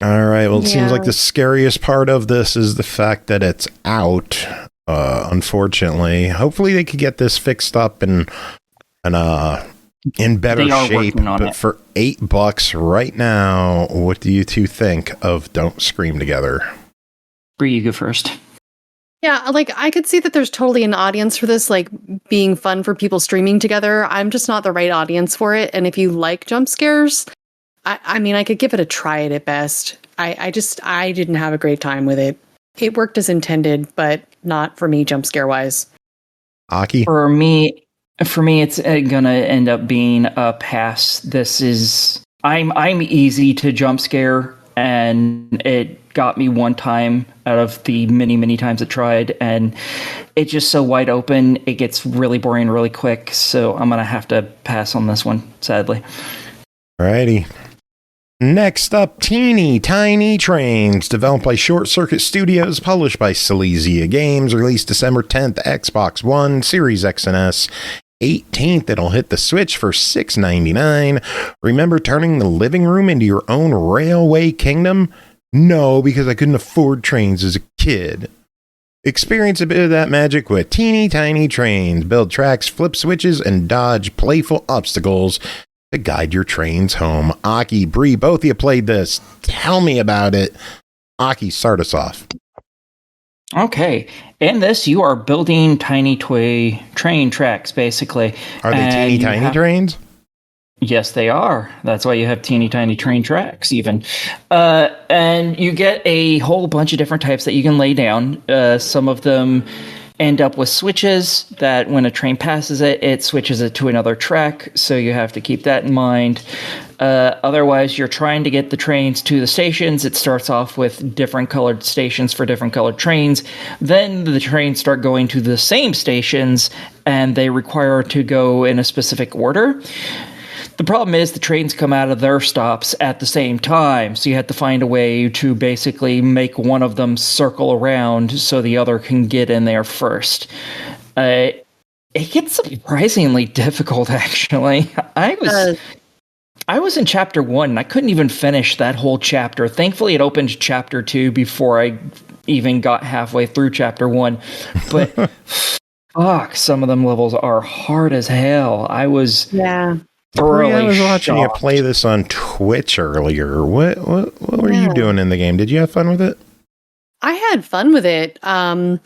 B: All right. Well, it seems like the scariest part of this is the fact that it's out. Unfortunately, hopefully they could get this fixed up and in better shape. But for $8 right now, what do you two think of Don't Scream Together?
D: Bri, you go first.
C: Yeah, like, I could see that there's totally an audience for this, like, being fun for people streaming together. I'm just not the right audience for it. And if you like jump scares, I mean, I could give it a try at best. I didn't have a great time with it. It worked as intended, but not for me jump scare wise.
B: Aki?
D: For me, it's gonna end up being a pass. I'm easy to jump scare, and it got me one time out of the many times it tried, and it's just so wide open. It gets really boring really quick, so I'm gonna have to pass on this one, sadly.
B: Alrighty. Next up, Teeny Tiny Trains, developed by Short Circuit Studios, published by Silesia Games, released December 10th, Xbox One, Series X and S. 18th, it'll hit the Switch for $6.99. Remember turning the living room into your own railway kingdom? No, because I couldn't afford trains as a kid. Experience a bit of that magic with Teeny Tiny Trains. Build tracks, flip switches, and dodge playful obstacles to guide your trains home. Aki, Bri, both of you played this. Tell me about it. Aki, start us off.
D: Okay. In this, you are building tiny toy train tracks, basically.
B: Are they teeny tiny trains?
D: Yes, they are. That's why you have teeny tiny train tracks, even. And you get a whole bunch of different types that you can lay down. Some of them end up with switches that when a train passes it, it switches it to another track. So you have to keep that in mind. Otherwise, you're trying to get the trains to the stations. It starts off with different colored stations for different colored trains. Then the trains start going to the same stations, and they require to go in a specific order. The problem is the trains come out of their stops at the same time, so you have to find a way to basically make one of them circle around so the other can get in there first. It gets surprisingly difficult, actually. I was in chapter 1, and I couldn't even finish that whole chapter. Thankfully, it opened chapter 2 before I even got halfway through chapter 1. But, fuck, some of them levels are hard as hell. I was...
C: Yeah.
B: Bri, I was watching you play this on Twitch earlier. What were you doing in the game? Did you have fun with it?
C: I had fun with it. So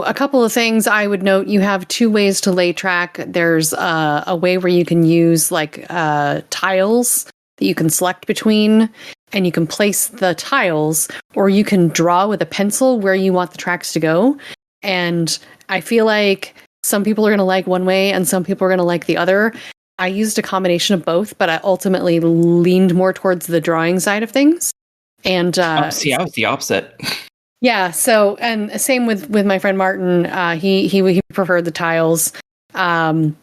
C: a couple of things I would note. You have two ways to lay track. There's a way where you can use like tiles that you can select between, and you can place the tiles, or you can draw with a pencil where you want the tracks to go. And I feel like some people are going to like one way and some people are going to like the other. I used a combination of both, but I ultimately leaned more towards the drawing side of things. And
D: I was the opposite.
C: Yeah. So, and same with my friend Martin. He preferred the tiles. So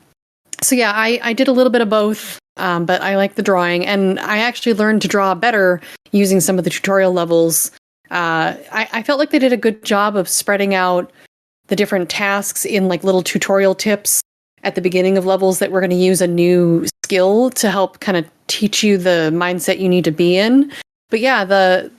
C: yeah, I did a little bit of both, but I like the drawing, and I actually learned to draw better using some of the tutorial levels. I felt like they did a good job of spreading out the different tasks in like little tutorial tips at the beginning of levels that we're going to use a new skill to help kind of teach you the mindset you need to be in. But yeah, the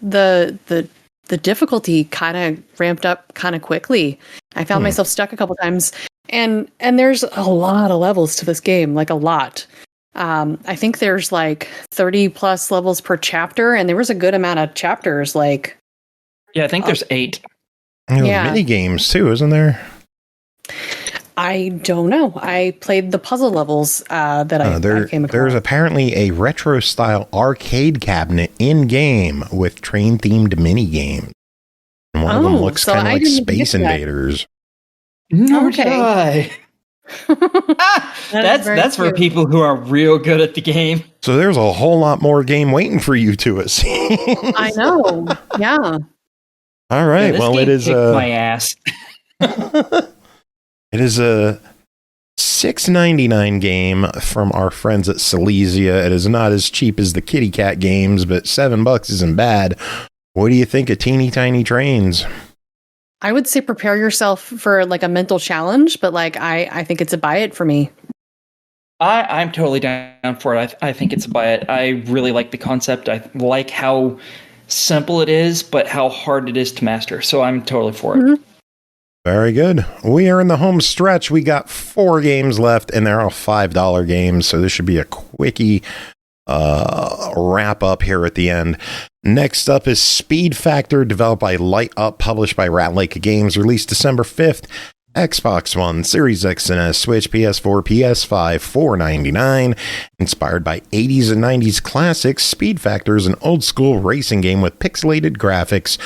C: difficulty kind of ramped up kind of quickly. I found myself stuck a couple times, and there's a lot of levels to this game, like a lot. I think there's like 30 plus levels per chapter, and there was a good amount of chapters. Like,
D: yeah, I think there's 8.
B: There's mini games too, isn't there?
C: I don't know. I played the puzzle levels that I came across.
B: There's apparently a retro-style arcade cabinet in-game with train-themed mini-games. And one of them looks kind of like Space Invaders.
D: No, okay. That's for people who are real good at the game.
B: So there's a whole lot more game waiting for you two, it seems.
C: I know. Yeah.
B: All right.
D: Yeah,
B: well, it is
D: my ass.
B: It is a $6.99 game from our friends at Silesia. It is not as cheap as the Kitty Cat games, but $7 isn't bad. What do you think of Teeny Tiny Trains?
C: I would say prepare yourself for like a mental challenge, but like I think it's a buy it for me.
D: I'm totally down for it. I think it's a buy it. I really like the concept. I like how simple it is, but how hard it is to master. So I'm totally for it.
B: Very good. We are in the home stretch. We got 4 games left, and they're all $5 games, so this should be a quickie wrap up here at the end. Next up is Speed Factor, developed by Light Up, published by Rat Lake Games, released December 5th. Xbox One, Series X and S, Switch, PS4, PS5, $4.99. Inspired by 80s and 90s classics, Speed Factor is an old-school racing game with pixelated graphics,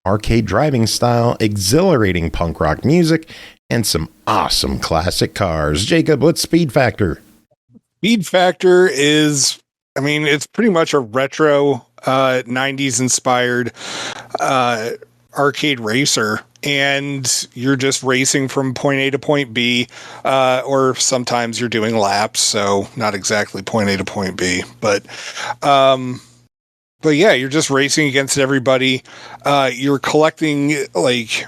B: arcade driving style, exhilarating punk rock music, and some awesome classic cars. Jacob, what's Speed Factor?
E: Speed Factor is, I mean, it's pretty much a retro 90s inspired arcade racer, and you're just racing from point A to point B, or sometimes you're doing laps, so not exactly point A to point B, but yeah, you're just racing against everybody. You're collecting like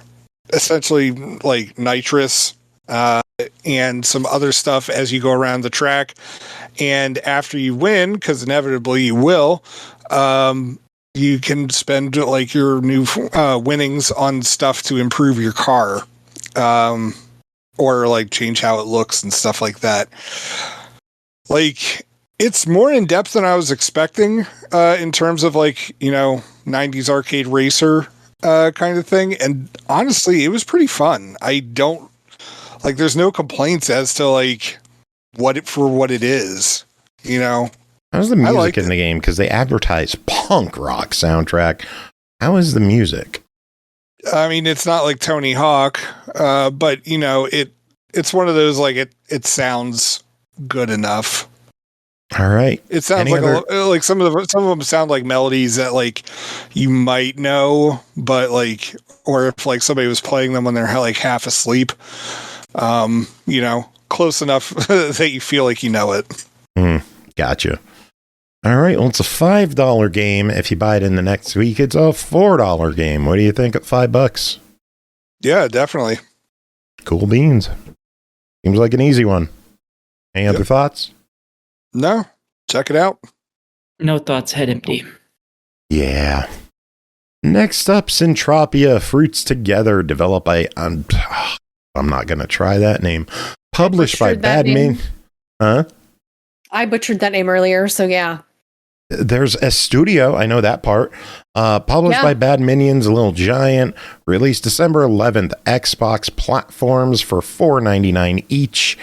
E: essentially like nitrous and some other stuff as you go around the track, and after you win, because inevitably you will, you can spend like your new winnings on stuff to improve your car, or like change how it looks and stuff like that. Like, it's more in depth than I was expecting, in terms of like, you know, 90s arcade racer kind of thing. And honestly, it was pretty fun. I don't like, there's no complaints as to like what it is, you know.
B: How's the music in the game? Because they advertise punk rock soundtrack. How is the music?
E: I mean, it's not like Tony Hawk, but you know, it's one of those like it sounds good enough.
B: All right.
E: It sounds like some of them sound like melodies that like you might know, but like, or if like somebody was playing them when they're like half asleep, you know, close enough that you feel like you know it.
B: Gotcha. All right, well, it's a $5 game. If you buy it in the next week, it's a $4 game. What do you think at $5?
E: Yeah, definitely.
B: Cool beans. Seems like an easy one. Any other thoughts?
E: No. Check it out.
D: No thoughts, head empty.
B: Yeah. Next up, Sintropia, Fruits Together, developed by... I'm not going to try that name. Published by Badmin... Huh?
C: I butchered that name earlier, so yeah.
B: There's a studio, I know that part. Published by Bad Minions, Little Giant. Released December 11th. Xbox platforms for $4.99 each.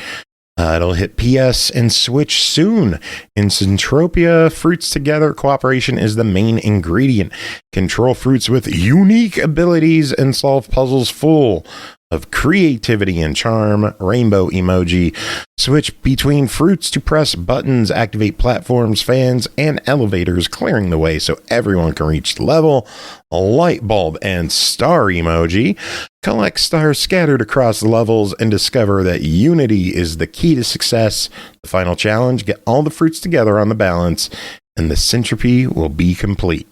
B: It'll hit PS and Switch soon. In Sintropia, Fruits Together, cooperation is the main ingredient. Control fruits with unique abilities and solve puzzles full of creativity and charm. Rainbow emoji. Switch between fruits to press buttons, activate platforms, fans, and elevators, clearing the way so everyone can reach the level. A light bulb and star emoji. Collect stars scattered across the levels and discover that unity is the key to success. The final challenge, get all the fruits together on the balance, and the Sintropy will be complete.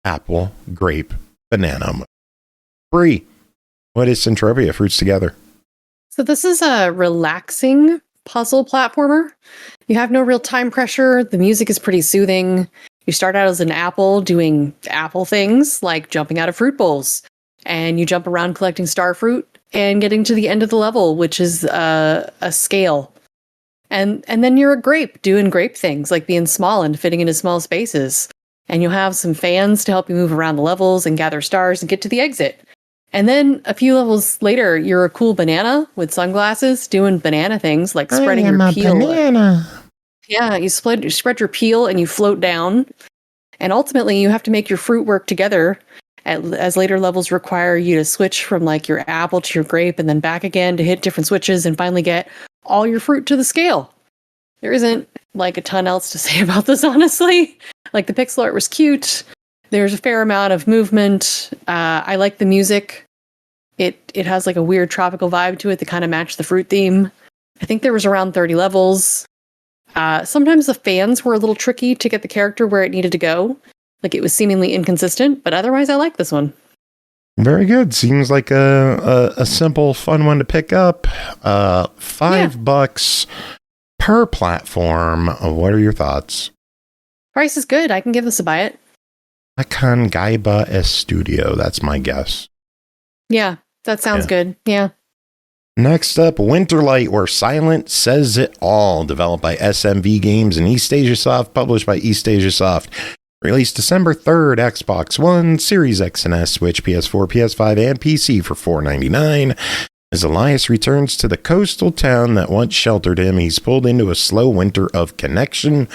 B: Apple, grape, banana. Bri, what is Sintropia, Fruits Together?
C: So this is a relaxing puzzle platformer. You have no real time pressure. The music is pretty soothing. You start out as an apple doing apple things like jumping out of fruit bowls. And you jump around collecting star fruit and getting to the end of the level, which is a scale. And then you're a grape doing grape things like being small and fitting into small spaces. And you'll have some fans to help you move around the levels and gather stars and get to the exit. And then a few levels later, you're a cool banana with sunglasses doing banana things like spreading your peel. Banana. Yeah, you spread your peel and you float down. And ultimately, you have to make your fruit work together as later levels require you to switch from like your apple to your grape and then back again to hit different switches and finally get all your fruit to the scale. There isn't like a ton else to say about this, honestly. Like the pixel art was cute. There's a fair amount of movement. I like the music. It has like a weird tropical vibe to it that kind of matched the fruit theme. I think there was around 30 levels. Sometimes the fans were a little tricky to get the character where it needed to go. Like it was seemingly inconsistent, but otherwise I like this one.
B: Very good. Seems like a simple, fun one to pick up. $5 per platform. What are your thoughts?
C: Price is good. I can give this a buy it.
B: Aconcagua Estudio. That's my guess.
C: Yeah, that sounds good. Yeah.
B: Next up, Winterlight, where silence says it all. Developed by SMV Games and EastAsiaSoft, published by EastAsiaSoft. Released December 3rd, Xbox One, Series X and S, Switch, PS4, PS5, and PC for $4.99. As Elias returns to the coastal town that once sheltered him, he's pulled into a slow winter of connection,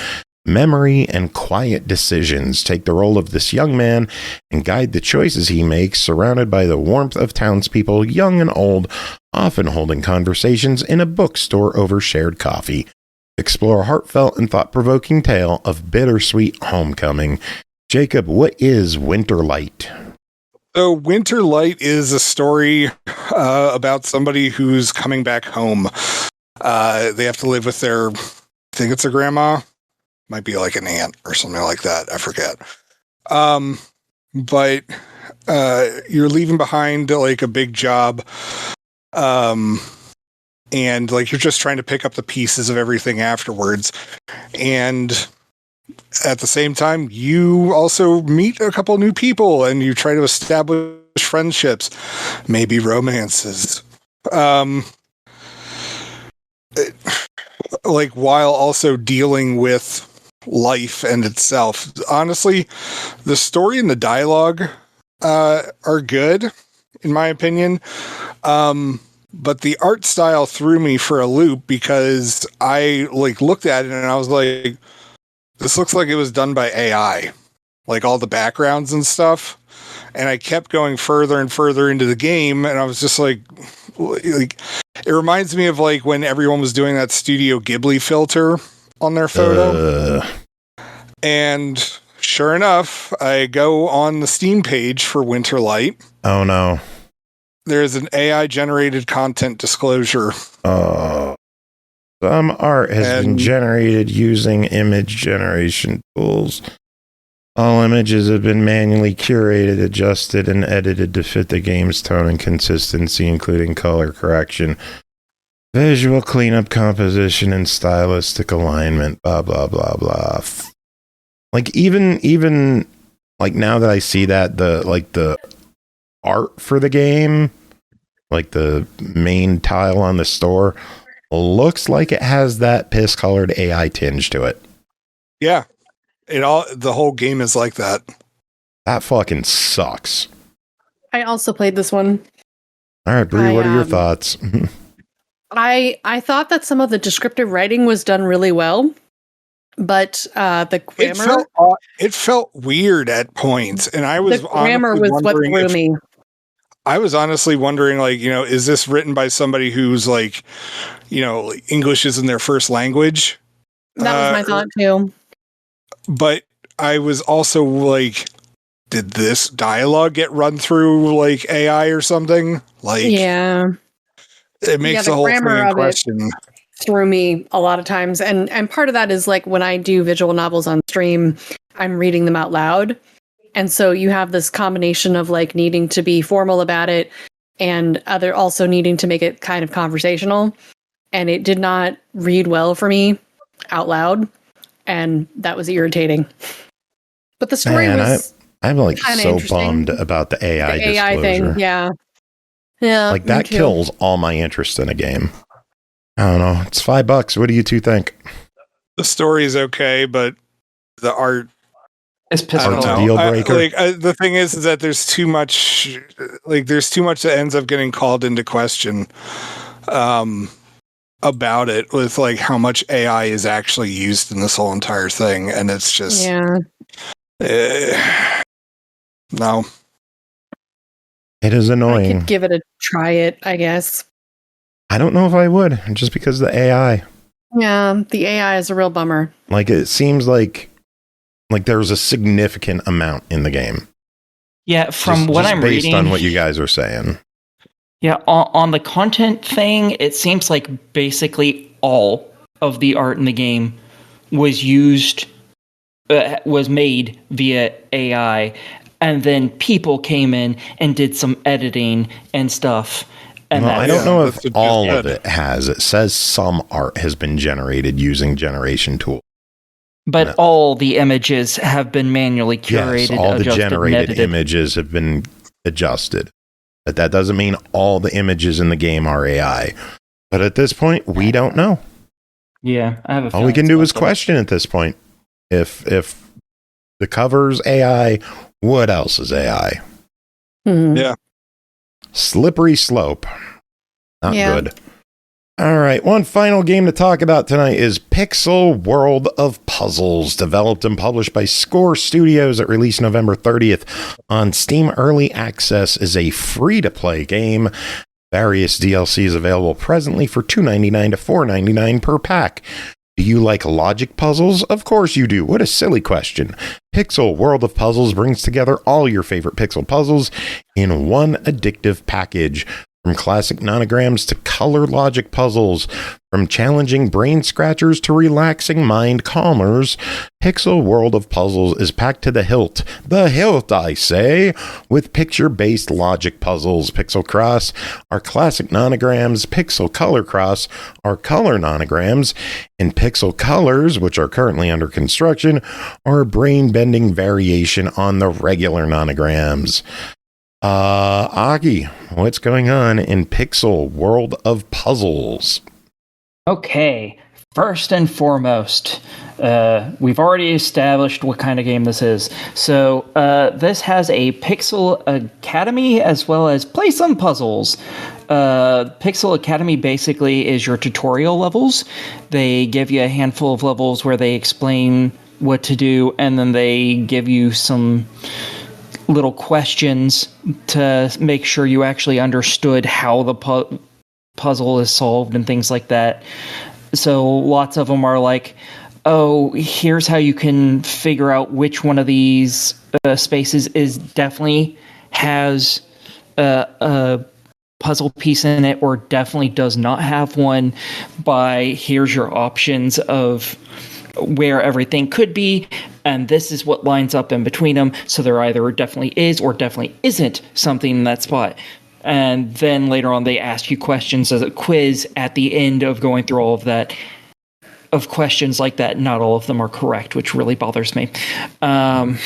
B: memory, and quiet decisions. Take the role of this young man and guide the choices he makes, surrounded by the warmth of townspeople, young and old, often holding conversations in a bookstore over shared coffee. Explore a heartfelt and thought-provoking tale of bittersweet homecoming. Jacob, what is Winterlight?
E: So Winterlight is a story about somebody who's coming back home. They have to live with their, I think it's a grandma, might be like an aunt or something like that. I forget. But you're leaving behind like a big job. And like you're just trying to pick up the pieces of everything afterwards. And at the same time, you also meet a couple new people and you try to establish friendships, maybe romances. Like while also dealing with life and itself. Honestly, the story and the dialogue are good, in my opinion. But the art style threw me for a loop because I like looked at it and I was like, this looks like it was done by AI, like all the backgrounds and stuff. And I kept going further and further into the game. And I was just like, it reminds me of like when everyone was doing that Studio Ghibli filter on their photo. And sure enough, I go on the Steam page for Winterlight.
B: Oh no.
E: There's an AI-generated content disclosure.
B: Some art has been generated using image generation tools. All images have been manually curated, adjusted, and edited to fit the game's tone and consistency, including color correction, visual cleanup, composition, and stylistic alignment. Blah, blah, blah, blah. Like, even like now that I see that, the art for the game, like the main tile on the store, looks like it has that piss colored AI tinge to it.
E: Yeah. The whole game is like that.
B: That fucking sucks.
C: I also played this one.
B: All right, Bri, what are your thoughts?
C: I thought that some of the descriptive writing was done really well, but the grammar
E: it felt weird at points, and I was
C: the grammar was what threw me.
E: I was honestly wondering, like, is this written by somebody who's like, English isn't their first language?
C: That was my thought too.
E: But I was also like, did this dialogue get run through like AI or something? Like, yeah, it makes the whole thing in question.
C: Through me a lot of times, and part of that is like when I do visual novels on stream, I'm reading them out loud. And so you have this combination of like needing to be formal about it and other also needing to make it kind of conversational. And it did not read well for me out loud. And that was irritating. But the story was
B: I'm like so bummed about the AI
C: thing. Yeah. Yeah.
B: Like that kills all my interest in a game. I don't know. It's $5. What do you two think?
E: The story is okay, but the art
D: is
B: pissing a deal breaker.
E: The thing is that there's too much. Like, there's too much that ends up getting called into question about it, with like how much AI is actually used in this whole entire thing, and it's just no.
B: It is annoying.
C: I could give it a try it, I guess.
B: I don't know if I would, just because of the AI.
C: Yeah, the AI is a real bummer.
B: Like, it seems like there's a significant amount in the game.
D: Yeah, from what I'm reading,
B: based on what you guys are saying.
D: Yeah, on the content thing, it seems like basically all of the art in the game was made via AI, and then people came in and did some editing and stuff. And
B: I don't know if all of it has. It says some art has been generated using generation tools.
D: But all the images have been manually curated.
B: Yes, all the generated images have been adjusted. But that doesn't mean all the images in the game are AI. But at this point, we don't know.
D: Yeah, I have a
B: all we can do is question at this point. If the cover's AI, what else is AI?
C: Mm-hmm.
E: Yeah.
B: Slippery slope. Not good. All right, one final game to talk about tonight is Piczle World of Puzzles, developed and published by Score Studios at release November 30th on Steam Early Access, is a free-to-play game. Various DLCs available presently for $2.99 to $4.99 per pack. Do you like logic puzzles? Of course you do. What a silly question. Piczle World of Puzzles brings together all your favorite pixel puzzles in one addictive package. From classic nonograms to color logic puzzles, from challenging brain scratchers to relaxing mind calmers, Piczle World of Puzzles is packed to the hilt, I say, with picture-based logic puzzles. Pixel Cross are classic nonograms, Pixel Color Cross are color nonograms, and Pixel Colors, which are currently under construction, are a brain-bending variation on the regular nonograms. Aki, what's going on in Piczle World of Puzzles?
D: Okay, first and foremost, we've already established what kind of game this is. So this has a Pixel Academy as well as play some puzzles. Pixel Academy basically is your tutorial levels. They give you a handful of levels where they explain what to do, and then they give you some little questions to make sure you actually understood how the puzzle is solved and things like that. So lots of them are like, oh, here's how you can figure out which one of these spaces definitely has a puzzle piece in it or definitely does not have one, by here's your options of where everything could be, and this is what lines up in between them, so there either definitely is or definitely isn't something in that spot. And then later on they ask you questions as a quiz at the end of going through all of that, of questions like that. Not all of them are correct, which really bothers me. And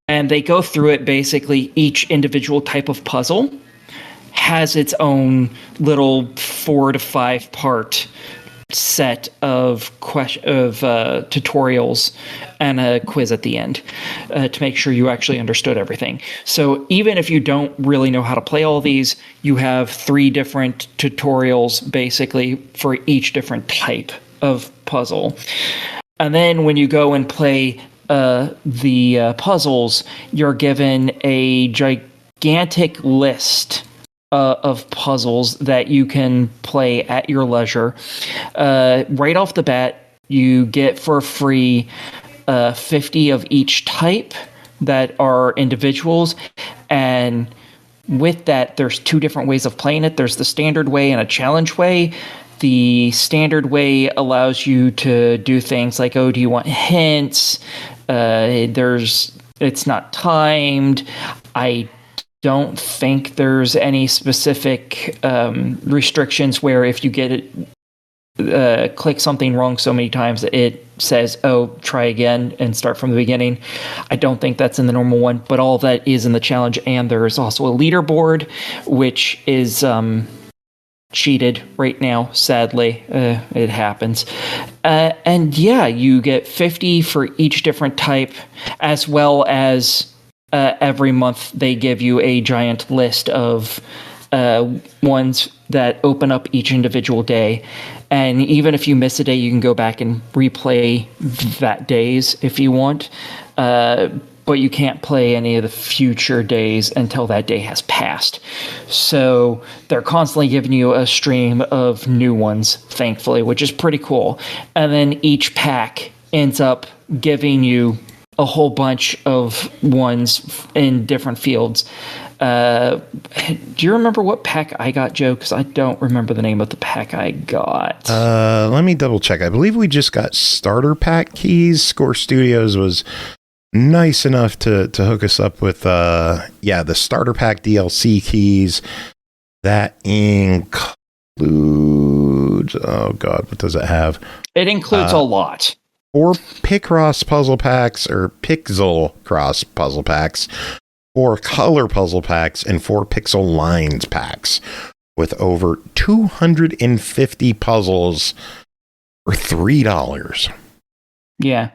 D: they go through it. Basically, each individual type of puzzle has its own little 4 to 5 part set of tutorials and a quiz at the end to make sure you actually understood everything. So even if you don't really know how to play all these, you have 3 different tutorials basically for each different type of puzzle. And then when you go and play the puzzles, you're given a gigantic list of puzzles that you can play at your leisure. Right off the bat, you get for free 50 of each type that are individuals, and with that, there's 2 different ways of playing it. There's the standard way and a challenge way. The standard way allows you to do things like, oh, do you want hints? It's not timed. I don't think there's any specific restrictions where if you get it, click something wrong so many times, it says, oh, try again and start from the beginning. I don't think that's in the normal one, but all of that is in the challenge. And there's also a leaderboard, which is cheated right now, sadly. It happens. And yeah, you get 50 for each different type, as well as every month they give you a giant list of ones that open up each individual day. And even if you miss a day, you can go back and replay that days if you want. But you can't play any of the future days until that day has passed. So they're constantly giving you a stream of new ones, thankfully, which is pretty cool. And then each pack ends up giving you a whole bunch of ones in different fields. Do you remember what pack I got, Joe? Because I don't remember the name of the pack I got.
B: Let me double check. I believe we just got starter pack keys. Score Studios was nice enough to hook us up with the starter pack DLC keys. That includes, oh god, what does it have?
D: It includes a lot.
B: 4 Picross puzzle packs, or Pixel Cross puzzle packs, 4 color puzzle packs, and 4 pixel lines packs with over 250 puzzles for $3.
D: Yeah.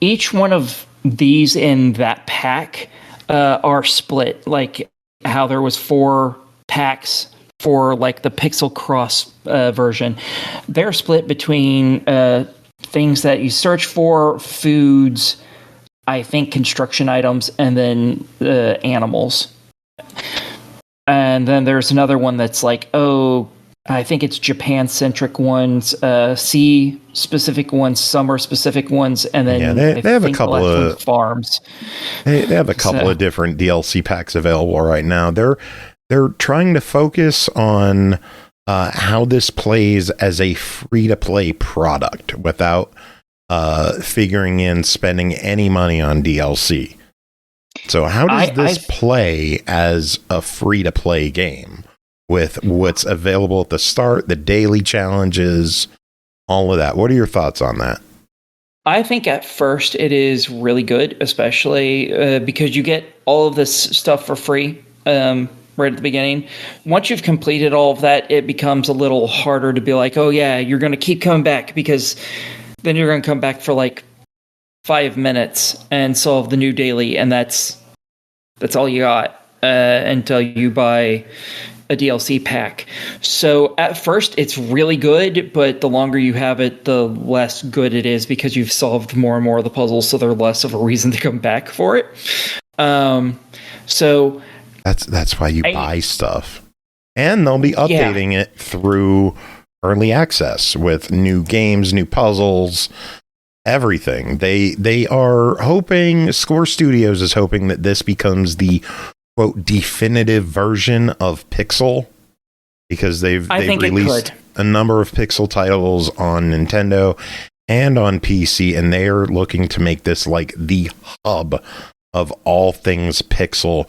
D: Each one of these in that pack are split, like how there was 4 packs for like the Pixel Cross version. They're split between things that you search for, foods, I think construction items, and then animals. And then there's another one that's like, I think it's Japan-centric ones, sea-specific ones, summer-specific ones, and then
B: they have a couple of
D: farms.
B: They have a couple of different DLC packs available right now. They're trying to focus on how this plays as a free-to-play product without figuring in spending any money on DLC. So how does this play as a free-to-play game with what's available at the start, the daily challenges, all of that? What are your thoughts on that?
D: I think at first it is really good, especially because you get all of this stuff for free right at the beginning. Once you've completed all of that, it becomes a little harder to be like, oh yeah, you're going to keep coming back, because then you're going to come back for like 5 minutes and solve the new daily, and that's all you got until you buy a DLC pack. So at first it's really good, but the longer you have it, the less good it is, because you've solved more and more of the puzzles, so they're less of a reason to come back for it. So
B: that's why you buy stuff, and they'll be updating it through early access with new games, new puzzles, everything. They are hoping, Score Studios is hoping, that this becomes the quote definitive version of Pixel, because they've released a number of Pixel titles on Nintendo and on PC, and they are looking to make this like the hub of all things Pixel.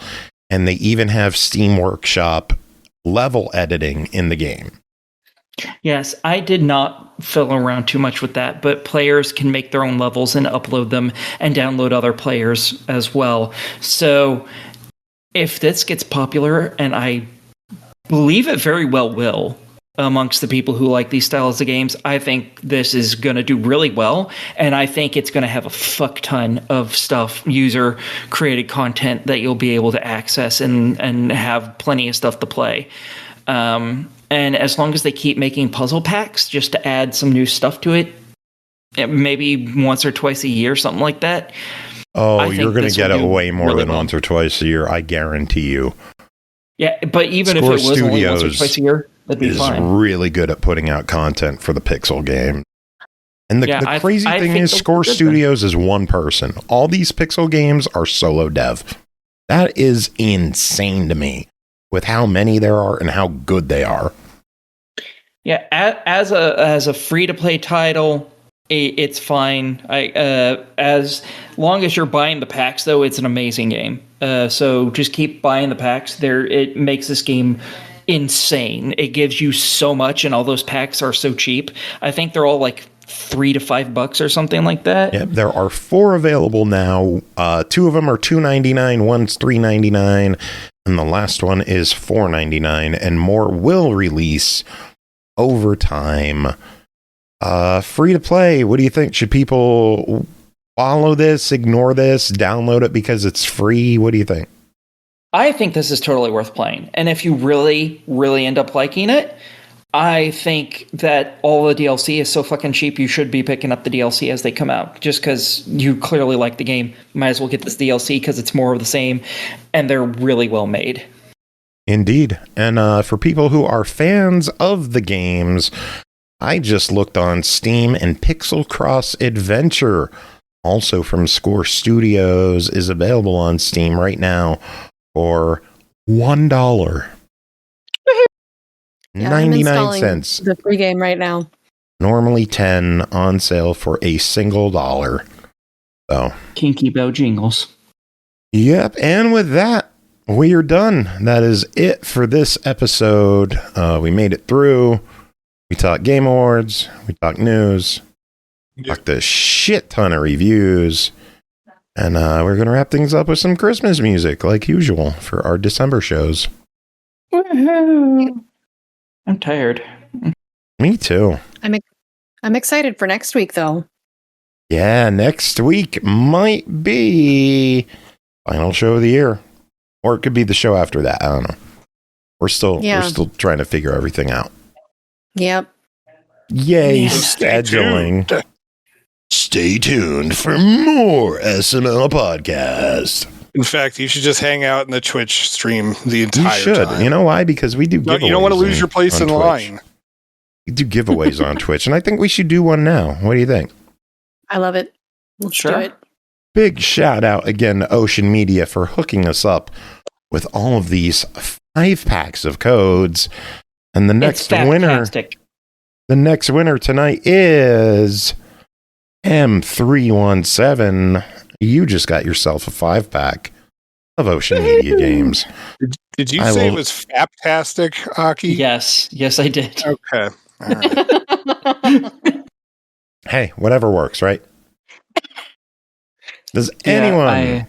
B: And they even have Steam Workshop level editing in the game.
D: Yes, I did not fiddle around too much with that, but players can make their own levels and upload them and download other players as well. So if this gets popular, and I believe it very well will, amongst the people who like these styles of games, I think this is going to do really well, and I think it's going to have a fuck ton of stuff, user-created content that you'll be able to access and have plenty of stuff to play. And as long as they keep making puzzle packs just to add some new stuff to it, maybe once or twice a year, something like that.
B: Oh, you're going to get it way more than once or twice a year, I guarantee you.
D: Yeah, but even if it was only once or twice a year, that'd be fine.
B: Really good at putting out content for the Pixel game. And the crazy thing is, Score Studios is one person. All these Pixel games are solo dev. That is insane to me, with how many there are and how good they are.
D: Yeah, as a free-to-play title, it's fine. As long as you're buying the packs, though, it's an amazing game. So just keep buying the packs. It makes this game insane. It gives you so much, and all those packs are so cheap. I think they're all like $3 to $5 or something like that.
B: Yeah, there are 4 available now. 2 of them are $2.99, one's $3.99, and the last one is $4.99. And more will release over time. Free to play. What do you think? Should people follow this, ignore this, download it because it's free? What do you think?
D: I think this is totally worth playing. And if you really, really end up liking it, I think that all the DLC is so fucking cheap, you should be picking up the DLC as they come out. Just because you clearly like the game, might as well get this DLC because it's more of the same, and they're really well made.
B: Indeed. And for people who are fans of the games, I just looked on Steam, and Pixel Cross Adventure also from Score Studios, is available on Steam right now for $1.
C: Yeah,
B: 99 cents.
C: The free game right now.
B: Normally 10, on sale for a single $1. So
D: Kinky Bojingles.
B: Yep, and with that, we are done. That is it for this episode. We made it through. We talked Game Awards. We talked news. Talked a shit ton of reviews. And we're going to wrap things up with some Christmas music, like usual, for our December shows.
D: Woohoo! I'm tired.
B: Me too.
C: I'm excited for next week, though.
B: Yeah, next week might be final show of the year. Or it could be the show after that. I don't know. We're still trying to figure everything out.
C: Yep.
B: Yay, scheduling. Stay tuned for more SML podcast.
E: In fact, you should just hang out in the Twitch stream the entire time.
B: You know why? Because we do giveaways.
E: You don't want to lose your place in line.
B: We do giveaways on Twitch, and I think we should do one now. What do you think?
C: I love it. Let's do it.
B: Big shout out again to Ocean Media for hooking us up with all of these 5-packs of codes. And the next winner tonight is M317. You just got yourself a 5-pack of Ocean Media games.
E: Did you say it was fantastic, Aki?
D: Yes, I did.
E: Okay. All right.
B: Hey, whatever works, right? Does anyone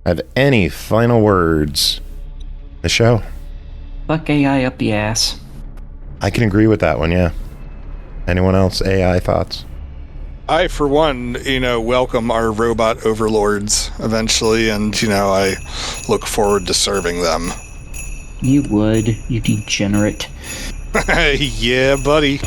B: have any final words? The show?
D: Fuck AI up the ass.
B: I can agree with that one, yeah. Anyone else? AI thoughts?
E: I, for one, welcome our robot overlords eventually, and, I look forward to serving them.
D: You would, you degenerate.
E: Yeah, buddy.